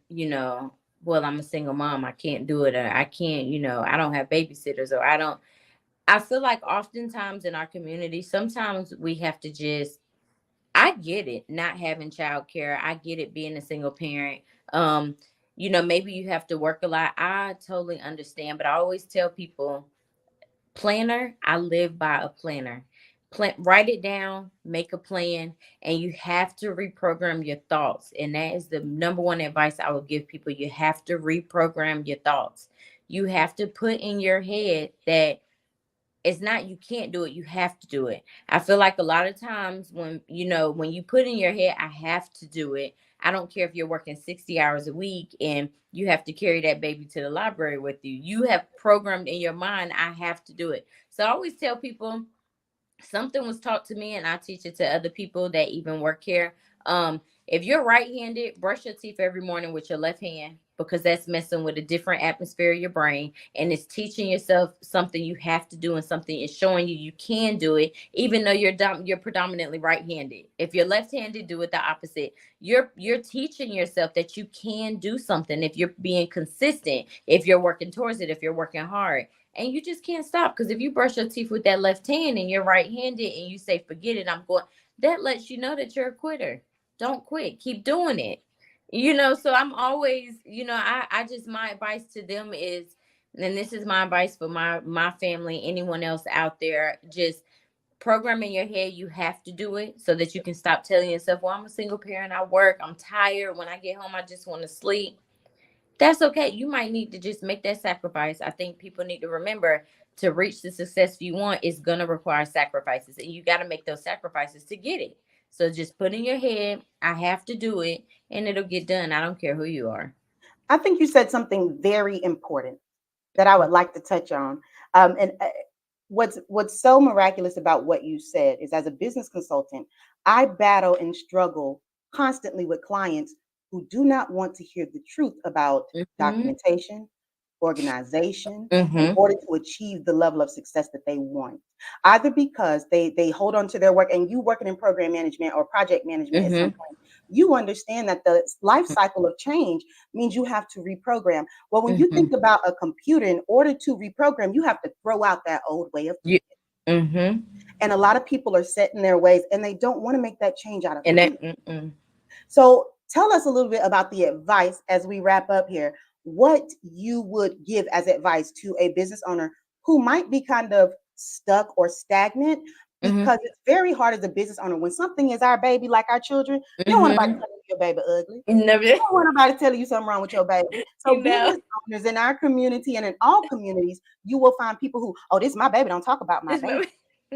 well, I'm a single mom, I can't do it, or I can't, I don't have babysitters, or I feel like oftentimes in our community, sometimes we have to just, I get it, not having childcare. I get it being a single parent. Maybe you have to work a lot. I totally understand, but I always tell people, planner, I live by a planner. Write it down, make a plan, and you have to reprogram your thoughts. And that is the number one advice I would give people. You have to reprogram your thoughts. You have to put in your head that it's not you can't do it, you have to do it. I feel like a lot of times when when you put in your head, I have to do it. I don't care if you're working 60 hours a week and you have to carry that baby to the library with you. You have programmed in your mind, I have to do it. So I always tell people, something was taught to me and I teach it to other people that even work here. If you're right-handed, brush your teeth every morning with your left hand, because that's messing with a different atmosphere of your brain, and it's teaching yourself something you have to do, and something is showing you you can do it even though you're predominantly right-handed. If you're left-handed, do it the opposite. You're teaching yourself that you can do something if you're being consistent, if you're working towards it, if you're working hard. And you just can't stop, because if you brush your teeth with that left hand and you're right-handed and you say, forget it, I'm going, that lets you know that you're a quitter. Don't quit. Keep doing it. So I'm always, I just, my advice to them is, and this is my advice for my family, anyone else out there, just program in your head you have to do it so that you can stop telling yourself, well, I'm a single parent, I work, I'm tired, when I get home I just want to sleep. That's okay. You might need to just make that sacrifice. I think people need to remember, to reach the success you want is going to require sacrifices, and you got to make those sacrifices to get it. So just put in your head, I have to do it, and it'll get done. I don't care who you are. I think you said something very important that I would like to touch on. And what's so miraculous about what you said is, as a business consultant, I battle and struggle constantly with clients who do not want to hear the truth about documentation, organization, in Mm-hmm. order to achieve the level of success that they want. Either because they hold on to their work, and you working in program management or project management at some Mm-hmm. point, you understand that the life cycle of change means you have to reprogram. Well, when you Mm-hmm. think about a computer, in order to reprogram, you have to throw out that old way of You, thinking. mm-hmm. And a lot of people are set in their ways, and they don't want to make that change out of And fear. that, So tell us a little bit about the advice as we wrap up here. What you would give as advice to a business owner who might be kind of stuck or stagnant, mm-hmm. because it's very hard as a business owner when something is our baby, like our children. You don't want nobody Mm-hmm. telling you your baby ugly. Never, You don't want nobody telling you something wrong with your baby. So you know. business owners in our community and in all communities, you will find people who, oh, this is my baby, don't talk about my This baby. moment.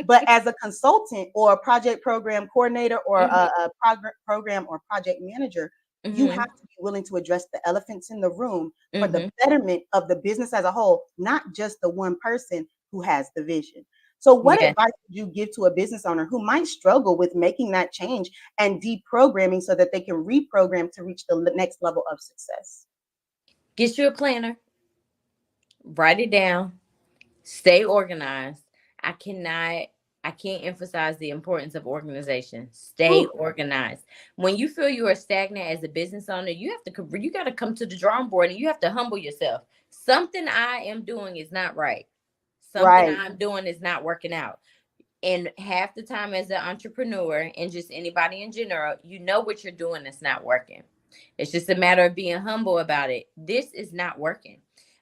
But as a consultant or a project program coordinator or Mm-hmm. a program or project manager, you Mm-hmm. have to be willing to address the elephants in the room for the Mm-hmm. betterment of the business as a whole, not just the one person who has the vision. So, what Yeah. advice would you give to a business owner who might struggle with making that change and deprogramming so that they can reprogram to reach the next level of success? Get you a planner, write it down, stay organized. I can't emphasize the importance of organization. Stay Whew. organized. When you feel you are stagnant as a business owner, you got to come to the drawing board and you have to humble yourself. Something I am doing is not right. Something Right. I'm doing is not working out. And half the time, as an entrepreneur and just anybody in general, you know what you're doing is not working. It's just a matter of being humble about it. This is not working.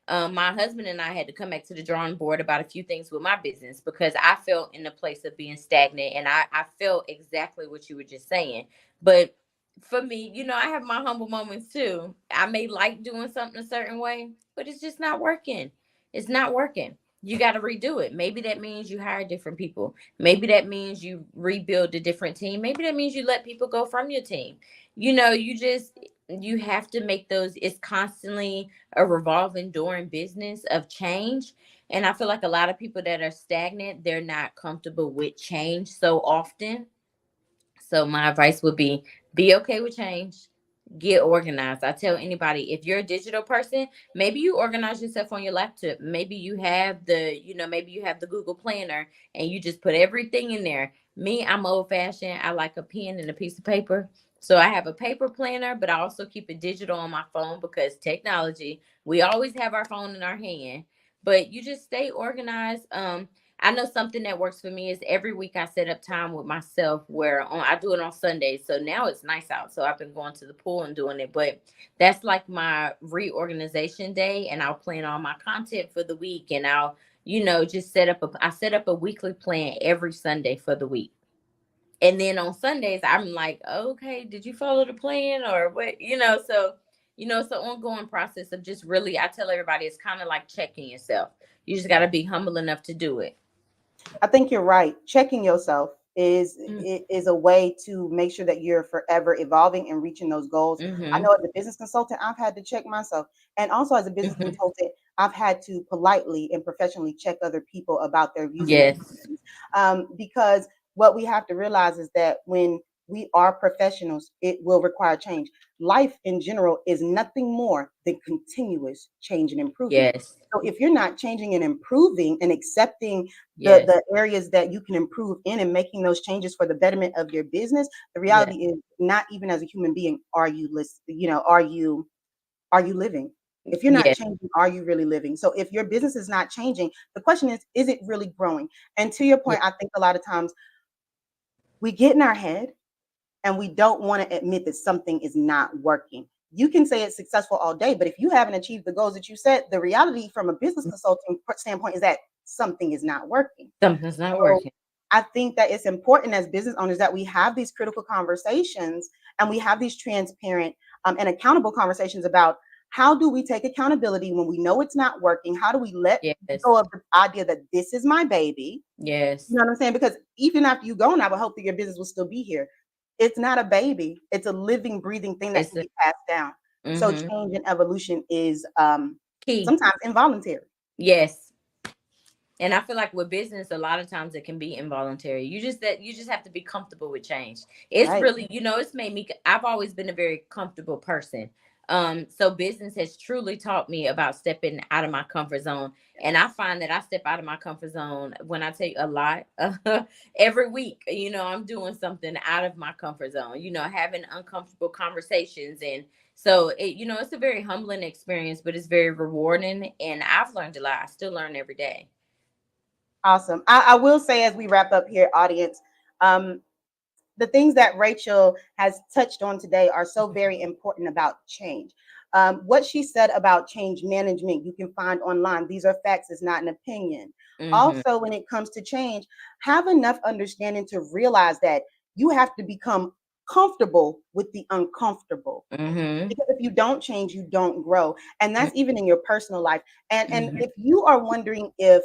My husband and I had to come back to the drawing board about a few things with my business, because I felt in a place of being stagnant, and I felt exactly what you were just saying. But for me, I have my humble moments too. I may like doing something a certain way, but it's just not working. It's not working. You got to redo it. Maybe that means you hire different people. Maybe that means you rebuild a different team. Maybe that means you let people go from your team. You have to make those. It's constantly a revolving door in business of change. And I feel like a lot of people that are stagnant, they're not comfortable with change so often. So my advice would be okay with change. Get organized. I tell anybody, if you're a digital person, maybe you organize yourself on your laptop. Maybe you have the Google Planner and you just put everything in there. Me, I'm old fashioned. I like a pen and a piece of paper. So I have a paper planner, but I also keep it digital on my phone, because technology, we always have our phone in our hand. But you just stay organized. I know something that works for me is every week I set up time with myself where I do it on Sundays. So now it's nice out. So I've been going to the pool and doing it. But that's like my reorganization day. And I'll plan all my content for the week. And I'll, just I set up a weekly plan every Sunday for the week. And then on Sundays, I'm like, okay, did you follow the plan or what? It's an ongoing process of just really, I tell everybody, it's kind of like checking yourself. You just got to be humble enough to do it. I think you're right. Checking yourself is is a way to make sure that you're forever evolving and reaching those goals. I know as a business consultant, I've had to check myself, and also as a business consultant, I've had to politely and professionally check other people about their views and Yes. opinions. Because what we have to realize is that when we are professionals, it will require change. Life in general is nothing more than continuous change and improvement. Yes. So if you're not changing and improving and accepting Yes. the areas that you can improve in and making those changes for the betterment of your business, the Yeah. reality is not even as a human being are you are you living? If you're not Yes. changing, are you really living? So if your business is not changing, the question is it really growing? And to your Yeah. point, I think a lot of times we get in our head and we don't want to admit that something is not working. You can say it's successful all day, but if you haven't achieved the goals that you set, the reality from a business consulting standpoint is that something is not working. Something's not So working. I think that it's important as business owners that we have these critical conversations and we have these transparent and accountable conversations about how do we take accountability when we know it's not working? How do we let Yes. go of the idea that this is my baby? Yes. You know what I'm saying? Because even after you go, and I would hope that your business will still be here. It's not a baby. It's a living, breathing thing that It's can a be passed down. So change and evolution is key. sometimes involuntary. Yes. And I feel like with business, a lot of times it can be involuntary. You just have to be comfortable with change. It's Right. really, it's made me. I've always been a very comfortable person. So business has truly taught me about stepping out of my comfort zone. And I find that I step out of my comfort zone when I take a lot every week. I'm doing something out of my comfort zone. Having uncomfortable conversations, and so it's a very humbling experience, but it's very rewarding. And I've learned a lot. I still learn every day. Awesome. I will say as we wrap up here, audience, the things that Rachel has touched on today are so very important about change. What she said about change management, you can find online. These are facts, it's not an opinion. Also, when it comes to change, have enough understanding to realize that you have to become comfortable with the uncomfortable. Because if you don't change, you don't grow. And that's even in your personal life. And if you are wondering if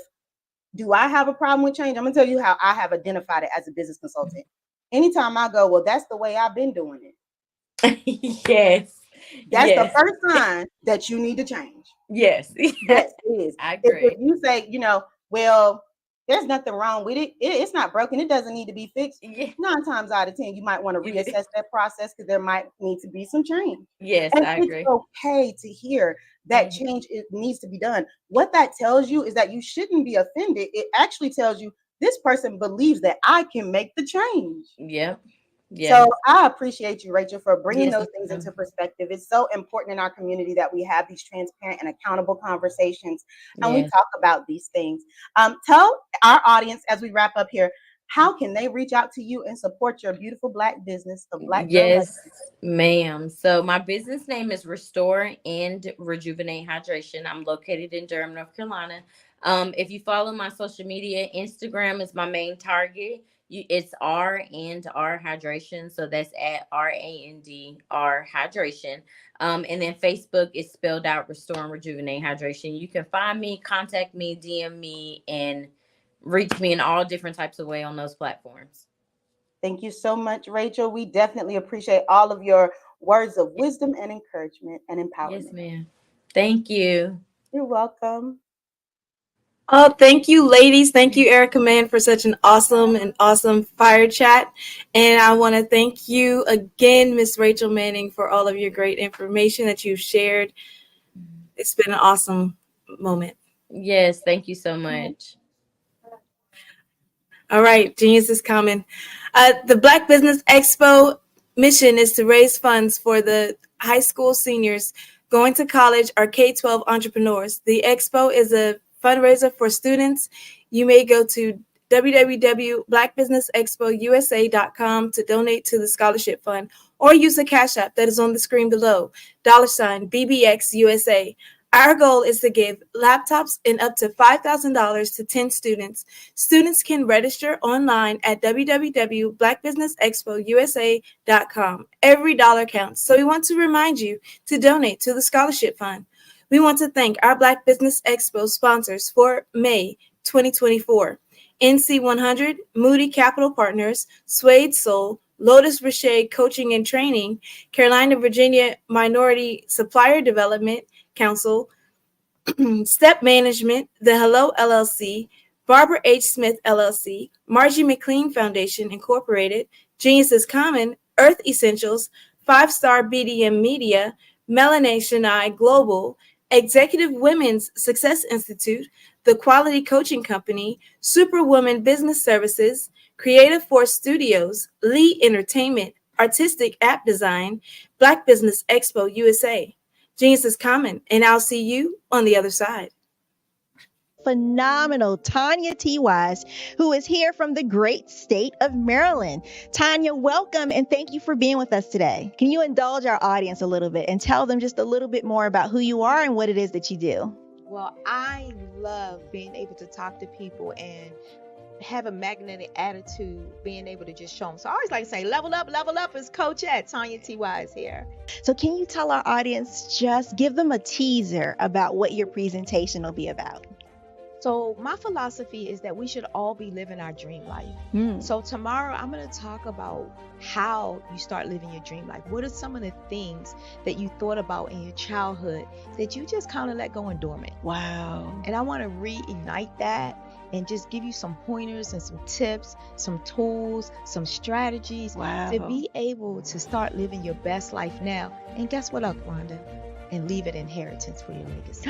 do I have a problem with change? I'm gonna tell you how I have identified it as a business consultant. Anytime I go, well, that's the way I've been doing it. Yes. That's the Yes. first sign that you need to change. Yes. Yes, it is. I If agree. you say, well, there's nothing wrong with it. It's not broken. It doesn't need to be fixed. Yeah. 9 times out of 10, you might want to reassess that process because there might need to be some change. Yes, And I it's agree. okay to hear that change needs to be done. What that tells you is that you shouldn't be offended. It actually tells you this person believes that I can make the change. Yep. So I appreciate you, Rachel, for bringing Yes, those things into perspective. It's so important in our community that we have these transparent and accountable conversations and we Yes. talk about these things. Tell our audience as we wrap up here, how can they reach out to you and support your beautiful Black business of Black Girl Yes, Husband? ma'am. So my business name is Restore and Rejuvenate Hydration. I'm located in Durham, North Carolina. If you follow my social media, Instagram is my main target. It's R and R Hydration. So that's at RANDR Hydration. And then Facebook is spelled out Restore and Rejuvenate Hydration. You can find me, contact me, DM me, and reach me in all different types of way on those platforms. Thank you so much, Rachel. We definitely appreciate all of your words of wisdom and encouragement and empowerment. Yes, ma'am. Thank you. You're welcome. Oh, thank you, ladies. Thank you, Erica Mann, for such an awesome fire chat. And I want to thank you again, Miss Rachel Manning, for all of your great information that you've shared. It's been an awesome moment. Yes, thank you so much. All right, Genius is coming. The Black Business Expo mission is to raise funds for the high school seniors going to college or K-12 entrepreneurs. The expo is a fundraiser for students. You may go to www.blackbusinessexpousa.com to donate to the scholarship fund or use the Cash App that is on the screen below, $BBXUSA. Our goal is to give laptops and up to $5,000 to 10 students. Students can register online at www.blackbusinessexpousa.com. Every dollar counts, so we want to remind you to donate to the scholarship fund. We want to thank our Black Business Expo sponsors for May 2024. NC100, Moody Capital Partners, Suede Soul, Lotus Richey Coaching and Training, Carolina, Virginia Minority Supplier Development Council, Step Management, The Hello LLC, Barbara H. Smith LLC, Margie McLean Foundation Incorporated, Genius is Common, Earth Essentials, 5-Star BDM Media, Melanation Eye Global, Executive Women's Success Institute, The Quality Coaching Company, Superwoman Business Services, Creative Force Studios, Lee Entertainment, Artistic App Design, Black Business Expo USA. Genius is Common, and I'll see you on the other side. Phenomenal Tanya T. Wise, who is here from the great state of Maryland. Tanya, welcome and thank you for being with us today. Can you indulge our audience a little bit and tell them just a little bit more about who you are and what it is that you do? Well, I love being able to talk to people and have a magnetic attitude, being able to just show them. So I always like to say, level up is Coach at Tanya T. Wise here. So can you tell our audience, just give them a teaser about what your presentation will be about? So my philosophy is that we should all be living our dream life. So tomorrow I'm going to talk about how you start living your dream life. What are some of the things that you thought about in your childhood that you just kind of let go and dormant? Wow. And I want to reignite that and just give you some pointers and some tips, some tools, some strategies to be able to start living your best life now. And guess what, Rhonda? And leave an inheritance for your legacy.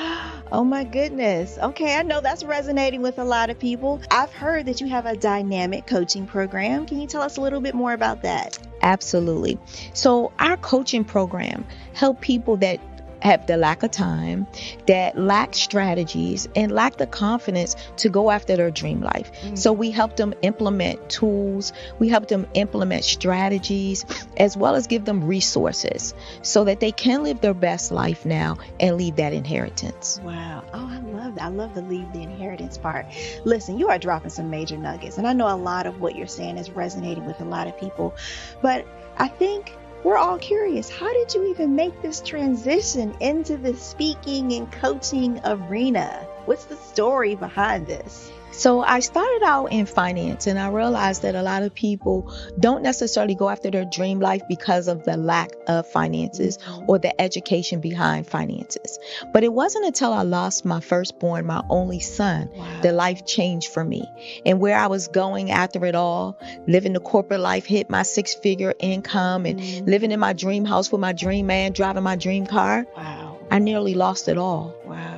Oh my goodness. Okay, I know that's resonating with a lot of people. I've heard that you have a dynamic coaching program. Can you tell us a little bit more about that? Absolutely. So our coaching program help people that have the lack of time, that lack strategies, and lack the confidence to go after their dream life. So we help them implement tools, we help them implement strategies, as well as give them resources so that they can live their best life now and leave that inheritance. Wow. Oh, I love that. I love the leave the inheritance part. Listen, you are dropping some major nuggets, and I know a lot of what you're saying is resonating with a lot of people, but I think we're all curious. How did you even make this transition into the speaking and coaching arena? What's the story behind this? So I started out in finance, and I realized that a lot of people don't necessarily go after their dream life because of the lack of finances or the education behind finances. But it wasn't until I lost my firstborn, my only son, that life changed for me. And where I was going after it all, living the corporate life, hit my 6-figure income and living in my dream house with my dream man, driving my dream car. I nearly lost it all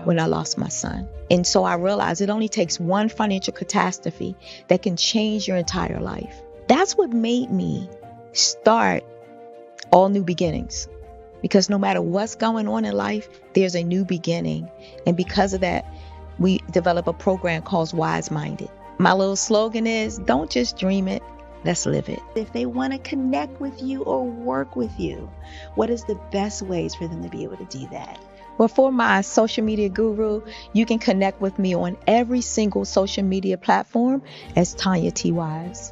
when I lost my son. And so I realized it only takes one financial catastrophe that can change your entire life. That's what made me start All New Beginnings. Because no matter what's going on in life, there's a new beginning. And because of that, we develop a program called Wise Minded. My little slogan is, don't just dream it, let's live it. If they want to connect with you or work with you, what is the best ways for them to be able to do that? Well, for my social media guru, you can connect with me on every single social media platform as Tanya T. Wise.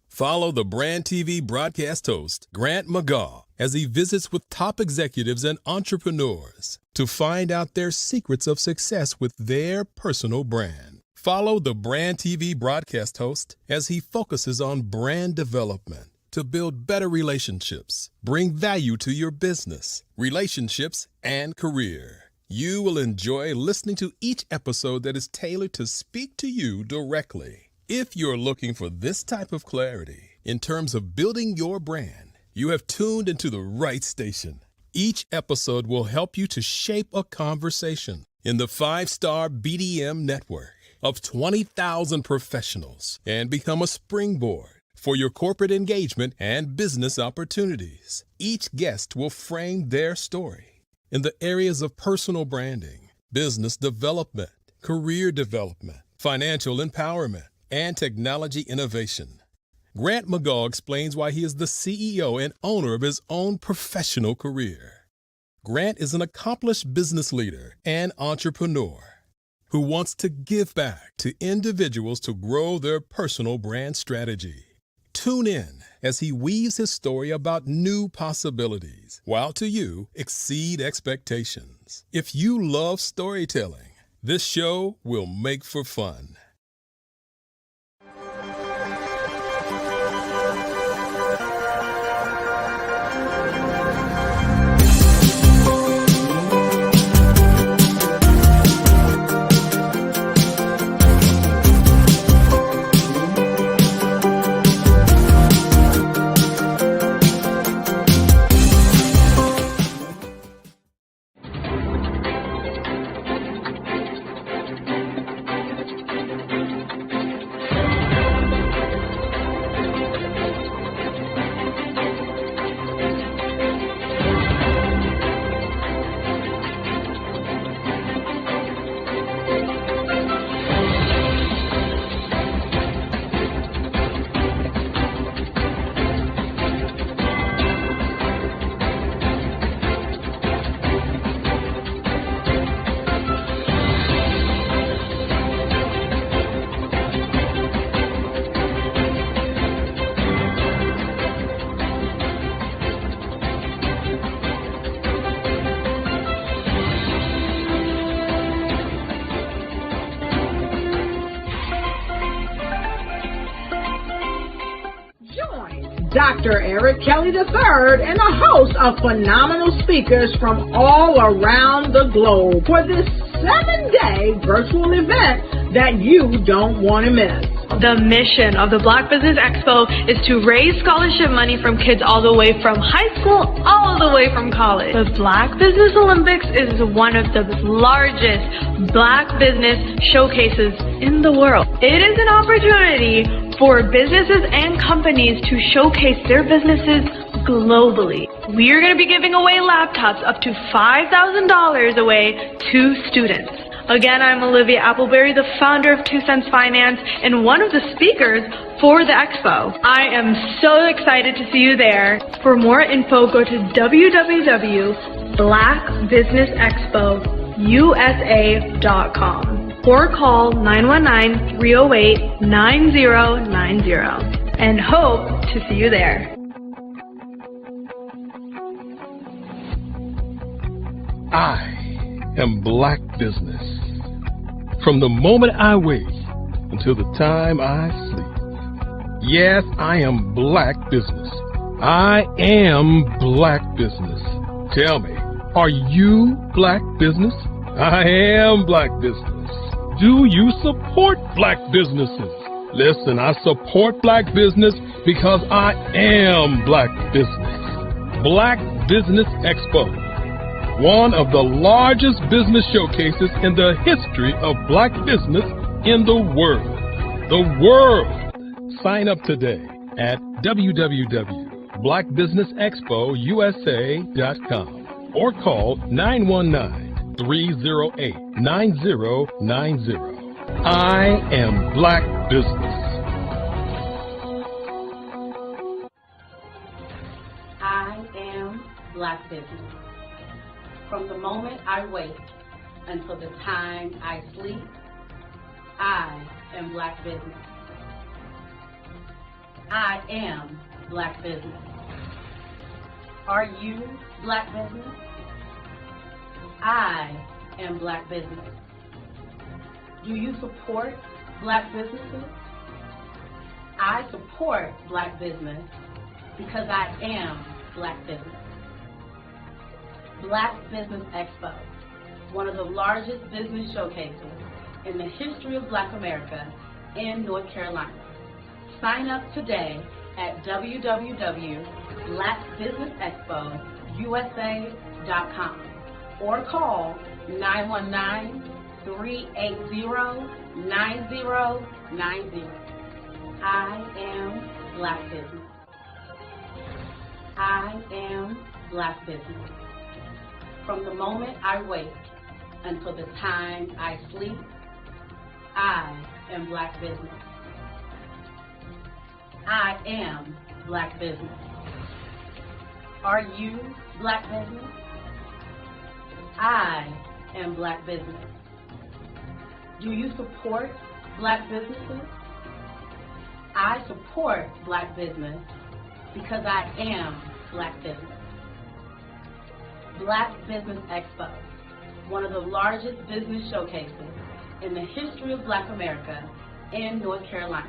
Follow the Brand TV broadcast host, Grant McGaw, as he visits with top executives and entrepreneurs to find out their secrets of success with their personal brand. Follow the Brand TV broadcast host as he focuses on brand development to build better relationships, bring value to your business, relationships, and career. You will enjoy listening to each episode that is tailored to speak to you directly. If you're looking for this type of clarity in terms of building your brand, you have tuned into the right station. Each episode will help you to shape a conversation in the 5-Star BDM network of 20,000 professionals and become a springboard for your corporate engagement and business opportunities. Each guest will frame their story in the areas of personal branding, business development, career development, financial empowerment, and technology innovation. Grant McGaw explains why he is the CEO and owner of his own professional career. Grant is an accomplished business leader and entrepreneur who wants to give back to individuals to grow their personal brand strategy. Tune in as he weaves his story about new possibilities, while to you exceed expectations. If you love storytelling, This show will make for fun. Dr. Eric Kelly III and a host of phenomenal speakers from all around the globe for this 7-day virtual event that you don't want to miss. The mission of the Black Business Expo is to raise scholarship money from kids all the way from high school all the way from college. The Black Business Olympics is one of the largest Black business showcases in the world. It is an opportunity for businesses and companies to showcase their businesses globally. We are going to be giving away laptops up to $5,000 away to students. Again, I'm Olivia Appleberry, the founder of 2 Cents Finance and one of the speakers for the expo. I am so excited to see you there. For more info, go to www.blackbusinessexpousa.com or call 919-308-9090 and hope to see you there. I am Black Business. From the moment I wake until the time I sleep. Yes, I am Black Business. I am Black Business. Tell me, are you Black Business? I am Black Business. Do you support Black businesses? Listen, I support Black business because I am Black Business. Black Business Expo, one of the largest business showcases in the history of Black business in the world. The world! Sign up today at www.blackbusinessexpousa.com or call 919-308-9090. I am Black Business. I am Black Business. From the moment I wake until the time I sleep, I am Black Business. I am Black Business. Are you Black Business? I am Black Business. Do you support Black businesses? I support Black business because I am Black Business. Black Business Expo, one of the largest business showcases in the history of Black America in North Carolina. Sign up today at www.blackbusinessexpousa.com or call 919-380-9090. I am Black Business. I am Black Business. From the moment I wake until the time I sleep, I am Black Business. I am Black Business. Are you Black Business? I am Black Business. Do you support Black businesses? I support Black business because I am Black Business. Black Business Expo, one of the largest business showcases in the history of Black America in North Carolina.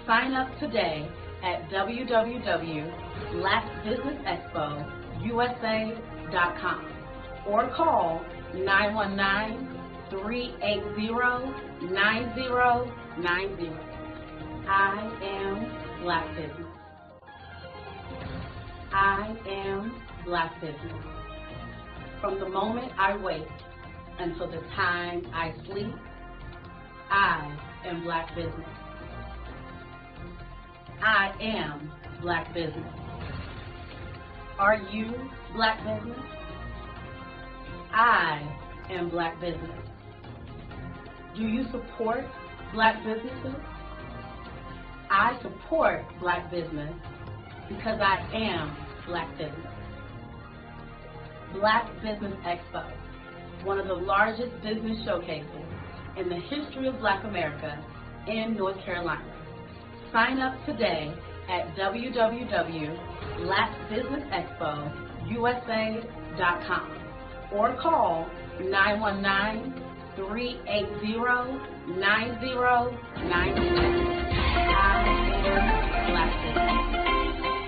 Sign up today at www.blackbusinessexpousa.com or call 919-380-9090. I am Black Business. I am Black Business. From the moment I wake until the time I sleep, I am Black Business. I am Black Business. Are you Black Business? I am Black Business. Do you support Black businesses? I support Black business because I am Black Business. Black Business Expo, one of the largest business showcases in the history of Black America in North Carolina. Sign up today at www.blackbusinessexpousa.com or call 919-380-9090.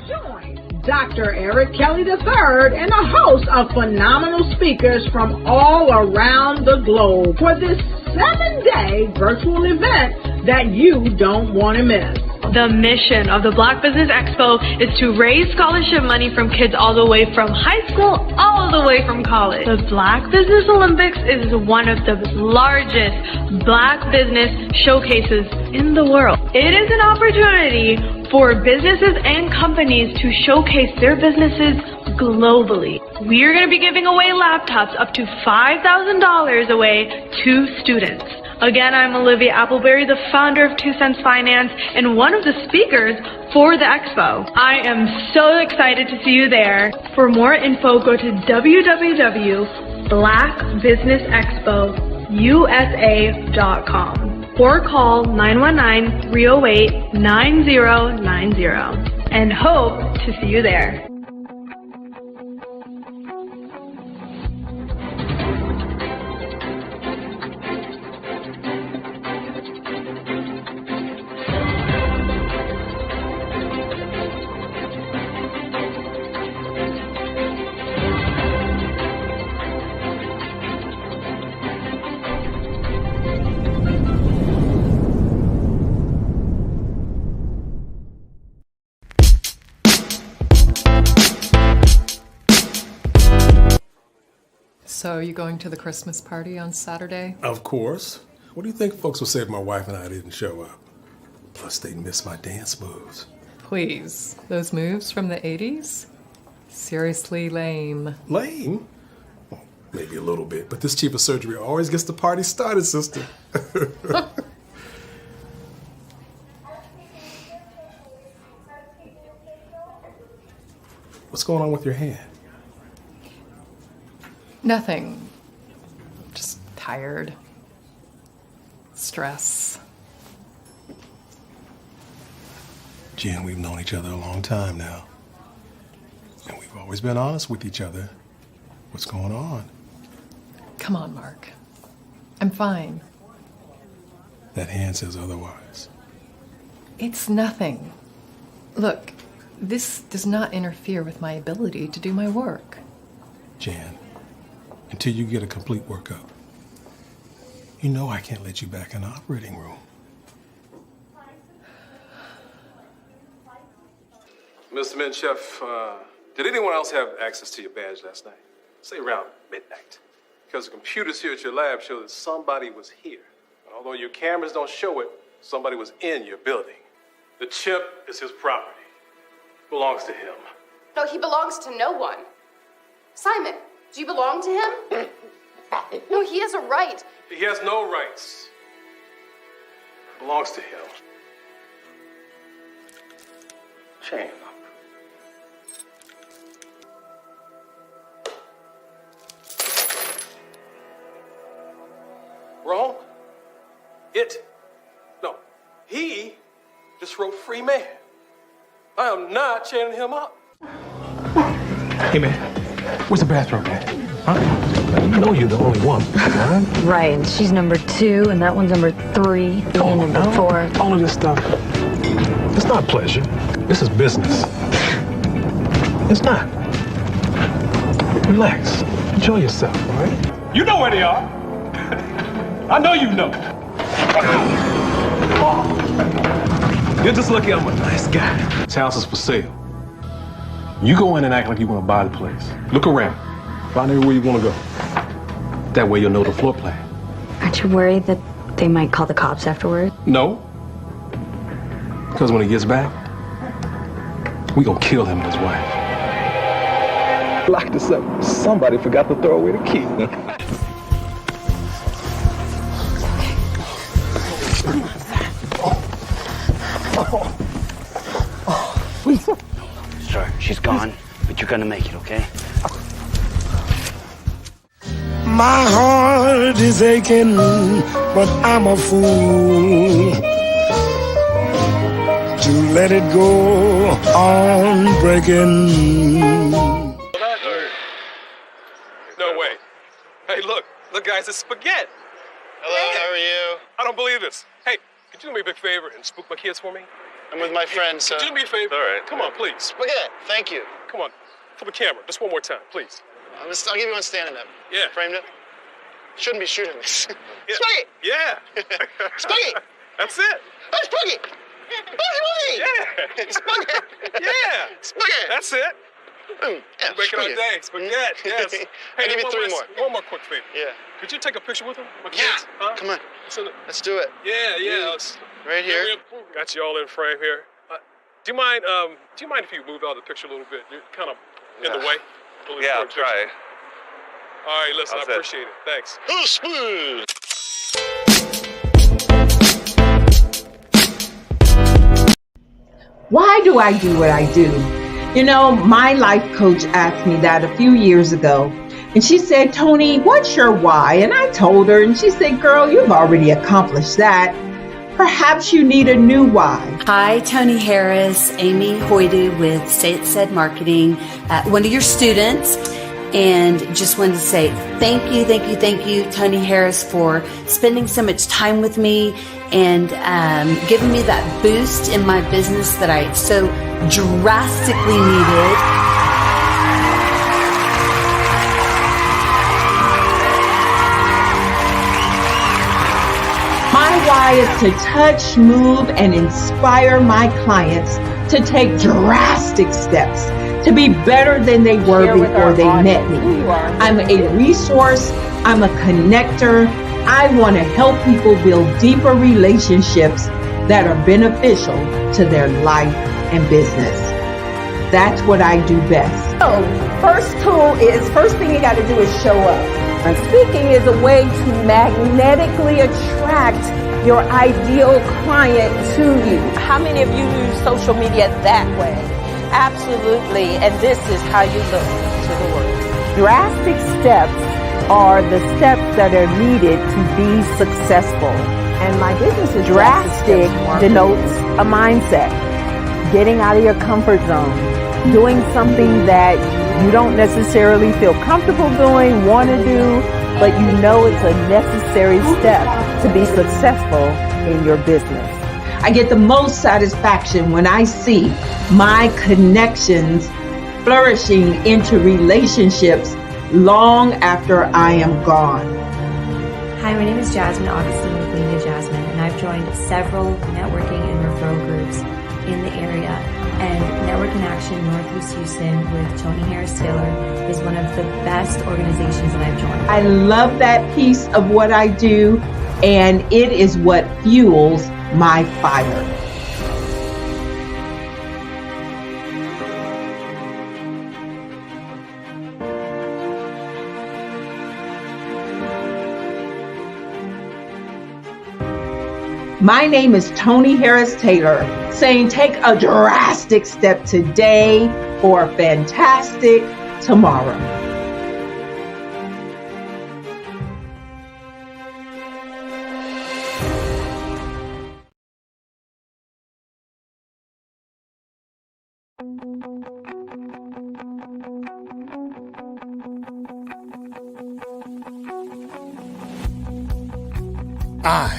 Join Dr. Eric Kelly III and a host of phenomenal speakers from all around the globe for this 7-day virtual event that you don't want to miss. The mission of the Black Business Expo is to raise scholarship money from kids all the way from high school, all the way from college. The Black Business Olympics is one of the largest Black business showcases in the world. It is an opportunity for businesses and companies to showcase their businesses globally. We are going to be giving away laptops up to $5,000 away to students. Again, I'm Olivia Appleberry, the founder of 2 Cents Finance and one of the speakers for the expo. I am so excited to see you there. For more info, go to www.blackbusinessexpousa.com or call 919-308-9090 and hope to see you there. So, are you going to the Christmas party on Saturday? Of course. What do you think folks will say if my wife and I didn't show up? Plus, they'd miss my dance moves. Please. Those moves from the 80s? Seriously lame. Lame? Well, maybe a little bit, but this chief of surgery always gets the party started, sister. What's going on with your hand? Nothing. Just tired. Stress. Jen, we've known each other a long time now. And we've always been honest with each other. What's going on? Come on, Mark. I'm fine. That hand says otherwise. It's nothing. Look, this does not interfere with my ability to do my work. Jan, until you get a complete workup, you know I can't let you back in the operating room. Mr. Menchef, did anyone else have access to your badge last night? Say around midnight. Because the computers here at your lab show that somebody was here. And although your cameras don't show it, somebody was in your building. The chip is his property. Belongs to him. No, he belongs to no one. Simon, do you belong to him? No, he has a right. He has no rights. Belongs to him. Chain up. Wrong? He just wrote free man. I am not chaining him up. Hey man, Where's the bathroom at? Huh? You know you're the only one, right? Right, and she's number 2, and that one's number 3, and number 4. All of this stuff, it's not pleasure. This is business. It's not. Relax. Enjoy yourself, all right? You know where they are. I know you know. You're just lucky I'm a nice guy. This house is for sale. You go in and act like you want to buy the place. Look around. Find everywhere you want to go. That way you'll know the floor plan. Aren't you worried that they might call the cops afterward? No. Because when he gets back, we gonna kill him and his wife. Lock this up. Somebody forgot to throw away the key. Sir, she's gone, but you're gonna make it, okay? My heart is aching, but I'm a fool to let it go on breaking. No way. Hey, look, guys, it's spaghetti. Hello, how are you? I don't believe this. Hey, could you do me a big favor and spook my kids for me? I'm with my friends. Could you do me a favor? All right. Come on, please. Spaghetti, thank you. Come on, for the camera, just one more time, please. I'll give you one standing up. Yeah. Framed it. Shouldn't be shooting this. Yeah. Spaghetti! Yeah. Spaghetti! That's it. That's Spaghetti! Boogie! Yeah. Spaghetti! Yeah. Spaghetti! That's it. Yeah, Make it our day. Spaghetti, yes. Hey, give me 3 more. One more quick favor. Yeah. Could you take a picture with them? My Yeah. kids? Huh? Come on. Let's do it. Yeah. Right here. Got you all in frame here. Do you mind if you move out of the picture a little bit? You're kind of in the way. Really Yeah, I'll important try. picture. All right, listen, I appreciate it. Thanks. Oh, smooth! Why do I do what I do? You know, my life coach asked me that a few years ago. And she said, Tony, what's your why? And I told her, and she said, girl, you've already accomplished that. Perhaps you need a new why. Hi, Tony Harris, Amy Hoydu with Say It Said Marketing, one of your students. And just wanted to say thank you, Tony Harris, for spending so much time with me and giving me that boost in my business that I so drastically needed. My why is to touch, move, and inspire my clients to take drastic steps to be better than they were before they met me. I'm a resource. I'm a connector. I want to help people build deeper relationships that are beneficial to their life and business. That's what I do best. So, first thing you got to do is show up. And speaking is a way to magnetically attract your ideal client to you. How many of you use social media that way? Absolutely, and this is how you look to the world. Drastic steps are the steps that are needed to be successful. And my business is drastic denotes a mindset. Getting out of your comfort zone. Doing something that you don't necessarily feel comfortable doing, want to do, but you know it's a necessary step to be successful in your business. I get the most satisfaction when I see my connections flourishing into relationships long after I am gone. Hi, my name is Jasmine Augustine with Media Jasmine, and I've joined several networking and referral groups in the area. And Network in Action Northeast Houston with Tony Harris Taylor is one of the best organizations that I've joined. I love that piece of what I do, and it is what fuels my fire. My name is Tony Harris Taylor, saying take a drastic step today for a fantastic tomorrow. I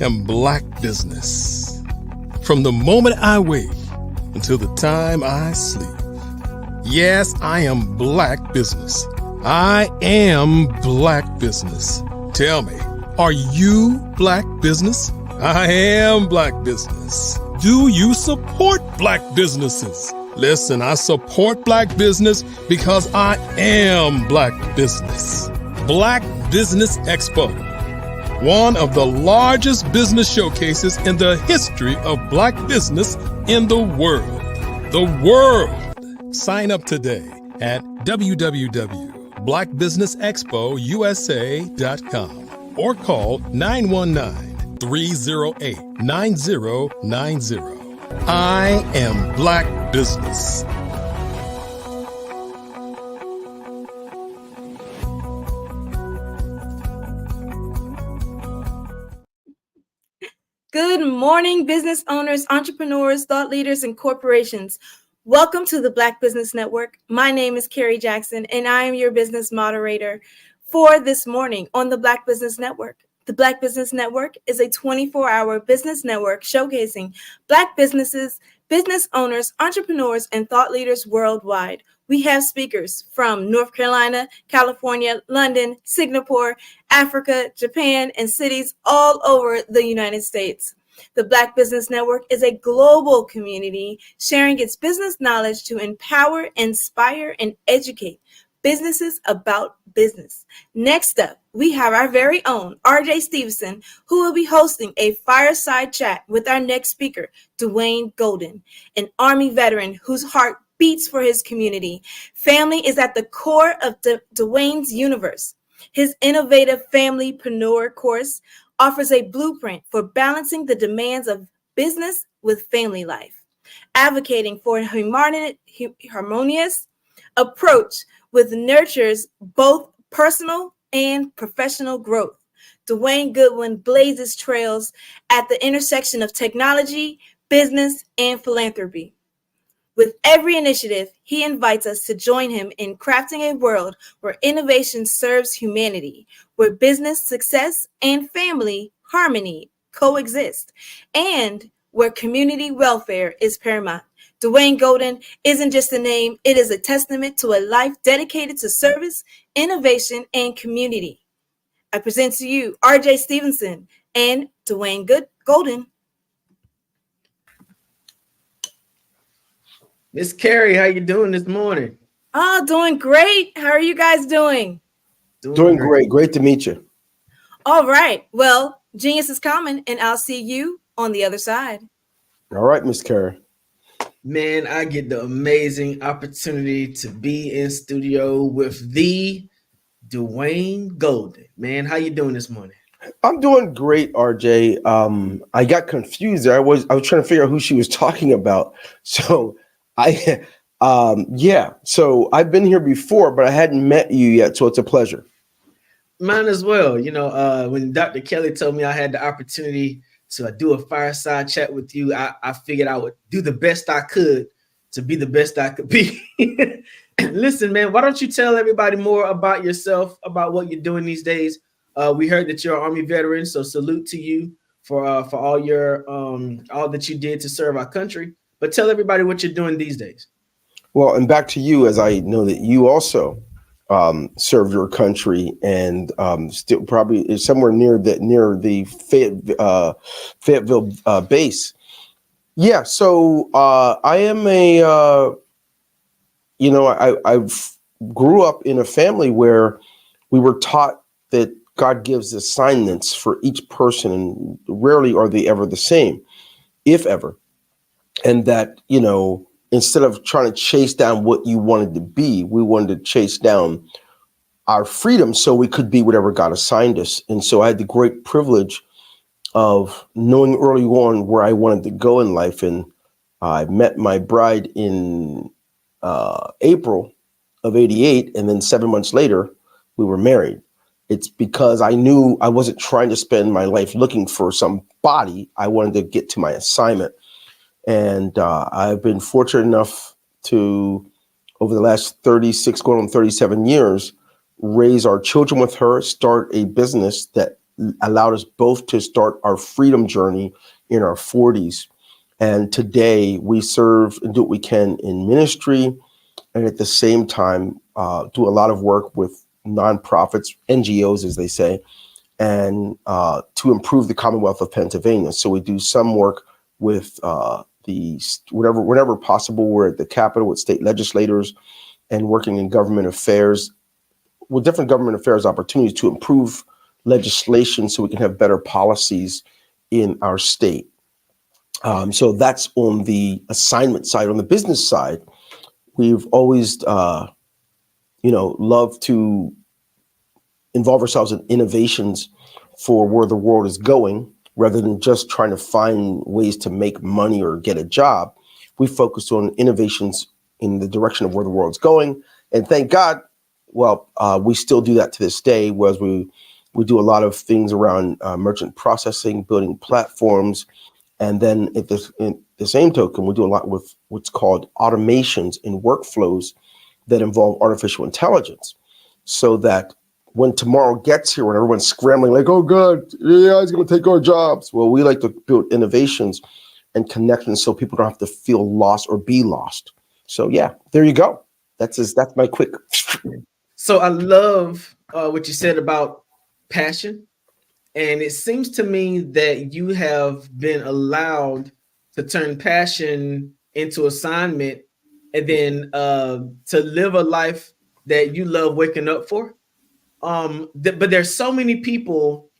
am Black Business. From the moment I wake until the time I sleep. Yes, I am Black Business. I am Black Business. Tell me, are you Black Business? I am Black Business. Do you support Black businesses? Listen, I support Black business because I am Black Business. Black Business Expo, one of the largest business showcases in the history of Black business in the world. The world! Sign up today at www.blackbusinessexpousa.com or call 919-308-9090. I am Black Business. Good morning, business owners, entrepreneurs, thought leaders, and corporations. Welcome to the Black Business Network. My name is Carrie Jackson, and I am your business moderator for this morning on the Black Business Network. The Black Business Network is a 24-hour business network showcasing Black businesses, business owners, entrepreneurs, and thought leaders worldwide. We have speakers from North Carolina, California, London, Singapore, Africa, Japan, and cities all over the United States. The Black Business Network is a global community sharing its business knowledge to empower, inspire, and educate businesses about business. Next up, we have our very own RJ Stevenson, who will be hosting a fireside chat with our next speaker, Dwayne Golden, an Army veteran whose heart beats for his community. Family is at the core of Dwayne's universe. His innovative Familypreneur course offers a blueprint for balancing the demands of business with family life, advocating for a harmonious approach with nurtures both personal and professional growth. Dwayne Goodwin blazes trails at the intersection of technology, business, and philanthropy. With every initiative, he invites us to join him in crafting a world where innovation serves humanity, where business success and family harmony coexist, and where community welfare is paramount. Dwayne Golden isn't just a name, it is a testament to a life dedicated to service, innovation, and community. I present to you RJ Stevenson and Dwayne Golden. Miss Carrie, how you doing this morning? Oh, doing great. How are you guys doing? Doing great. Great to meet you. All right. Well, genius is common, and I'll see you on the other side. All right, Miss Carrie. Man, I get the amazing opportunity to be in studio with the Dwayne Golden. Man, how you doing this morning? I'm doing great, RJ. I got confused there. I was trying to figure out who she was talking about. So so I've been here before, but I hadn't met you yet. So it's a pleasure. Mine as well. You know, when Dr. Kelly told me I had the opportunity to do a fireside chat with you, I figured I would do the best I could to be the best I could be. Listen, man, why don't you tell everybody more about yourself, about what you're doing these days? We heard that you're an Army veteran, so salute to you for all your all that you did to serve our country. But tell everybody what you're doing these days. Well, and back to you, as I know that you also served your country and still probably is somewhere near the Fayetteville base. Yeah, so I am I grew up in a family where we were taught that God gives assignments for each person, and rarely are they ever the same, if ever. And that, instead of trying to chase down what you wanted to be, we wanted to chase down our freedom so we could be whatever God assigned us. And so I had the great privilege of knowing early on where I wanted to go in life. And I met my bride in April of '88. And then 7 months later, we were married. It's because I knew I wasn't trying to spend my life looking for somebody. I wanted to get to my assignment. And I've been fortunate enough to, over the last 36, going on 37 years, raise our children with her, start a business that allowed us both to start our freedom journey in our 40s. And today we serve and do what we can in ministry, and at the same time do a lot of work with nonprofits, NGOs, as they say, and to improve the Commonwealth of Pennsylvania. So we do some work with whenever possible, we're at the Capitol with state legislators and working in government affairs with different government affairs opportunities to improve legislation so we can have better policies in our state. So that's on the assignment side. On the business side, we've always, loved to involve ourselves in innovations for where the world is going, rather than just trying to find ways to make money or get a job. We focus on innovations in the direction of where the world's going. And thank God, we still do that to this day, whereas we do a lot of things around merchant processing, building platforms. And then at the same token, we do a lot with what's called automations and workflows that involve artificial intelligence, so that when tomorrow gets here, when everyone's scrambling like, oh God, AI is going to take our jobs. Well, we like to build innovations and connections so people don't have to feel lost or be lost. So yeah, there you go. That's my quick. So I love what you said about passion. And it seems to me that you have been allowed to turn passion into assignment, and then to live a life that you love waking up for. But there's so many people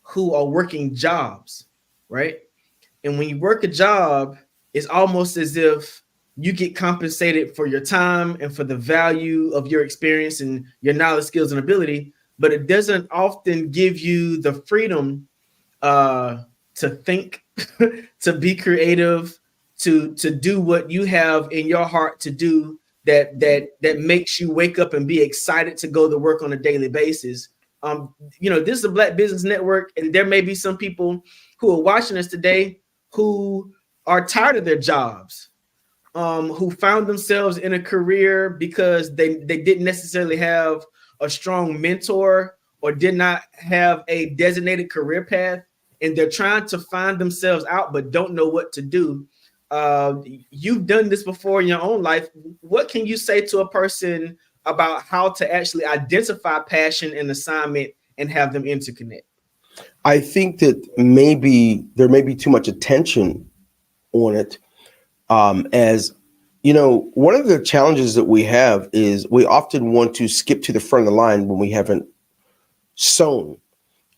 who are working jobs, right? And when you work a job, it's almost as if you get compensated for your time and for the value of your experience and your knowledge, skills, and ability. But it doesn't often give you the freedom to think, to be creative, to do what you have in your heart to do, that makes you wake up and be excited to go to work on a daily basis. This is a Black Business Network, and there may be some people who are watching us today who are tired of their jobs, who found themselves in a career because they didn't necessarily have a strong mentor or did not have a designated career path, and they're trying to find themselves out but don't know what to do. You've done this before in your own life. What can you say to a person about how to actually identify passion and assignment and have them interconnect? I think that maybe there may be too much attention on it. As you know, one of the challenges that we have is we often want to skip to the front of the line when we haven't sown.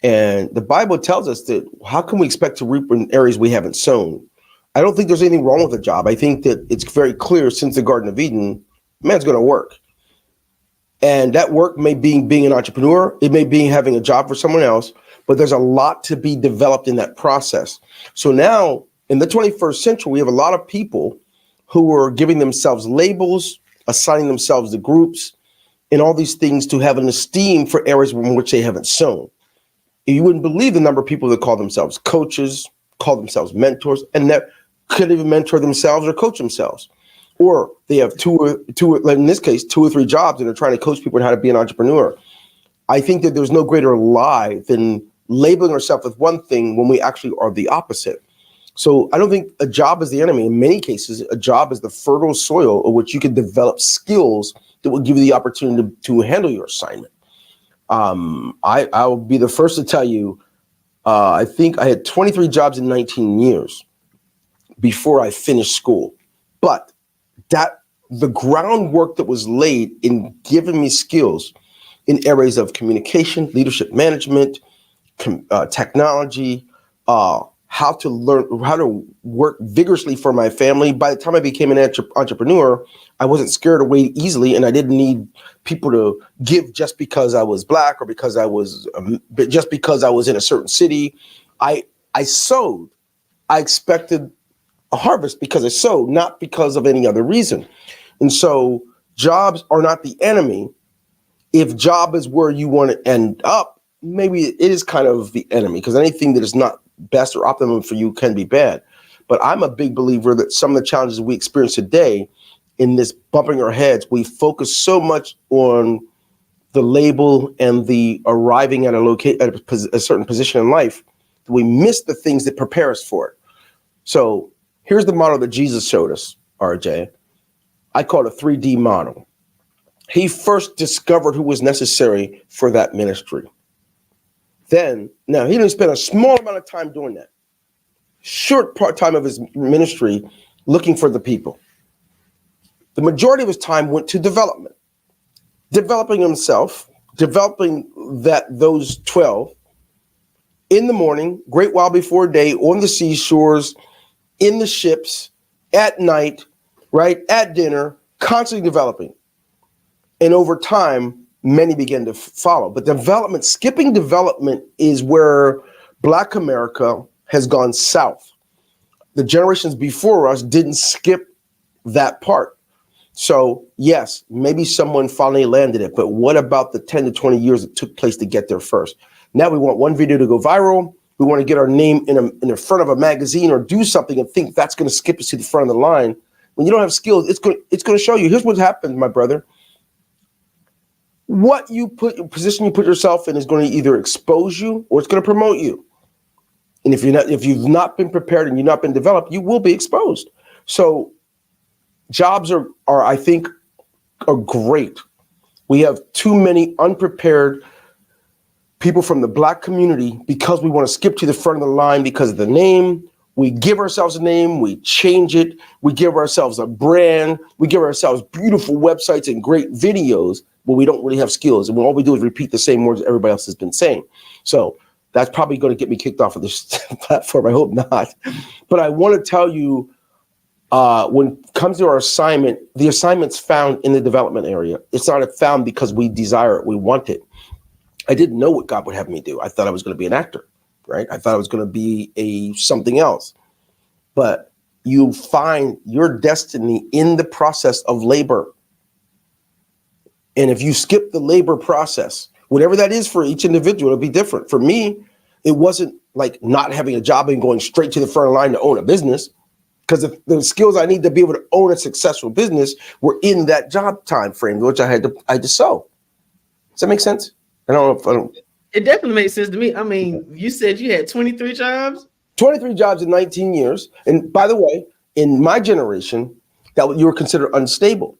And the Bible tells us that how can we expect to reap in areas we haven't sown? I don't think there's anything wrong with a job. I think that it's very clear since the Garden of Eden, man's going to work. And that work may be being an entrepreneur. It may be having a job for someone else, but there's a lot to be developed in that process. So now in the 21st century, we have a lot of people who are giving themselves labels, assigning themselves to groups, and all these things to have an esteem for areas in which they haven't sown. You wouldn't believe the number of people that call themselves coaches, call themselves mentors, and that could even mentor themselves or coach themselves. Or they have in this case, 2 or 3 jobs and they're trying to coach people on how to be an entrepreneur. I think that there's no greater lie than labeling ourselves with one thing when we actually are the opposite. So I don't think a job is the enemy. In many cases, a job is the fertile soil in which you can develop skills that will give you the opportunity to handle your assignment. I will be the first to tell you, I think I had 23 jobs in 19 years before I finished school. But the groundwork that was laid in giving me skills in areas of communication, leadership management, technology, how to learn, how to work vigorously for my family. By the time I became an entrepreneur, I wasn't scared away easily, and I didn't need people to give just because I was Black or because I was just because I was in a certain city. I sowed. I expected a harvest because I sowed, not because of any other reason. And so jobs are not the enemy. If job is where you want to end up, maybe it is kind of the enemy, because anything that is not best or optimum for you can be bad. But I'm a big believer that some of the challenges we experience today in this bumping our heads, we focus so much on the label and the arriving at a certain position in life, we miss the things that prepare us for it. So here's the model that Jesus showed us, RJ. I call it a 3D model. He first discovered who was necessary for that ministry. Then, now he didn't spend a small amount of time doing that. Short part time of his ministry looking for the people. The majority of his time went to development, developing himself, developing those 12 in the morning, great while before day, on the seashores, in the ships, at night, right, at dinner, constantly developing. And over time, many began to follow. But skipping development is where Black America has gone south. The generations before us didn't skip that part. So yes, maybe someone finally landed it, but what about the 10 to 20 years it took place to get there first? Now we want one video to go viral. We want to get our name in the front of a magazine or do something and think that's going to skip us to the front of the line. When you don't have skills, it's going to show you. Here's what happens, my brother. Position you put yourself in is going to either expose you or it's going to promote you. And if you've not been prepared and you've not been developed, you will be exposed. So jobs are I think are great. We have too many unprepared people from the Black community because we want to skip to the front of the line because of the name. We give ourselves a name, we change it, we give ourselves a brand, we give ourselves beautiful websites and great videos, but we don't really have skills. And all we do is repeat the same words everybody else has been saying. So that's probably going to get me kicked off of this platform. I hope not. But I want to tell you, when it comes to our assignment, the assignment's found in the development area. It's not found because we desire it, we want it. I didn't know what God would have me do. I thought I was going to be an actor, right? I thought I was going to be something else. But you find your destiny in the process of labor. And if you skip the labor process, whatever that is for each individual, it'll be different. For me, it wasn't like not having a job and going straight to the front of the line to own a business, because the skills I need to be able to own a successful business were in that job time frame, which I had to sow. Does that make sense? It definitely makes sense to me. I mean, you said you had 23 jobs? 23 jobs in 19 years. And by the way, in my generation, that you were considered unstable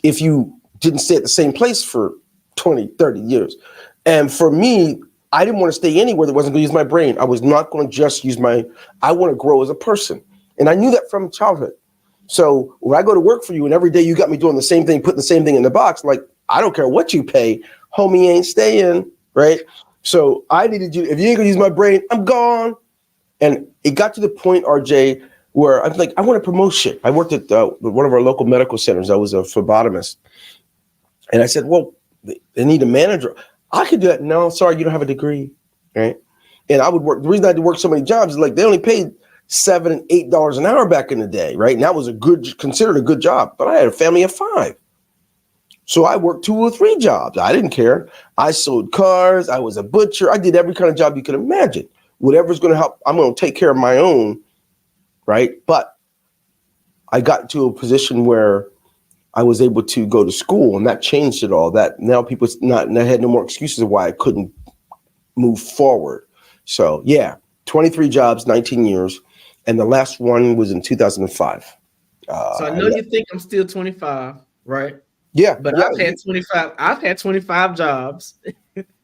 if you didn't stay at the same place for 20, 30 years. And for me, I didn't want to stay anywhere that wasn't going to use my brain. I was not going to just I want to grow as a person. And I knew that from childhood. So when I go to work for you and every day you got me doing the same thing, putting the same thing in the box, like, I don't care what you pay, homie ain't staying, right? So I needed you. If you ain't going to use my brain, I'm gone. And it got to the point, RJ, where I'm like, I want a promotion. I worked at one of our local medical centers. I was a phlebotomist. And I said, well, they need a manager. I could do that. No, sorry, you don't have a degree, right? And I would work. The reason I had to work so many jobs is like they only paid $7 and $8 an hour back in the day, right? And that was considered a good job. But I had a family of 5. So I worked 2 or 3 jobs. I didn't care. I sold cars. I was a butcher. I did every kind of job you could imagine. Whatever's going to help, I'm going to take care of my own, right? But I got to a position where I was able to go to school, and that changed it all. That now people I had no more excuses of why I couldn't move forward. So yeah, 23 jobs, 19 years, and the last one was in 2005. So I know you think I'm still 25, right? Yeah, but yeah, I've had 25 jobs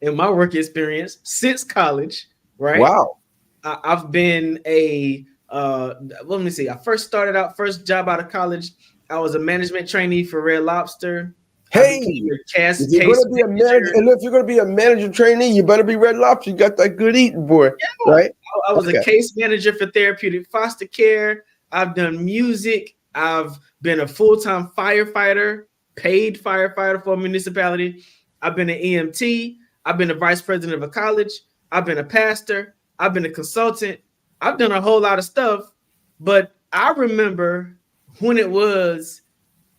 in my work experience since college, right? Wow. I've been let me see. I first job out of college. I was a management trainee for Red Lobster. Hey, if you're going to be a manager, and if you're going to be a manager trainee, you better be Red Lobster. You got that good eating, boy, right? I was a case manager for therapeutic foster care. I've done music. I've been a full-time firefighter, paid firefighter for a municipality. I've been an EMT. I've been a vice president of a college. I've been a pastor. I've been a consultant. I've done a whole lot of stuff, but I remember when it was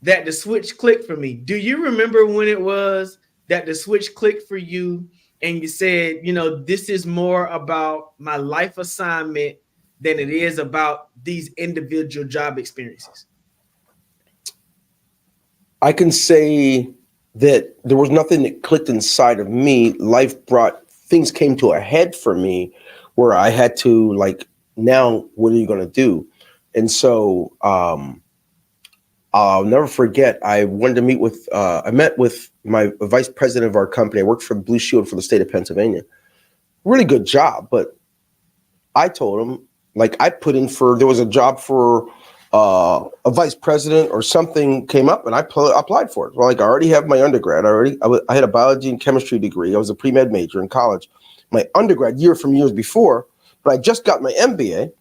that the switch clicked for me. Do you remember when it was that the switch clicked for you and you said, this is more about my life assignment than it is about these individual job experiences? I can say that there was nothing that clicked inside of me. Things came to a head for me where I had to like, now what are you going to do? And so I'll never forget, I wanted to meet with, I met with my vice president of our company. I worked for Blue Shield for the state of Pennsylvania. Really good job. But I told him, like, there was a job for a vice president or something came up and I applied for it. Well, like I already have my undergrad. I had a biology and chemistry degree. I was a pre-med major in college. My undergrad from years before, but I just got my MBA.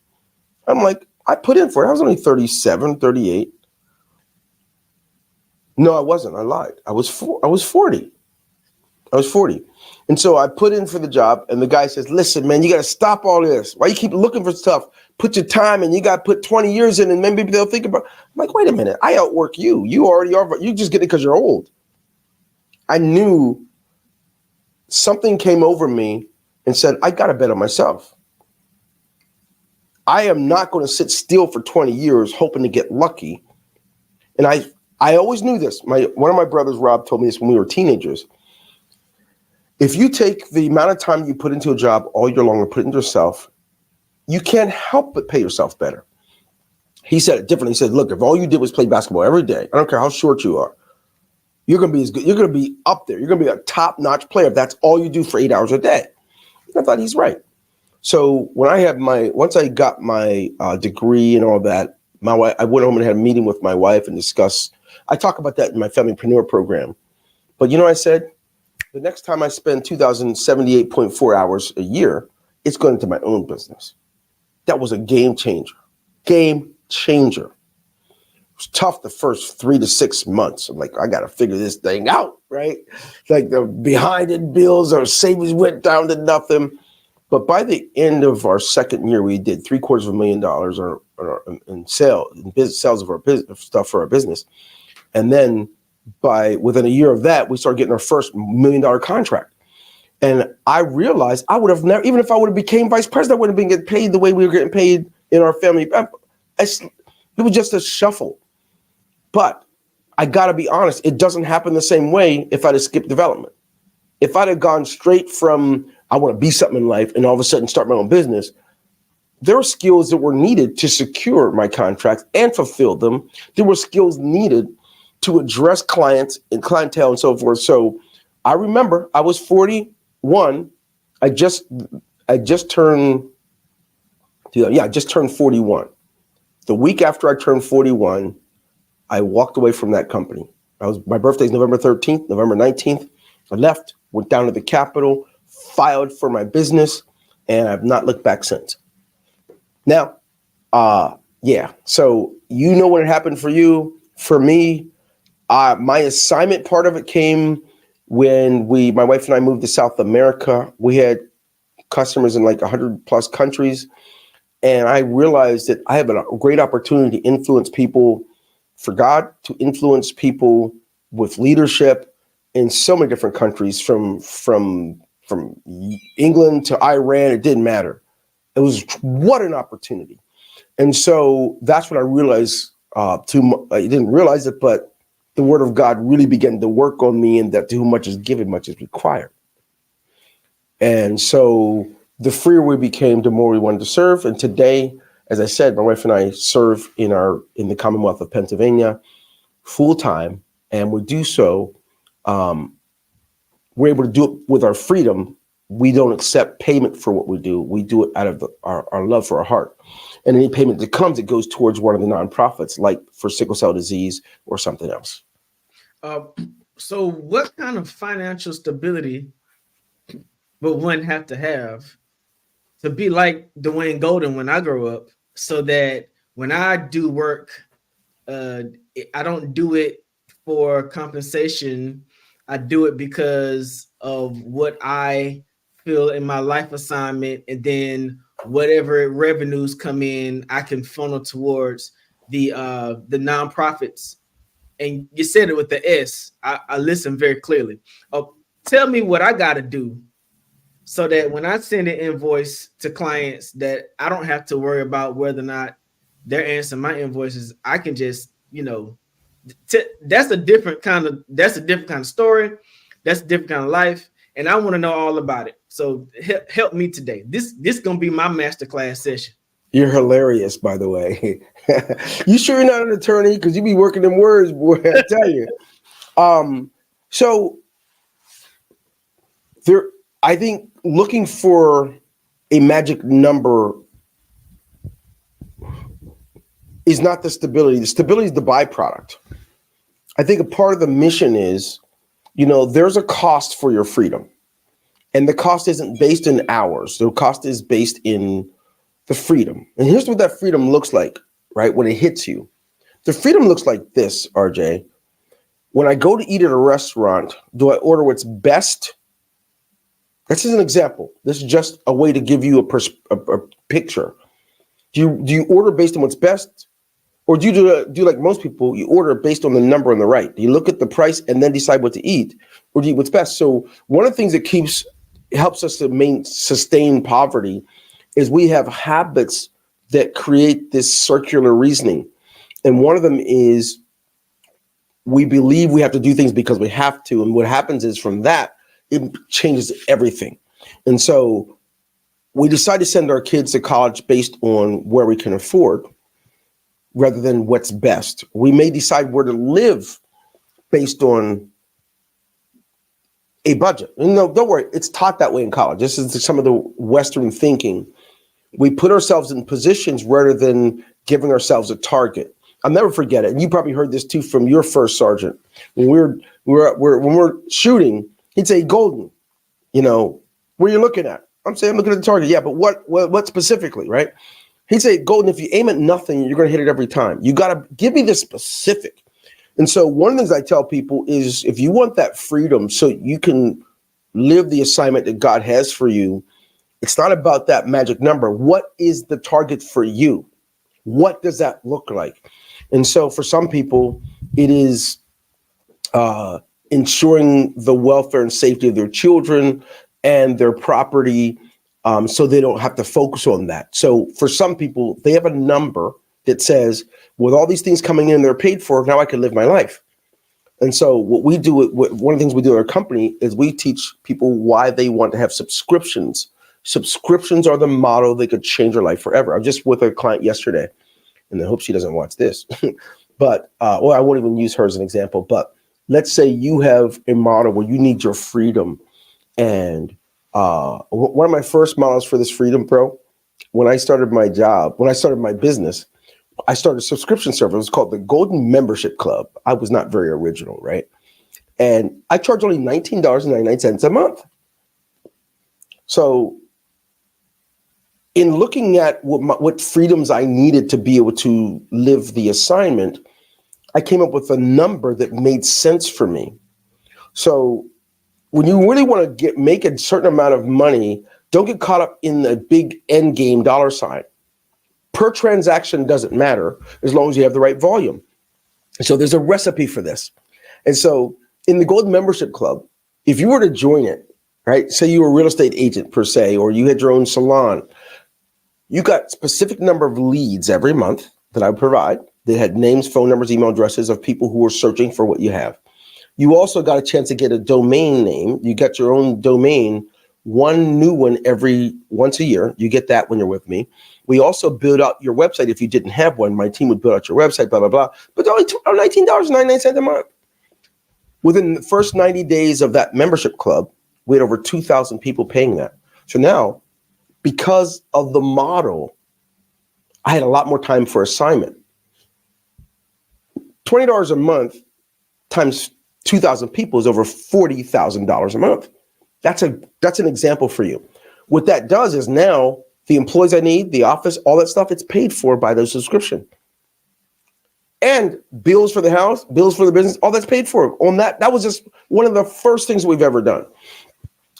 I'm like, I put in for it. I was only 37, 38. No, I wasn't. I lied. I was 40. And so I put in for the job and the guy says, listen, man, you got to stop all this. Why you keep looking for stuff? Put your time and you got to put 20 years in and maybe they'll think about it. I'm like, wait a minute. I outwork you. You already are. You just get it because you're old. I knew something came over me and said, I got to bet on myself. I am not going to sit still for 20 years hoping to get lucky. And I always knew this. One of my brothers, Rob, told me this when we were teenagers. If you take the amount of time you put into a job all year long and put it into yourself, you can't help but pay yourself better. He said it differently. He said, look, if all you did was play basketball every day, I don't care how short you are, you're going to be as good. You're going to be up there. You're going to be a top-notch player if that's all you do for 8 hours a day. And I thought he's right. So once I got my degree and all that, I went home and had a meeting with my wife and discussed. I talk about that in my familypreneur program. But you know what I said? The next time I spend 2,078.4 hours a year, it's going into my own business. That was a game changer. Game changer. It was tough the first 3 to 6 months. I'm like, I got to figure this thing out, right? Like the behind it bills or savings went down to nothing. But by the end of our second year, we did $750,000 in sales of our business stuff for our business. And then within a year of that, we started getting our first $1 million contract. And I realized I would have never, even if I would have became vice president, I wouldn't have been getting paid the way we were getting paid in our family. It was just a shuffle. But I got to be honest, it doesn't happen the same way if I'd have skipped development. If I'd have gone straight from, I want to be something in life and all of a sudden start my own business, there were skills that were needed to secure my contracts and fulfill them. There were skills needed to address clients and clientele and so forth. So I remember I was 41. I just turned 41. The week after I turned 41, I walked away from that company. My birthday's November 13th, November 19th. I left, went down to the Capitol, filed for my business, and I've not looked back since. Now, so you know when it happened for you. For me, my assignment part of it came when my wife and I moved to South America. We had customers in like 100 plus countries. And I realized that I have a great opportunity to influence people for God, to influence people with leadership in so many different countries, from England to Iran. It didn't matter. It was what an opportunity. And so that's what I realized. I didn't realize it, but the word of God really began to work on me, and that to whom much is given, much is required. And so the freer we became, the more we wanted to serve. And today, as I said, my wife and I serve in the Commonwealth of Pennsylvania full time, and we do so. We're able to do it with our freedom. We don't accept payment for what we do. We do it out of our love for our heart. And any payment that comes, it goes towards one of the nonprofits, like for sickle cell disease or something else. So what kind of financial stability would one have to be like Dwayne Golden when I grow up, so that when I do work, I don't do it for compensation. I do it because of what I feel in my life assignment, and then whatever revenues come in, I can funnel towards the nonprofits. And you said it with the S. I listen very clearly. Tell me what I got to do so that when I send an invoice to clients, that I don't have to worry about whether or not they're answering my invoices. I can just, that's a different kind of story. That's a different kind of life. And I want to know all about it. So help me today. This gonna be my masterclass session. You're hilarious, by the way. You sure you're not an attorney? Because you be working them words, boy, I tell you. So there, I think looking for a magic number is not the stability. The stability is the byproduct. I think a part of the mission is, there's a cost for your freedom. And the cost isn't based in hours. The cost is based in the freedom. And here's what that freedom looks like, right? When it hits you. The freedom looks like this, RJ. When I go to eat at a restaurant, do I order what's best? This is an example. This is just a way to give you a picture. Do you order based on what's best? Or do you do like most people, you order based on the number on the right? Do you look at the price and then decide what to eat? Or do you eat what's best? So one of the things that helps us to sustain poverty is we have habits that create this circular reasoning. And one of them is we believe we have to do things because we have to. And what happens is from that, it changes everything. And so we decide to send our kids to college based on where we can afford rather than what's best. We may decide where to live based on a budget. No, don't worry. It's taught that way in college. This is some of the Western thinking. We put ourselves in positions rather than giving ourselves a target. I'll never forget it. And you probably heard this too from your first sergeant. When we're shooting, he'd say, Golden, where you looking at? I'm saying, I'm looking at the target. Yeah, but what specifically, right? He'd say, Golden, if you aim at nothing, you're going to hit it every time. You got to give me the specific. And so one of the things I tell people is if you want that freedom so you can live the assignment that God has for you, it's not about that magic number. What is the target for you? What does that look like? And so for some people, it is ensuring the welfare and safety of their children and their property so they don't have to focus on that. So for some people, they have a number that says, with all these things coming in, they're paid for, now I can live my life. And so what we do, one of the things we do in our company is we teach people why they want to have subscriptions. Subscriptions are the model that could change their life forever. I was just with a client yesterday, and I hope she doesn't watch this. But, I won't even use her as an example. But let's say you have a model where you need your freedom. And one of my first models for this freedom, bro, when I started my business, I started a subscription service. It was called the Golden Membership Club. I was not very original, right? And I charge only $19.99 a month. So in looking at what freedoms I needed to be able to live the assignment, I came up with a number that made sense for me. So when you really want to make a certain amount of money, don't get caught up in the big end game dollar sign. Per transaction doesn't matter as long as you have the right volume. So there's a recipe for this. And so in the Golden Membership Club, if you were to join it, right, say you were a real estate agent per se, or you had your own salon, you got specific number of leads every month that I would provide. They had names, phone numbers, email addresses of people who were searching for what you have. You also got a chance to get a domain name. You got your own domain, one new one once a year. You get that when you're with me. We also build out your website. If you didn't have one, my team would build out your website, blah, blah, blah. But only $19.99 a month. Within the first 90 days of that membership club, we had over 2,000 people paying that. So now, because of the model, I had a lot more time for assignment. $20 a month times 2,000 people is over $40,000 a month. That's an example for you. What that does is now the employees I need, the office, all that stuff, it's paid for by the subscription. And bills for the house, bills for the business, all that's paid for. On that was just one of the first things we've ever done.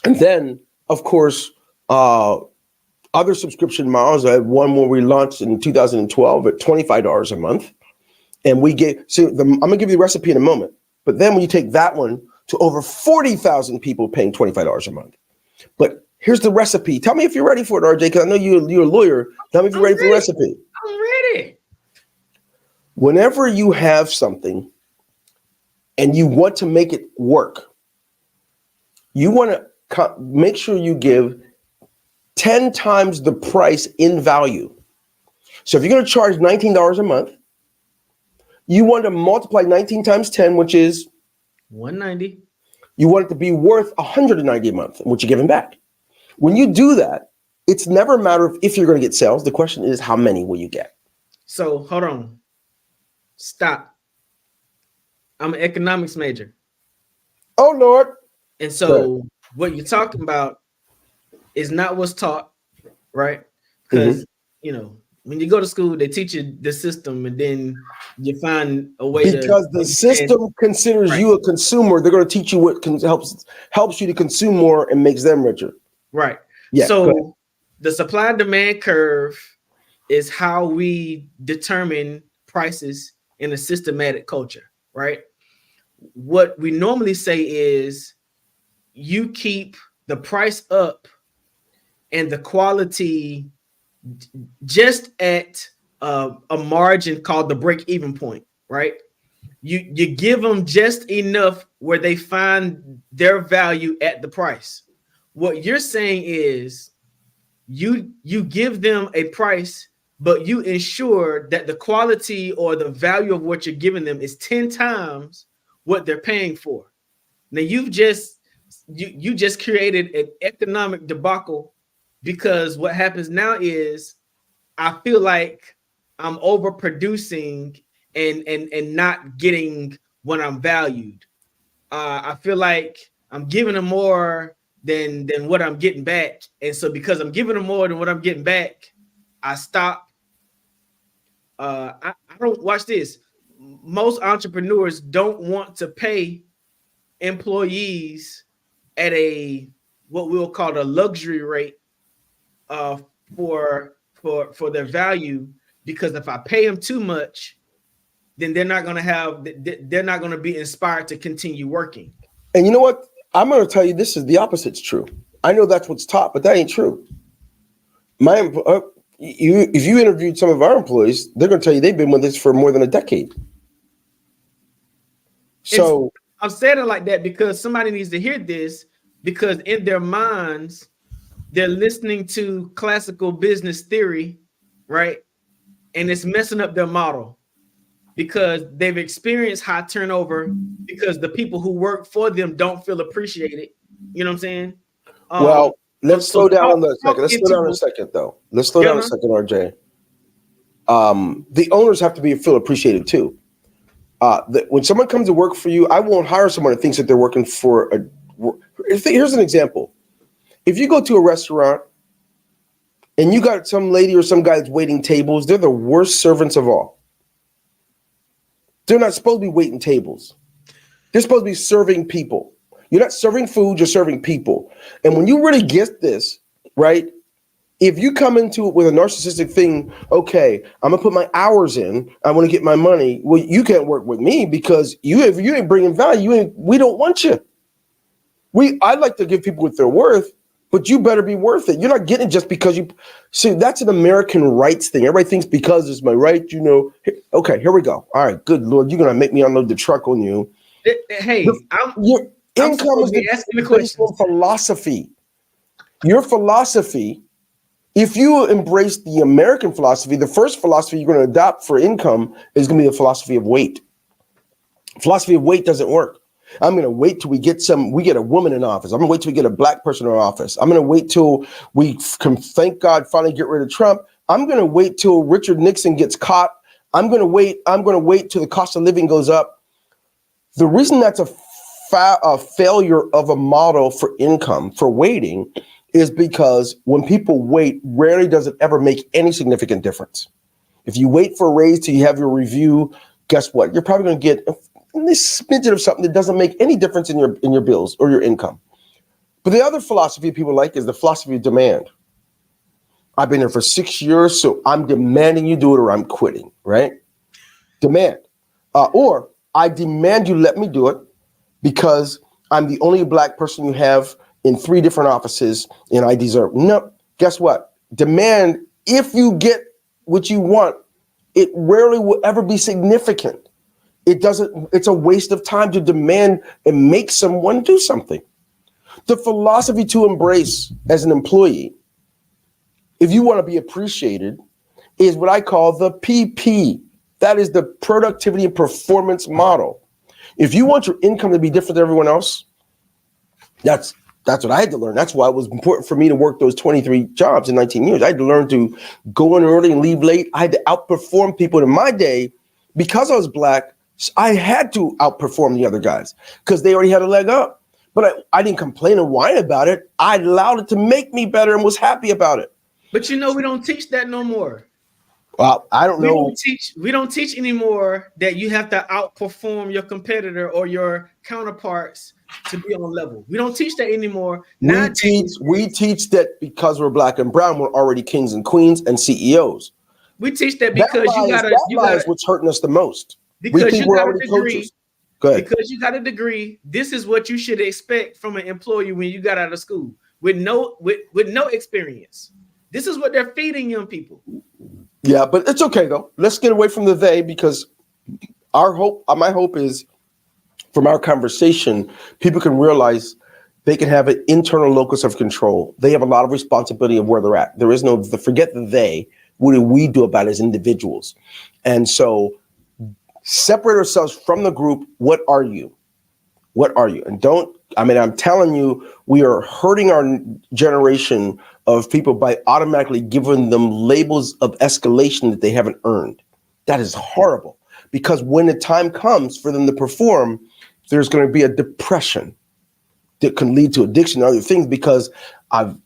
And then, of course, other subscription models. I have one where we launched in 2012 at $25 a month. And I'm going to give you the recipe in a moment. But then when you take that one to over 40,000 people paying $25 a month. But here's the recipe. Tell me if you're ready for it, RJ, because I know you're a lawyer. Tell me if you're ready for the recipe. I'm ready. Whenever you have something and you want to make it work, you want to make sure you give 10 times the price in value. So if you're going to charge $19 a month, you want to multiply 19 times 10, which is $190. You want it to be worth $190 a month, which you're giving back. When you do that, it's never a matter of if you're going to get sales. The question is, how many will you get? So hold on. Stop. I'm an economics major. Oh, Lord. And so what you're talking about is not what's taught, right? Because, you know, when you go to school, they teach you the system, and then you find a way because the system considers you a consumer. They're going to teach you what helps you to consume more and makes them richer. Right. Yeah. So the supply and demand curve is how we determine prices in a systematic culture, right? What we normally say is you keep the price up and the quality just at a margin called the break-even point, right? You give them just enough where they find their value at the price. What you're saying is you give them a price, but you ensure that the quality or the value of what you're giving them is 10 times what they're paying for. Now you just created an economic debacle, because what happens now is I feel like I'm overproducing and not getting what I'm valued. I feel like I'm giving them more than what I'm getting back. And so because I'm giving them more than what I'm getting back, I stop. I don't watch this. Most entrepreneurs don't want to pay employees at a what we'll call a luxury rate for their value, because if I pay them too much, then they're not going to be inspired to continue working. And you know what? I'm going to tell you, this is the opposite's true. I know that's what's taught, but that ain't true. If you interviewed some of our employees, they're going to tell you they've been with us for more than a decade. So I'm saying it like that because somebody needs to hear this, because in their minds, they're listening to classical business theory, right? And it's messing up their model because they've experienced high turnover because the people who work for them don't feel appreciated. You know what I'm saying? Well, let's slow down a second. Let's slow down a second, though. Let's slow down a second, RJ. The owners have to feel appreciated too. When someone comes to work for you, I won't hire someone that thinks that they're working for a. Here's an example. If you go to a restaurant and you got some lady or some guy that's waiting tables, they're the worst servants of all. They're not supposed to be waiting tables. They're supposed to be serving people. You're not serving food, you're serving people. And when you really get this, right, if you come into it with a narcissistic thing, okay, I'm going to put my hours in, I want to get my money. Well, you can't work with me because if you ain't bringing value, we don't want you. I'd like to give people what they're worth, but you better be worth it. You're not getting it just because you see. That's an American rights thing. Everybody thinks because it's my right, you know. Okay, here we go. All right, good Lord, you're gonna make me unload the truck on you. Hey, your income is the question. Philosophy. Your philosophy. If you embrace the American philosophy, the first philosophy you're going to adopt for income is going to be the philosophy of weight. Philosophy of weight doesn't work. I'm going to wait till we get a woman in office. I'm going to wait till we get a black person in office. I'm going to wait till we can, thank God, finally get rid of Trump. I'm going to wait till Richard Nixon gets caught. I'm going to wait till the cost of living goes up. The reason that's a failure of a model for income, for waiting, is because when people wait, rarely does it ever make any significant difference. If you wait for a raise till you have your review, guess what? You're probably going to get this smidgen of something that doesn't make any difference in your bills or your income. But the other philosophy people like is the philosophy of demand. I've been here for 6 years, so I'm demanding you do it or I'm quitting, right? Demand. Or I demand you let me do it because I'm the only black person you have in 3 different offices and I deserve. No, guess what? Demand, if you get what you want, it rarely will ever be significant. It's a waste of time to demand and make someone do something. The philosophy to embrace as an employee, if you want to be appreciated, is what I call the PP. That is the productivity and performance model. If you want your income to be different than everyone else, that's what I had to learn. That's why it was important for me to work those 23 jobs in 19 years. I had to learn to go in early and leave late. I had to outperform people. In my day, because I was Black, I had to outperform the other guys because they already had a leg up. But I didn't complain and whine about it. I allowed it to make me better and was happy about it. But we don't teach that no more. Well, I don't know. We don't teach anymore that you have to outperform your competitor or your counterparts to be on level. We don't teach that anymore. We teach that because we're Black and brown, we're already kings and queens and CEOs. We teach that because that is what's hurting us the most. Because you got a degree. Coaches. Go ahead. Because you got a degree, this is what you should expect from an employee when you got out of school with no experience. This is what they're feeding young people. Yeah, but it's okay though. Let's get away from the they, because my hope is from our conversation, people can realize they can have an internal locus of control. They have a lot of responsibility of where they're at. There is forget the they. What do we do about it as individuals? And so separate ourselves from the group. What are you? What are you? And I'm telling you, we are hurting our generation of people by automatically giving them labels of escalation that they haven't earned. That is horrible, because when the time comes for them to perform, there's going to be a depression that can lead to addiction and other things, because I've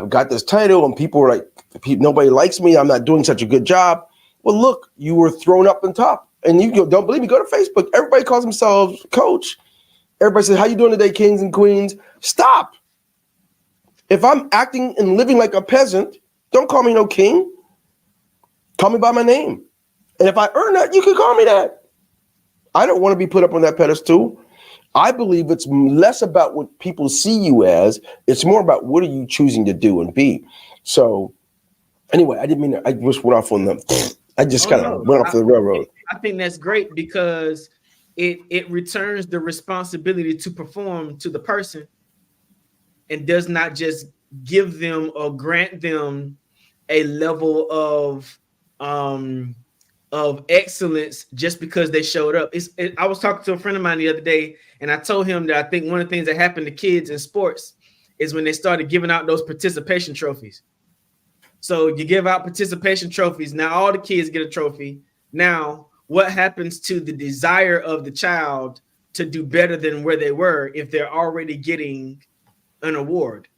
got this title and people are like, nobody likes me. I'm not doing such a good job. Well, look, you were thrown up on top. And you don't believe me, go to Facebook. Everybody calls themselves coach. Everybody says, how you doing today, kings and queens? Stop. If I'm acting and living like a peasant, don't call me no king. Call me by my name. And if I earn that, you can call me that. I don't want to be put up on that pedestal. I believe it's less about what people see you as. It's more about what are you choosing to do and be. So anyway, I didn't mean to, I just went off on them. I just went off the railroad. I think that's great because it returns the responsibility to perform to the person and does not just give them or grant them a level of excellence just because they showed up. I was talking to a friend of mine the other day, and I told him that I think one of the things that happened to kids in sports is when they started giving out those participation trophies. So you give out participation trophies. Now all the kids get a trophy. Now, what happens to the desire of the child to do better than where they were if they're already getting an award?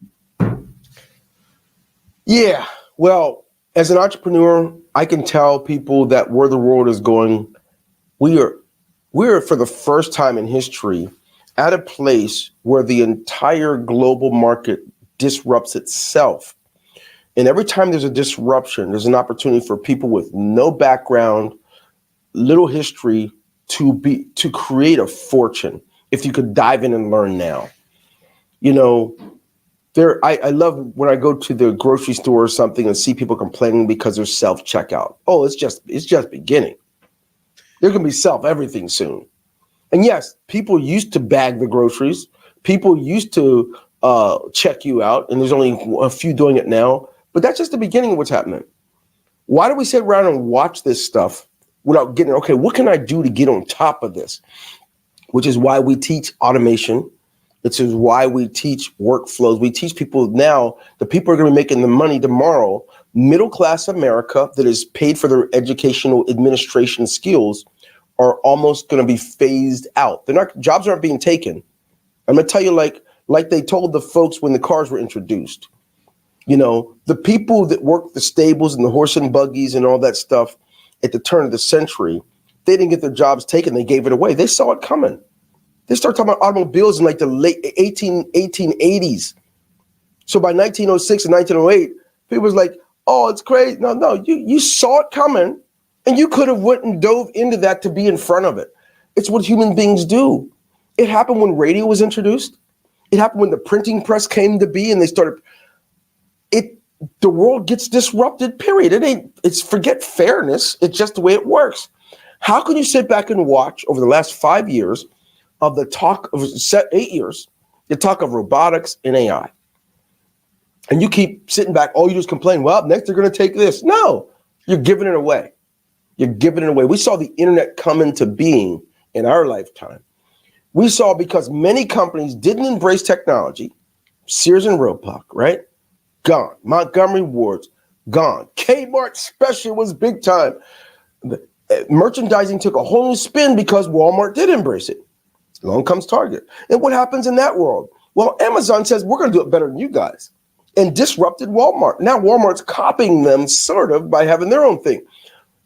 Yeah, well, as an entrepreneur, I can tell people that where the world is going, we're for the first time in history at a place where the entire global market disrupts itself. And every time there's a disruption, there's an opportunity for people with no background, little history to create a fortune if you could dive in and learn now. You know, I love when I go to the grocery store or something and see people complaining because there's self-checkout. Oh, it's just beginning. There can be everything soon. And yes, people used to bag the groceries. People used to check you out, and there's only a few doing it now. But that's just the beginning of what's happening. Why do we sit around and watch this stuff without getting, okay, what can I do to get on top of this? Which is why we teach automation. This is why we teach workflows. We teach people now, the people are going to be making the money tomorrow. Middle-class America that is paid for their educational administration skills are almost going to be phased out. Jobs aren't being taken. I'm going to tell you like they told the folks when the cars were introduced. You know, the people that worked the stables and the horse and buggies and all that stuff at the turn of the century, they didn't get their jobs taken. They gave it away. They saw it coming. They started talking about automobiles in like the late 1880s. So by 1906 and 1908, people was like, oh, it's crazy. No, you saw it coming and you could have went and dove into that to be in front of it. It's what human beings do. It happened when radio was introduced. It happened when the printing press came to be and they started. The world gets disrupted, period. It's forget fairness. It's just the way it works. How can you sit back and watch over the last 5 years of the talk of 8 years, the talk of robotics and AI? And you keep sitting back, all you do is complain, well, next they're going to take this. No, you're giving it away. You're giving it away. We saw the internet come into being in our lifetime. We saw because many companies didn't embrace technology, Sears and Roebuck, right? Gone. Montgomery Ward's gone. Kmart special was big time. Merchandising took a whole new spin because Walmart did embrace it. Along comes Target. And what happens in that world? Well, Amazon says, we're going to do it better than you guys, and disrupted Walmart. Now Walmart's copying them sort of by having their own thing.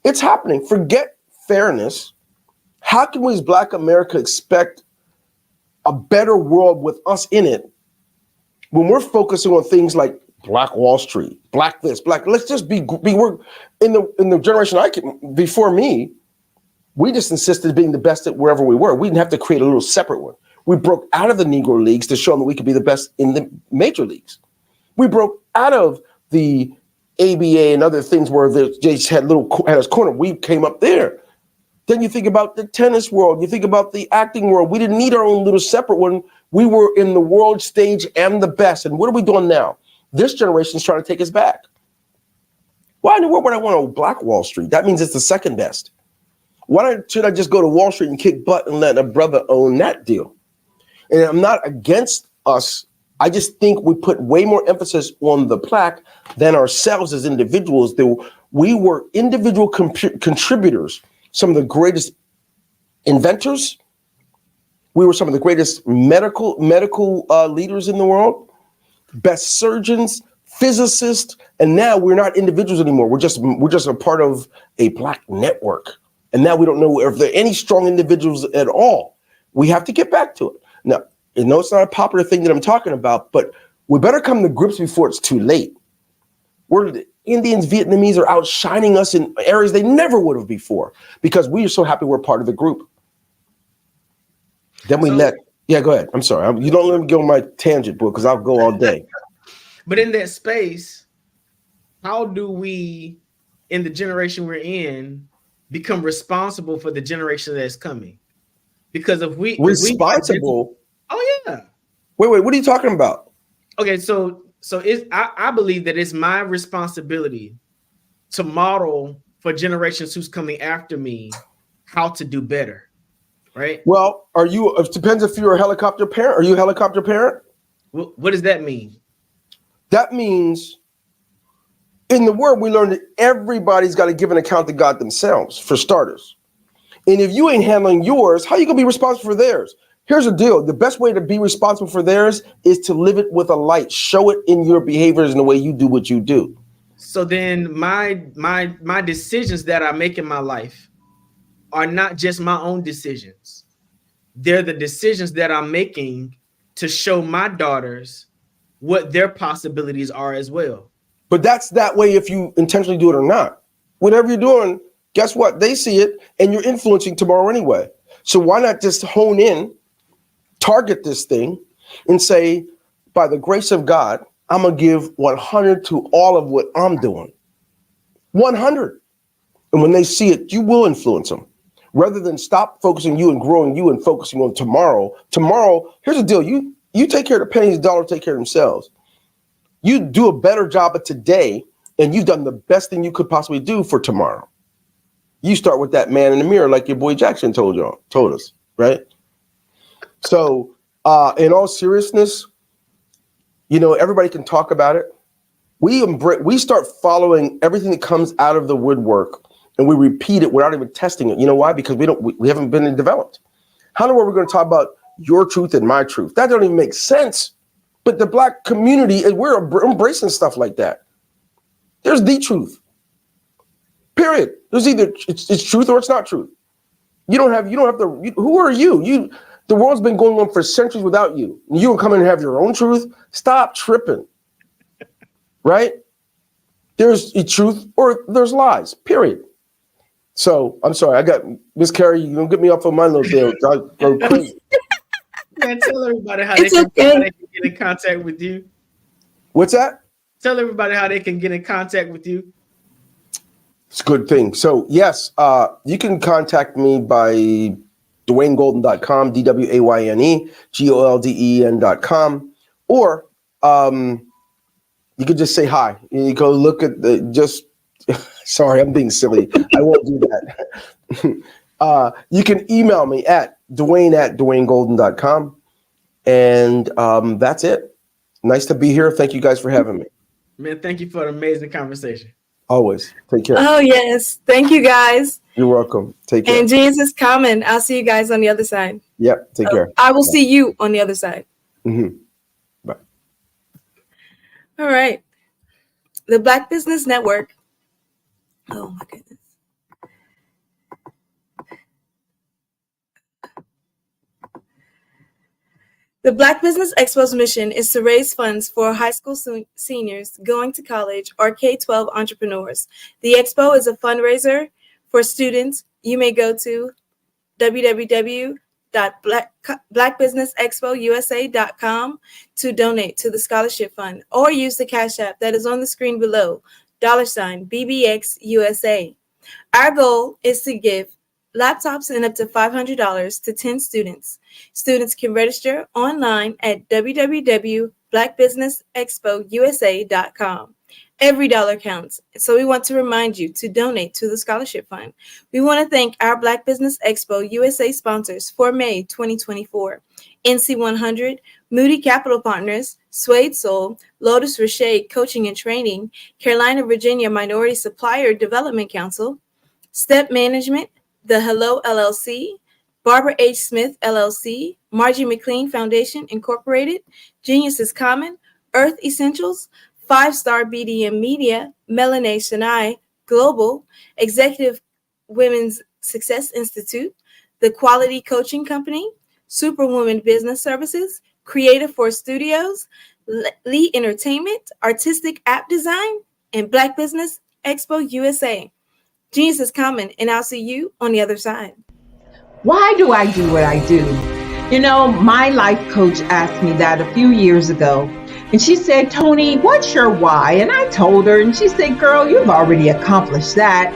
It's happening. Forget fairness. How can we as Black America expect a better world with us in it when we're focusing on things like Black Wall Street, Black this, Black, let's just we're in the generation before me, we just insisted being the best at wherever we were. We didn't have to create a little separate one. We broke out of the Negro Leagues to show them that we could be the best in the major leagues. We broke out of the ABA and other things where they just had us cornered. We came up there. Then you think about the tennis world. You think about the acting world. We didn't need our own little separate one. We were in the world stage and the best. And what are we doing now? This generation is trying to take us back. Why in the world would I want a Black Wall Street? That means it's the second best. Should I just go to Wall Street and kick butt and let a brother own that deal? And I'm not against us. I just think we put way more emphasis on the plaque than ourselves as individuals. We were individual contributors, some of the greatest inventors. We were some of the greatest medical leaders in the world, best surgeons, physicists, and now we're not individuals anymore. We're just a part of a Black network. And now we don't know if there are any strong individuals at all. We have to get back to it. Now, I know it's not a popular thing that I'm talking about, but we better come to grips before it's too late. Where the Indians, Vietnamese are outshining us in areas they never would have before because we are so happy we're part of the group. Then go ahead. I'm sorry. You don't let me go on my tangent, boy, because I'll go all day. But in that space, how do we, in the generation we're in, become responsible for the generation that's coming? Because if we responsible. Oh yeah. Wait. What are you talking about? Okay, so I believe that it's my responsibility to model for generations who's coming after me how to do better. Right. Well, it depends if you're a helicopter parent. Are you a helicopter parent? What does that mean? That means in the word, we learned that everybody's got to give an account to God themselves, for starters. And if you ain't handling yours, how are you going to be responsible for theirs? Here's the deal. The best way to be responsible for theirs is to live it with a light. Show it in your behaviors and the way you do what you do. So then my decisions that I make in my life are not just my own decisions. They're the decisions that I'm making to show my daughters what their possibilities are as well. But that's that way if you intentionally do it or not. Whatever you're doing, guess what? They see it and you're influencing tomorrow anyway. So why not just hone in, target this thing and say, by the grace of God, I'm going to give 100 to all of what I'm doing. 100. And when they see it, you will influence them. Rather than stop focusing you and growing you and focusing on tomorrow. Tomorrow, here's the deal. You take care of the pennies, the dollars take care of themselves. You do a better job of today, and you've done the best thing you could possibly do for tomorrow. You start with that man in the mirror, like your boy Jackson told us, right? So, in all seriousness, everybody can talk about it. We start following everything that comes out of the woodwork, and we repeat it without even testing it. You know why? Because we haven't been developed. How in the world are we going to talk about your truth and my truth? That doesn't even make sense. But the Black community, we're embracing stuff like that. There's the truth. Period. There's either it's truth or it's not truth. You don't have to. Who are you? The world's been going on for centuries without you. You don't come in and have your own truth. Stop tripping. Right? There's a truth or there's lies. Period. So I'm sorry. I got Miss Carrie. You don't get me off of my little deal. I go crazy. Yeah, tell everybody how they can get in contact with you. What's that? Tell everybody how they can get in contact with you. It's a good thing. So yes, you can contact me by DwayneGolden.com, DwayneGolden.com, or you could just say hi. You go look at sorry, I'm being silly. I won't do that. You can email me at Dwayne@DwayneGolden.com. And that's it. Nice to be here. Thank you guys for having me. Man, thank you for an amazing conversation. Always. Take care. Oh, yes. Thank you, guys. You're welcome. Take care. And Genius is coming. I'll see you guys on the other side. Yep. Take care. I will see you on the other side. Mm-hmm. Bye. All right. The Black Business Network. Oh, my goodness. The Black Business Expo's mission is to raise funds for high school seniors going to college or K-12 entrepreneurs. The Expo is a fundraiser for students. You may go to www.blackbusinessexpousa.com to donate to the scholarship fund, or use the Cash App that is on the screen below, $BBXUSA. Our goal is to give laptops and up to $500 to 10 students. Students can register online at www.blackbusinessexpousa.com. Every dollar counts, so we want to remind you to donate to the scholarship fund. We want to thank our Black Business Expo USA sponsors for May 2024. NC100, Moody Capital Partners, Suede Soul, Lotus Rocher Coaching and Training, Carolina, Virginia Minority Supplier Development Council, Step Management, The Hello LLC, Barbara H. Smith LLC, Margie McLean Foundation Incorporated, Genius is Common, Earth Essentials, 5-Star BDM Media, Melanie Sinai Global, Executive Women's Success Institute, The Quality Coaching Company, Superwoman Business Services, Creative Force Studios, Lee Entertainment, Artistic App Design, and Black Business Expo USA. Genius is coming, and I'll see you on the other side. Why do I do what I do? You know, my life coach asked me that a few years ago. And she said, Tony, what's your why? And I told her, and she said, girl, you've already accomplished that.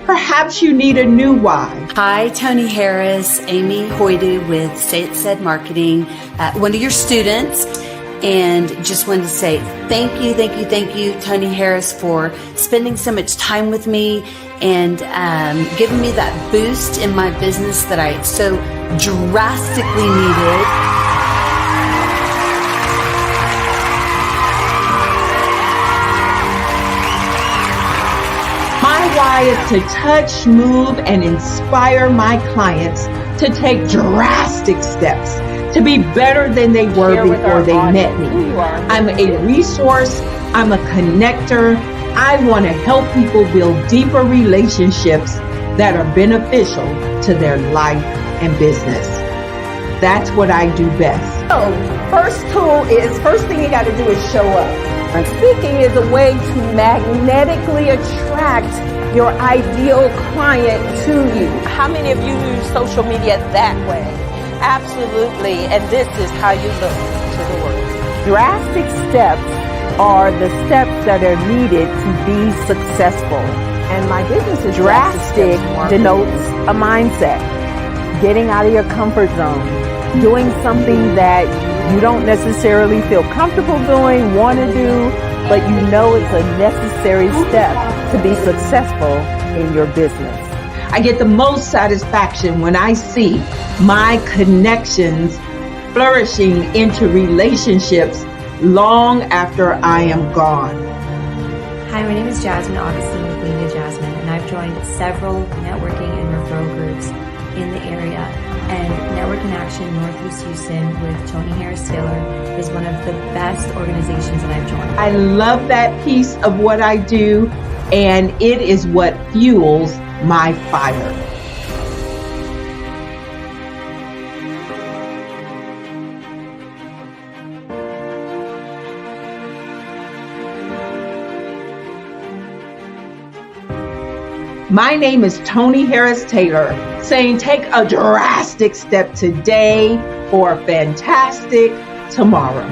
Perhaps you need a new why. Hi, Tony Harris, Amy Hoydu with Say It Said Marketing, one of your students. And just wanted to say thank you, Tony Harris, for spending so much time with me and giving me that boost in my business that I so drastically needed. My why is to touch, move, and inspire my clients to take drastic steps to be better than they were before they met me. I'm a resource. I'm a connector. I want to help people build deeper relationships that are beneficial to their life and business. That's what I do best. So, first thing you got to do is show up. And speaking is a way to magnetically attract your ideal client to you. How many of you use social media that way? Absolutely. And this is how you look to the world. Drastic steps are the steps that are needed to be successful. And my business is drastic denotes a mindset. Getting out of your comfort zone. Doing something that you don't necessarily feel comfortable doing, want to do, but you know it's a necessary step to be successful in your business. I get the most satisfaction when I see my connections flourishing into relationships long after I am gone. Hi, my name is Jasmine Augustine with Lean to Jasmine, and I've joined several networking and referral groups in the area. And Network in Action Northeast Houston with Tony Harris Taylor is one of the best organizations that I've joined. I love that piece of what I do, and it is what fuels my fire. My name is Tony Harris Taylor, saying take a drastic step today for a fantastic tomorrow.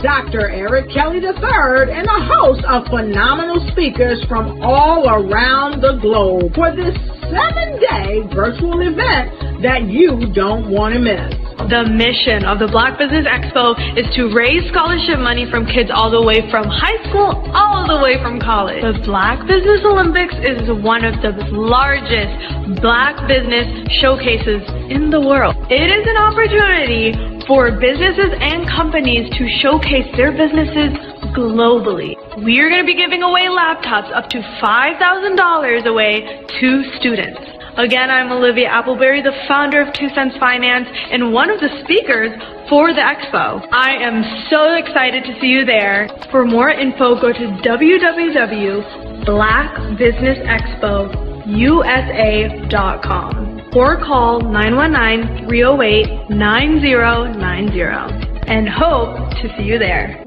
Dr. Eric Kelly III and a host of phenomenal speakers from all around the globe for this 7-day virtual event that you don't want to miss. The mission of the Black Business Expo is to raise scholarship money from kids all the way from high school, all the way from college. The Black Business Olympics is one of the largest Black business showcases in the world. It is an opportunity for businesses and companies to showcase their businesses globally. We are going to be giving away laptops up to $5,000 away to students. Again, I'm Olivia Appleberry, the founder of 2 Cents Finance and one of the speakers for the expo. I am so excited to see you there. For more info, go to www.blackbusinessexpousa.com or call 919-308-9090 and hope to see you there.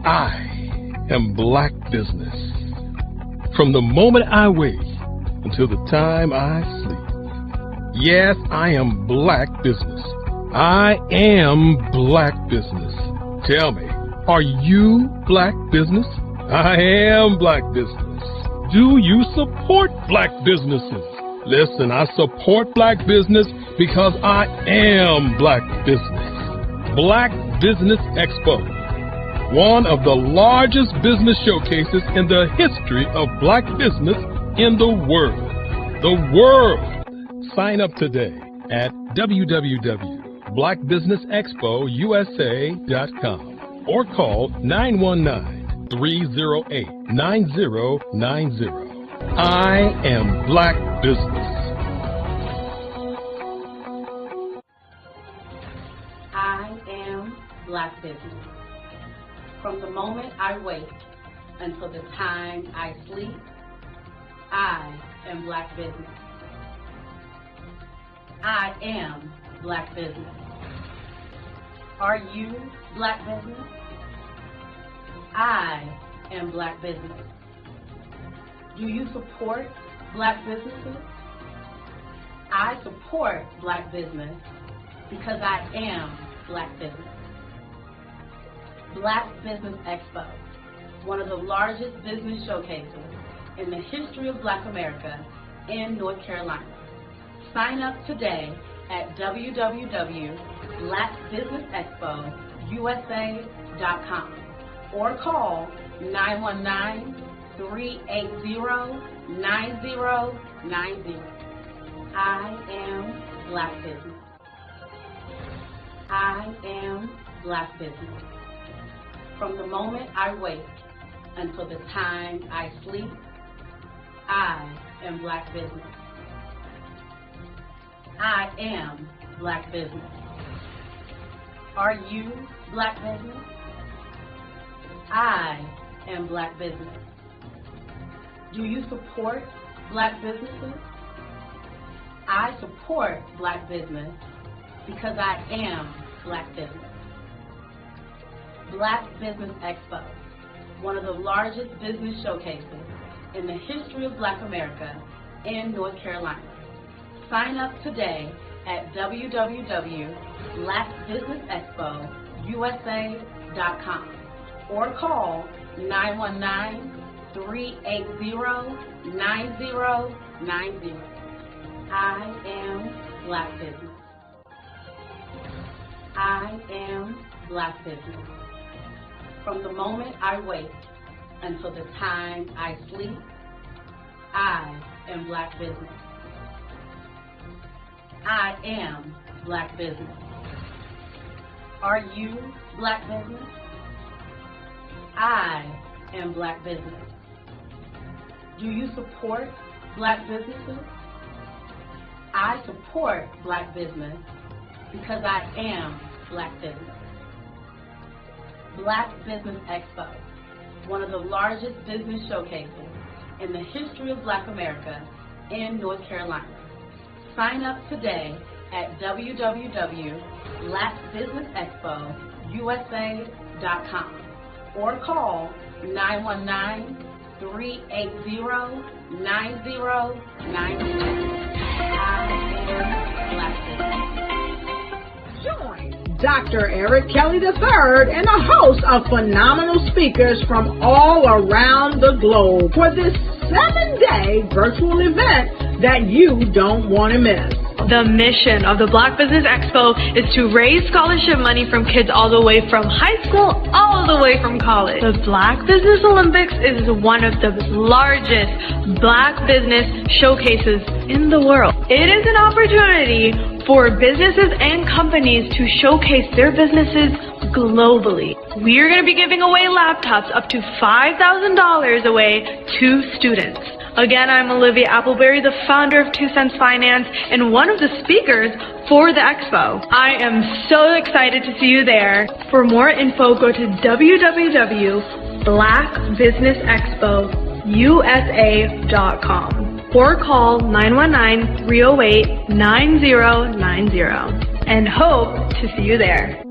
I am Black Business. From the moment I wake until the time I sleep. Yes, I am Black Business. I am Black Business. Tell me, are you Black Business? I am Black Business. Do you support Black businesses? Listen, I support Black business because I am Black Business. Black Business Expo, one of the largest business showcases in the history of Black business in the world. The world! Sign up today at www.blackbusinessexpousa.com or call 919-308-9090. I am Black Business. I am Black Business. From the moment I wake until the time I sleep, I am Black Business. I am Black Business. Are you Black Business? I am Black Business. Do you support Black businesses? I support Black business because I am Black Business. Black Business Expo, one of the largest business showcases in the history of Black America in North Carolina. Sign up today at www.blackbusinessexpousa.com or call 919-380-9090. I am Black Business. I am Black Business. From the moment I wake until the time I sleep, I am Black Business. I am Black Business. Are you Black Business? I am Black Business. Do you support Black businesses? I support Black business because I am Black Business. Black Business Expo, one of the largest business showcases in the history of Black America in North Carolina. Sign up today at www.blackbusinessexpousa.com or call 919-380-9090. I am Black Business. I am Black Business. From the moment I wake until the time I sleep, I am Black Business. I am Black Business. Are you Black Business? I am Black Business. Do you support Black businesses? I support Black business because I am Black Business. Black Business Expo, one of the largest business showcases in the history of Black America in North Carolina. Sign up today at www.blackbusinessexpousa.com or call 919-380-9090. I am Black Business. Dr. Eric Kelly III, and a host of phenomenal speakers from all around the globe for this 7-day virtual event that you don't want to miss. The mission of the Black Business Expo is to raise scholarship money from kids all the way from high school all the way from college. The Black Business Olympics is one of the largest Black business showcases in the world. It is an opportunity for businesses and companies to showcase their businesses globally. We are going to be giving away laptops up to $5,000 away to students. Again, I'm Olivia Appleberry, the founder of 2 Cents Finance and one of the speakers for the expo. I am so excited to see you there. For more info, go to www.blackbusinessexpousa.com or call 919-308-9090 and hope to see you there.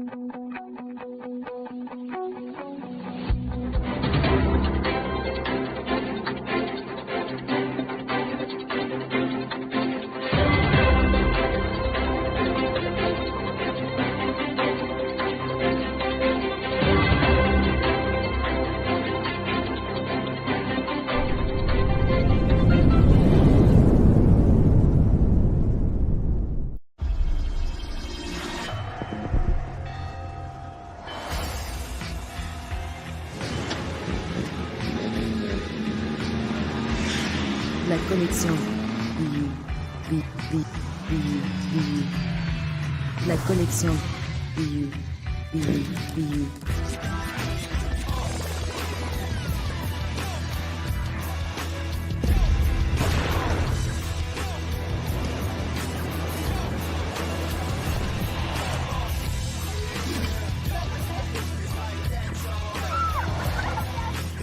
La connexion. La connexion.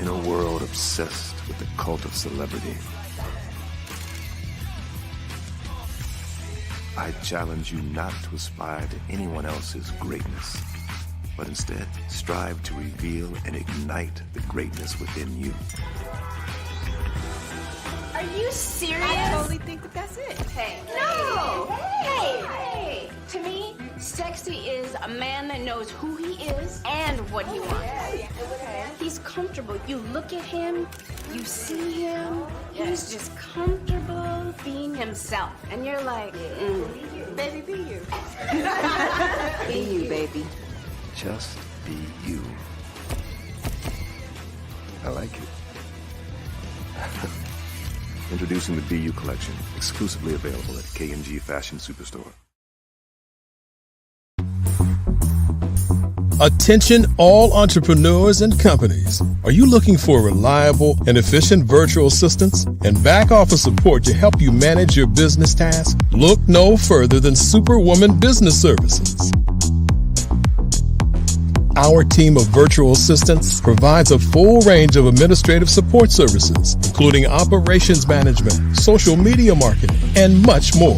In a world obsessed with the cult of celebrity, I challenge you not to aspire to anyone else's greatness, but instead strive to reveal and ignite the greatness within you. Are you serious? I totally think that's it. Hey. No! Hey! To me, sexy is a man that knows who he is and what he wants. He's comfortable. You look at him, you see him, he's just comfortable being himself. And you're like, Baby, be you. Be you, baby. Just be you. I like it. Introducing the Be You collection, exclusively available at K&G Fashion Superstore. Attention all entrepreneurs and companies. Are you looking for reliable and efficient virtual assistants and back office support to help you manage your business tasks? Look no further than Superwoman Business Services. Our team of virtual assistants provides a full range of administrative support services, including operations management, social media marketing, and much more.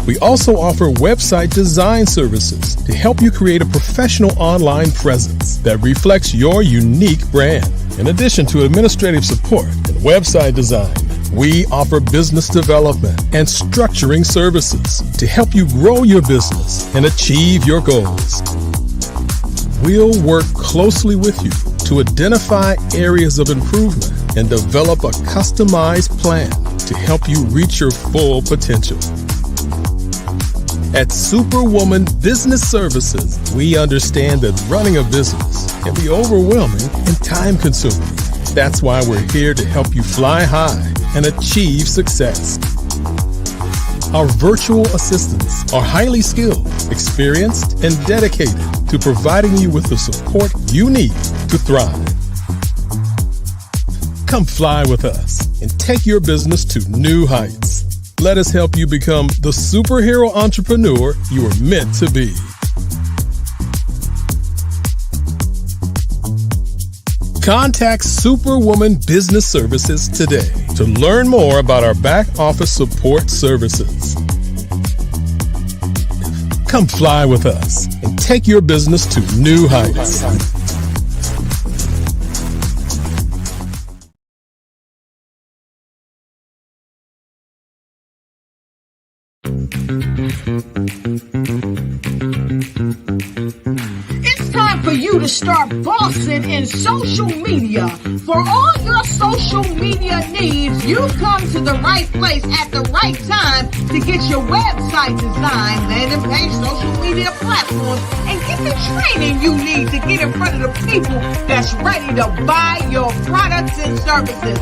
We also offer website design services to help you create a professional online presence that reflects your unique brand. In addition to administrative support and website design, we offer business development and structuring services to help you grow your business and achieve your goals. We'll work closely with you to identify areas of improvement and develop a customized plan to help you reach your full potential. At Superwoman Business Services, we understand that running a business can be overwhelming and time-consuming. That's why we're here to help you fly high and achieve success. Our virtual assistants are highly skilled, experienced, and dedicated to providing you with the support you need to thrive. Come fly with us and take your business to new heights. Let us help you become the superhero entrepreneur you are meant to be. Contact Superwoman Business Services today to learn more about our back office support services. Come fly with us and take your business to new heights. start bossing in social media. For all your social media needs, you've come to the right place at the right time to get your website designed, landing page, social media platforms, and get the training you need to get in front of the people that's ready to buy your products and services.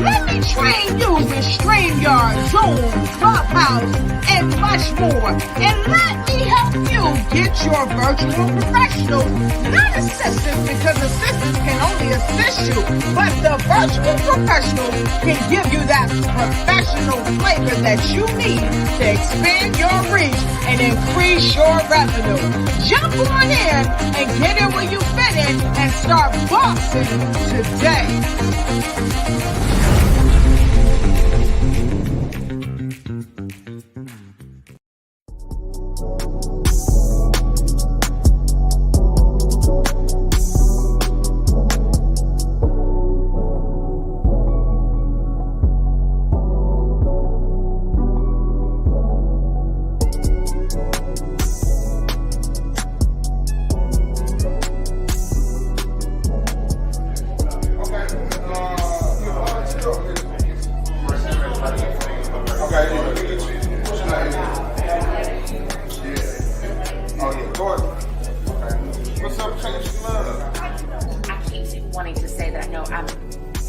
Let me train you with StreamYard, Zoom, Clubhouse, and much more. And let me help you get your virtual professionals, not assistants, because assistants can only assist you, but the virtual professionals can give you that professional flavor that you need to expand your reach and increase your revenue. Jump on in and get in where you fit in and start bossing today. Wanting to say that, no, I'm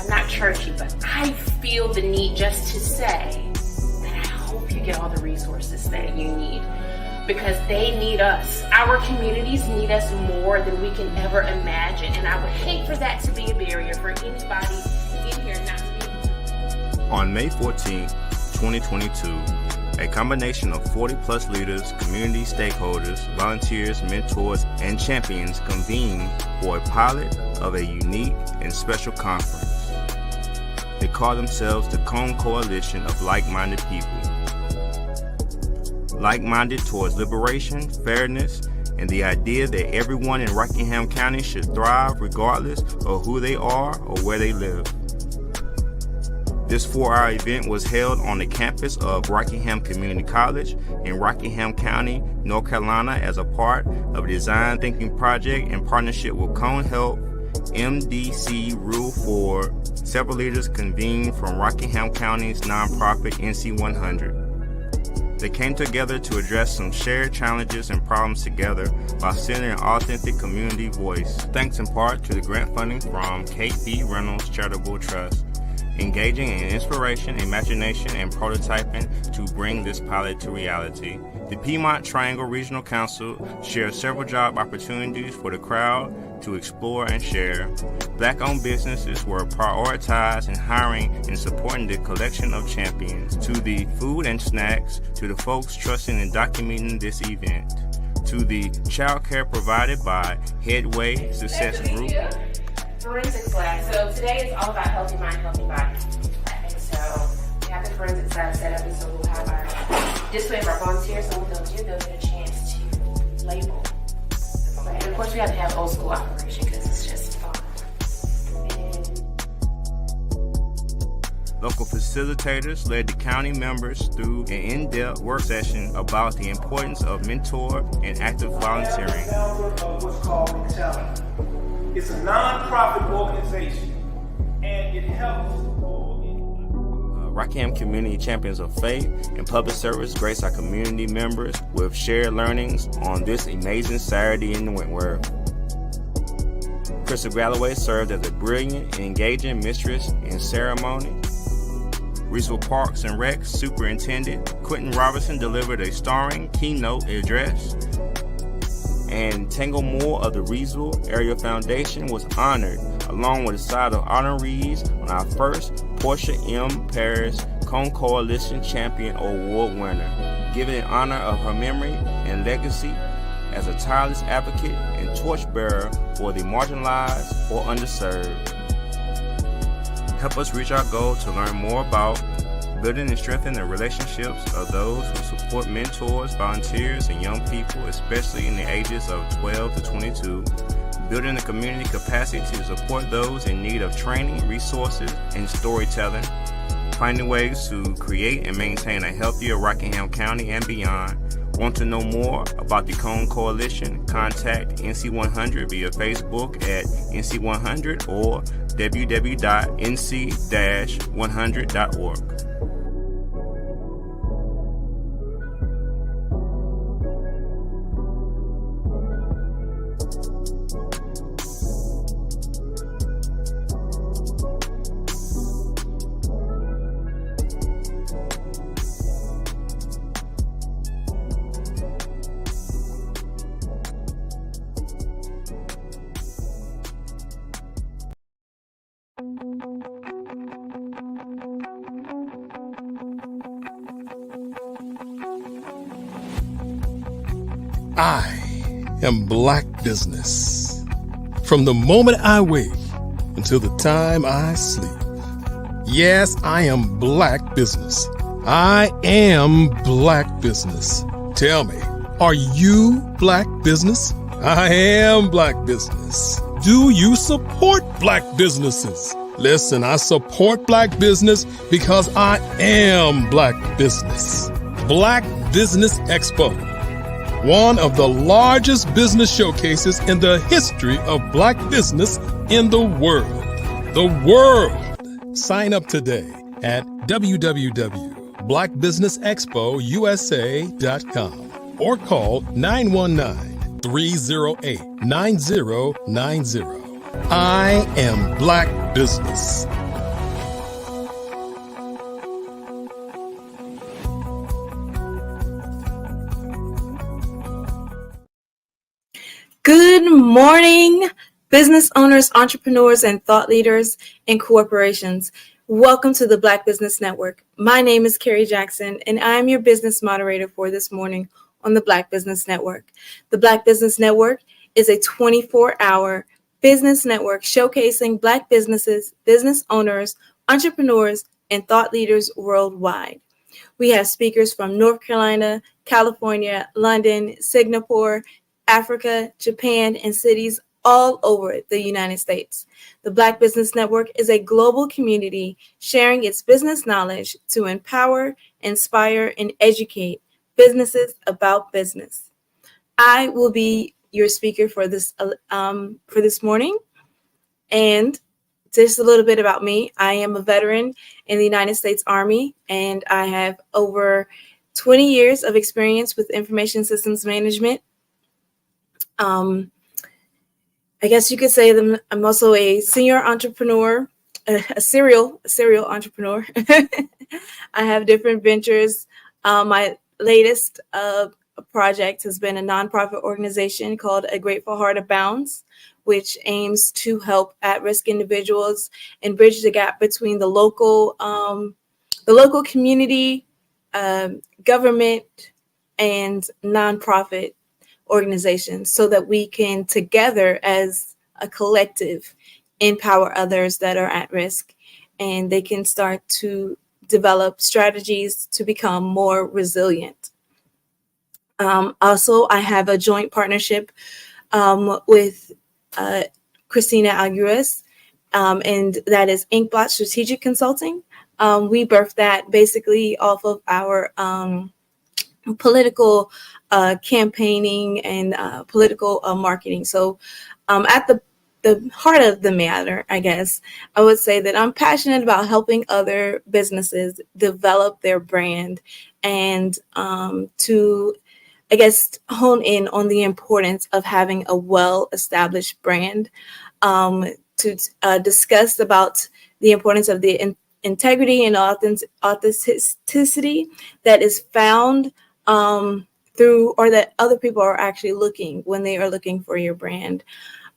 not churchy, but I feel the need just to say that I hope you get all the resources that you need, because they need us. Our communities need us more than we can ever imagine, and I would hate for that to be a barrier for anybody in here not to be. On May 14, 2022, a combination of 40-plus leaders, community stakeholders, volunteers, mentors, and champions convened for a pilot of a unique and special conference. They call themselves the Cone Coalition of Like-Minded People. Like-minded towards liberation, fairness, and the idea that everyone in Rockingham County should thrive regardless of who they are or where they live. This 4-hour event was held on the campus of Rockingham Community College in Rockingham County, North Carolina, as a part of a design thinking project in partnership with Cone Health, MDC Rule 4. Several leaders convened from Rockingham County's nonprofit NC100. They came together to address some shared challenges and problems together while sending an authentic community voice, thanks in part to the grant funding from Kate B. Reynolds Charitable Trust, engaging in inspiration, imagination, and prototyping to bring this pilot to reality. The Piedmont Triangle Regional Council shares several job opportunities for the crowd to explore and share. Black-owned businesses were prioritized in hiring and supporting the collection of champions. To the food and snacks, to the folks trusting and documenting this event, to the child care provided by Headway Success Group. Forensics lab. So today is all about healthy mind, healthy body. And so we have the forensics lab set up, and so we'll have our display of our volunteers. So what they'll do, they'll get a chance to label. And of course, we have to have old school operation because it's just fun. Local facilitators led the county members through an in-depth work session about the importance of mentor and active volunteering. What's called Excelling. It's a non-profit organization, and it helps. Rockingham Community Champions of Faith and Public Service grace our community members with shared learnings on this amazing Saturday in Wentworth. Crystal Galloway served as a brilliant and engaging mistress in ceremony. Reesville Parks and Rec Superintendent Quentin Robinson delivered a starring keynote address. And Tangle Moore of the Reesville Area Foundation was honored, along with a side of honorees on our first Portia M. Paris Cone Coalition Champion Award winner, given in honor of her memory and legacy as a tireless advocate and torchbearer for the marginalized or underserved. Help us reach our goal to learn more about building and strengthening the relationships of those who support mentors, volunteers, and young people, especially in the ages of 12 to 22, building the community capacity to support those in need of training, resources, and storytelling, finding ways to create and maintain a healthier Rockingham County and beyond, Want to know more about the Cone Coalition? Contact NC100 via Facebook at NC100 or www.nc-100.org. I am Black Business. From the moment I wake until the time I sleep. Yes, I am Black Business. I am Black Business. Tell me, are you Black Business? I am Black Business. Do you support Black businesses? Listen, I support Black business because I am Black Business. Black Business Expo, one of the largest business showcases in the history of Black business in the world. The world! Sign up today at www.blackbusinessexpousa.com or call 919-308-9090. I am Black Business. Good morning, business owners, entrepreneurs, and thought leaders in corporations. Welcome to the Black Business Network. My name is Carrie Jackson, and I am your business moderator for this morning on the Black Business Network. The Black Business Network is a 24-hour business network showcasing Black businesses, business owners, entrepreneurs, and thought leaders worldwide. We have speakers from North Carolina, California, London, Singapore, Africa, Japan, and cities all over the United States. The Black Business Network is a global community sharing its business knowledge to empower, inspire, and educate businesses about business. I will be your speaker for this morning. And just a little bit about me. I am a veteran in the United States Army, and I have over 20 years of experience with information systems management. I guess you could say that I'm also a senior entrepreneur, a serial entrepreneur. I have different ventures. My latest project has been a nonprofit organization called A Grateful Heart Abounds, which aims to help at-risk individuals and bridge the gap between the local community, government, and nonprofit organizations, so that we can together as a collective empower others that are at risk, and they can start to develop strategies to become more resilient. Also, I have a joint partnership with Christina Algures, and that is Inkblot Strategic Consulting. We birthed that basically off of our political campaigning and political marketing. So at the heart of the matter, I guess, I would say that I'm passionate about helping other businesses develop their brand and to, I guess, hone in on the importance of having a well-established brand, to discuss about the importance of the integrity and authenticity that is found through, or that other people are actually looking when they are looking for your brand.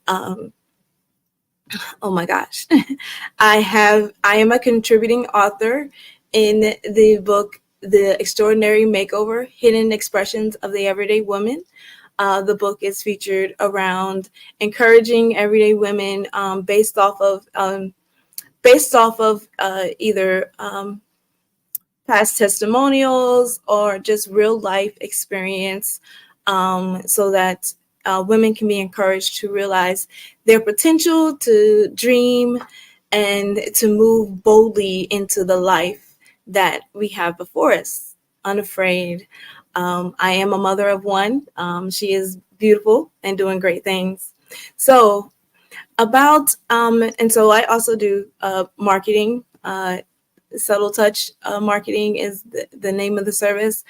Oh my gosh. I am a contributing author in the book, The Extraordinary Makeover, Hidden Expressions of the Everyday Woman. The book is featured around encouraging everyday women based off of either past testimonials or just real life experience, so that women can be encouraged to realize their potential, to dream, and to move boldly into the life that we have before us, unafraid. I am a mother of one. She is beautiful and doing great things. So and so I also do marketing. Subtle Touch Marketing is the name of the service.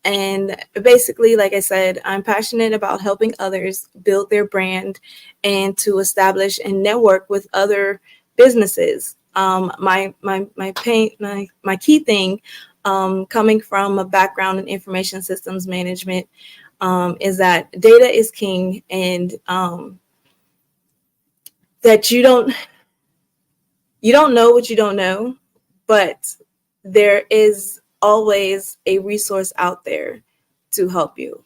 And basically, like I said, I'm passionate about helping others build their brand and to establish and network with other businesses. My key thing, coming from a background in information systems management, is that data is king, and that you don't know what you don't know, but there is always a resource out there to help you.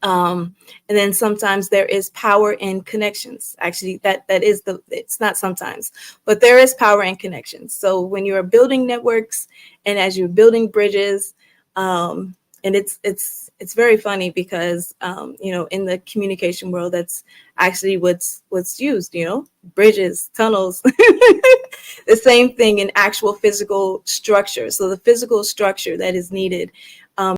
And then sometimes there is power in connections. Actually, it's not sometimes, but there is power in connections. So when you're building networks and as you're building bridges, and it's very funny because in the communication world, that's actually what's used, bridges, tunnels, the same thing in actual physical structure. So the physical structure that is needed